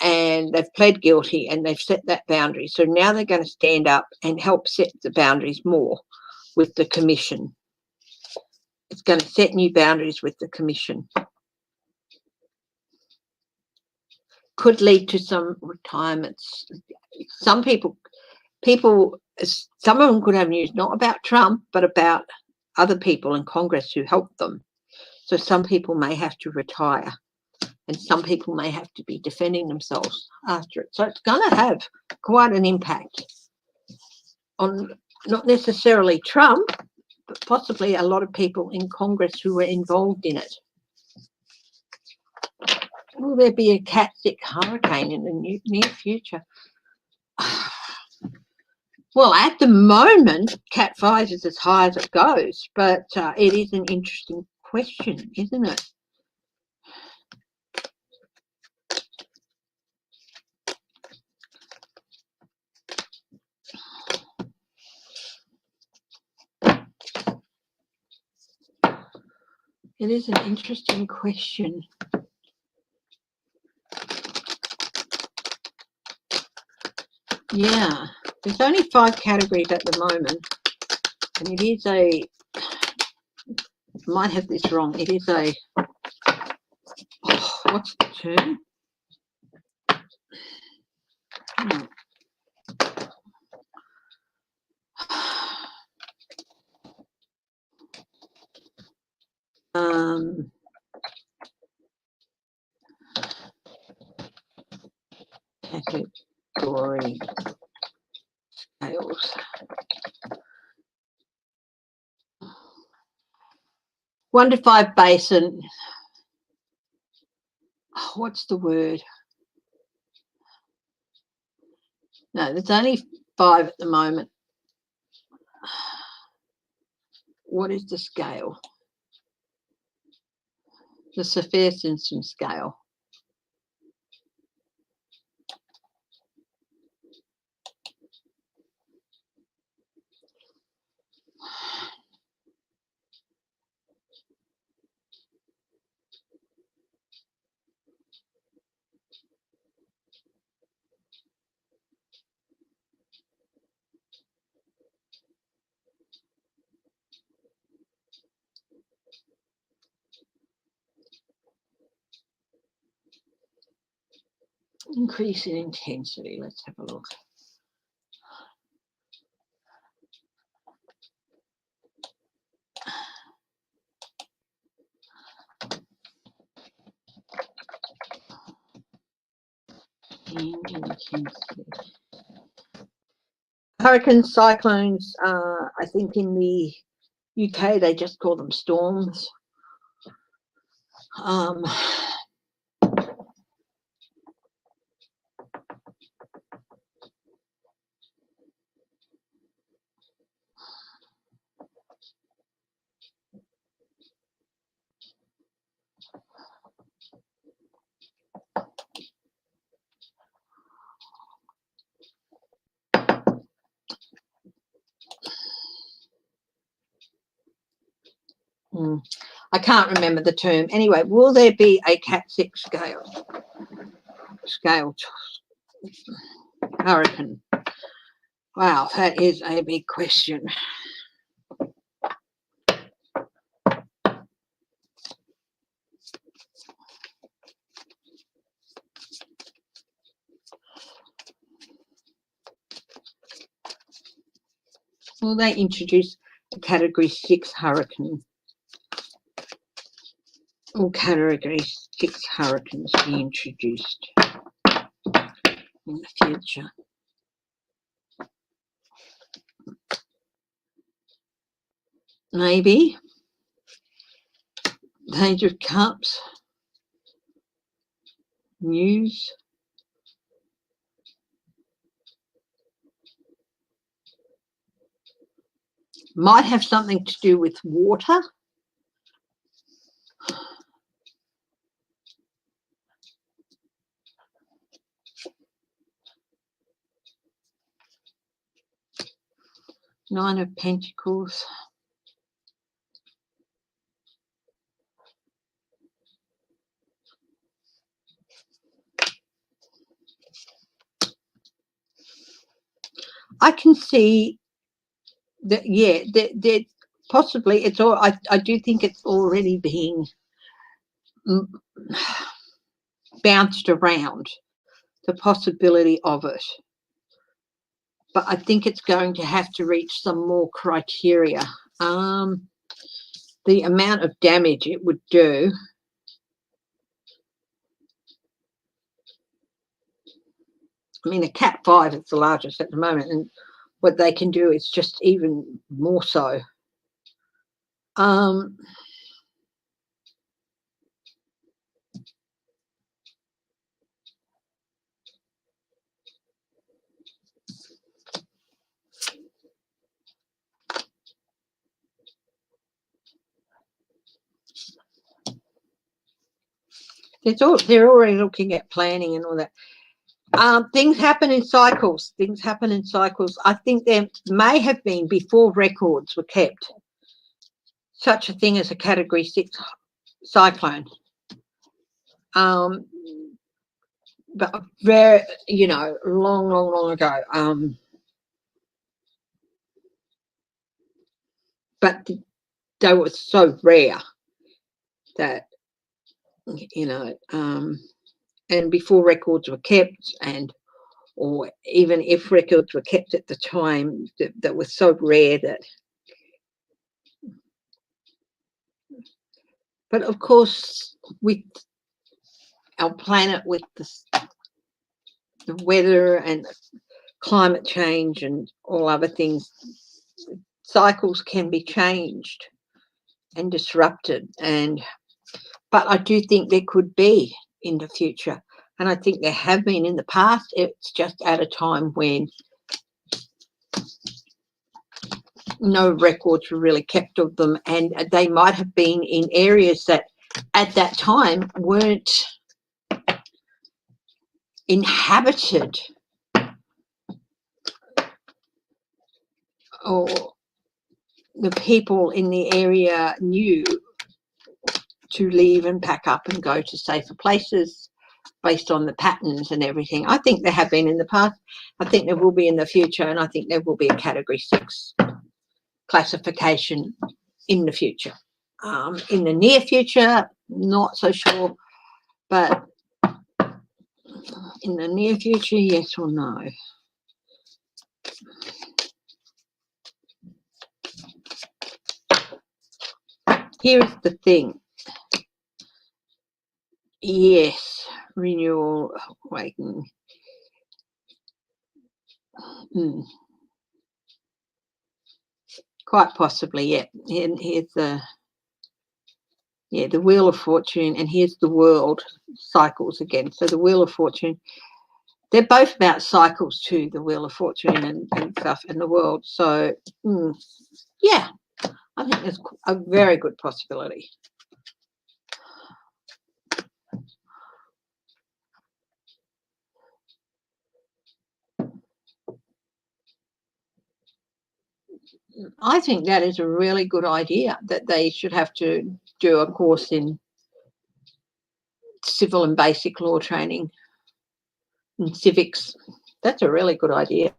And they've pled guilty and they've set that boundary. So now they're going to stand up and help set the boundaries more with the commission. It's going to set new boundaries with the commission. Could lead to some retirements. Some people, some of them could have news not about Trump, but about other people in Congress who helped them. So some people may have to retire and some people may have to be defending themselves after it. So it's going to have quite an impact on not necessarily Trump, but possibly a lot of people in Congress who were involved in it. Will there be a Cat-sick hurricane in the near future? Well, at the moment, Cat 5 is as high as it goes, but it is an interesting question, isn't it? It is an interesting question. Yeah, there's only 5 categories at the moment. And it is a, I might have this wrong, it is a, oh, what's the term? Category scales. 1 to 5 basin. Oh, what's the word? No, there's only 5 at the moment. What is the scale? The Saffir-Simpson scale. Increase in intensity. Let's have a look. Hurricanes, cyclones, I think in the UK they just call them storms. I can't remember the term. Anyway, will there be a Cat 6 scale hurricane? Wow, that is a big question. Will they introduce a Category 6 hurricane? Will Category 6 hurricanes be introduced in the future? Maybe. Danger of Cups. News. Might have something to do with water. Nine of Pentacles. I can see that, yeah, that possibly it's all. I do think it's already being bounced around, the possibility of it. But I think it's going to have to reach some more criteria. The amount of damage it would do. I mean, a Cat 5 is the largest at the moment, and what they can do is just even more so. They're already looking at planning and all that. Things happen in cycles. Things happen in cycles. I think there may have been, before records were kept, such a thing as a Category 6 cyclone. But very, long ago. but they were so rare that, you know, and before records were kept, and or even if records were kept at the time, that were so rare that. But of course, with our planet, with the weather and climate change and all other things, cycles can be changed and disrupted. But I do think there could be in the future, and I think there have been in the past. It's just at a time when no records were really kept of them, and they might have been in areas that at that time weren't inhabited, or the people in the area knew to leave and pack up and go to safer places based on the patterns and everything. I think there have been in the past. I think there will be in the future, and I think there will be a Category 6 classification in the future. In the near future, not so sure, but in the near future, yes or no. Here's the thing. Yes, renewal, awakening. Quite possibly, yeah. And here's the Wheel of Fortune, and here's the world cycles again. So the Wheel of Fortune, they're both about cycles too, the Wheel of Fortune and stuff, and the world. So, yeah, I think there's a very good possibility. I think that is a really good idea, that they should have to do a course in civil and basic law training and civics. That's a really good idea.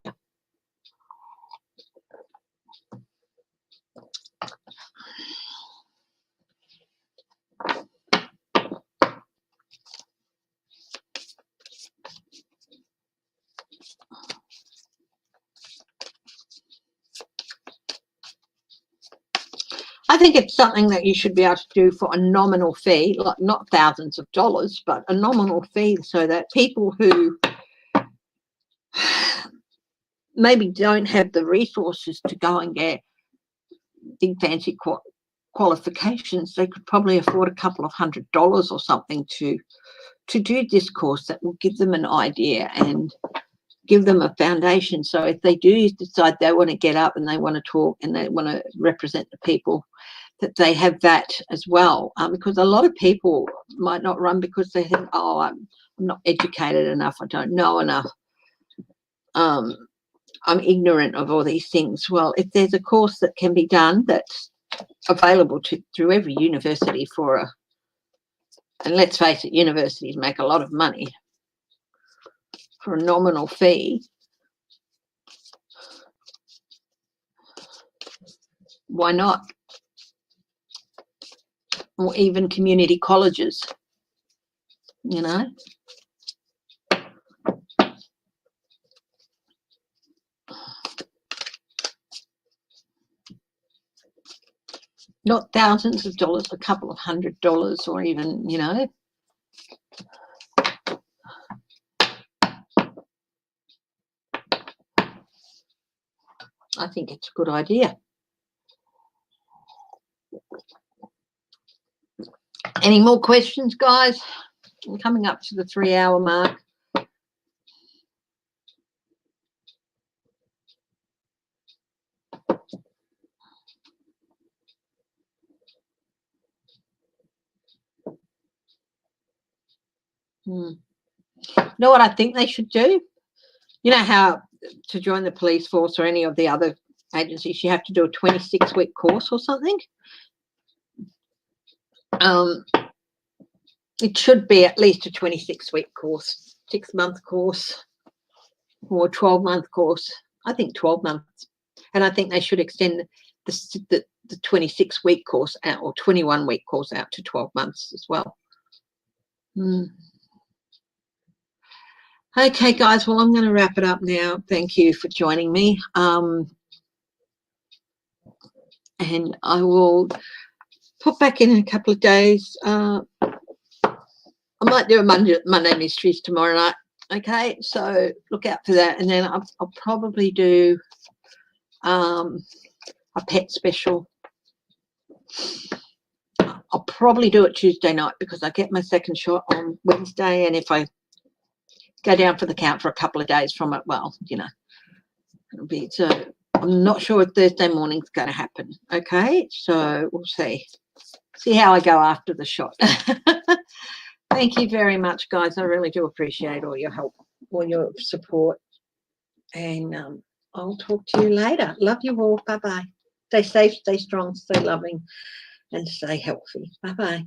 I think it's something that you should be able to do for a nominal fee, like not thousands of dollars, but a nominal fee, so that people who maybe don't have the resources to go and get big fancy qualifications, they could probably afford a couple of $100 or something to do this course that will give them an idea and give them a foundation. So if they do decide they want to get up and they want to talk and they want to represent the people, that they have that as well. Because a lot of people might not run because they think, oh, I'm not educated enough, I don't know enough, I'm ignorant of all these things. Well, if there's a course that can be done that's available through every university and let's face it, universities make a lot of money, for a nominal fee, why not? Or even community colleges, you know. Not thousands of dollars, a couple of $100, or even, you know. I think it's a good idea. Any more questions, guys? I'm coming up to the 3-hour mark. You know what I think they should do? You know how to join the police force or any of the other agencies, you have to do a 26-week course or something? It should be at least a 26-week course, 6-month course, or 12-month course. I think 12 months. And I think they should extend the 26-week course out, or 21-week course out to 12 months as well. Okay, guys, well, I'm going to wrap it up now. Thank you for joining me. And I will pop back in a couple of days. I might do a Monday Mysteries tomorrow night. Okay, so look out for that. And then I'll probably do a pet special. I'll probably do it Tuesday night because I get my second shot on Wednesday, and if I go down for the count for a couple of days from it, well, you know, it'll be, so I'm not sure if Thursday morning's going to happen. Okay, so we'll see how I go after the shot. Thank you very much, guys. I really do appreciate all your help, all your support, and I'll talk to you later. Love you all. Bye bye. Stay safe, stay strong, stay loving, and stay healthy. Bye bye.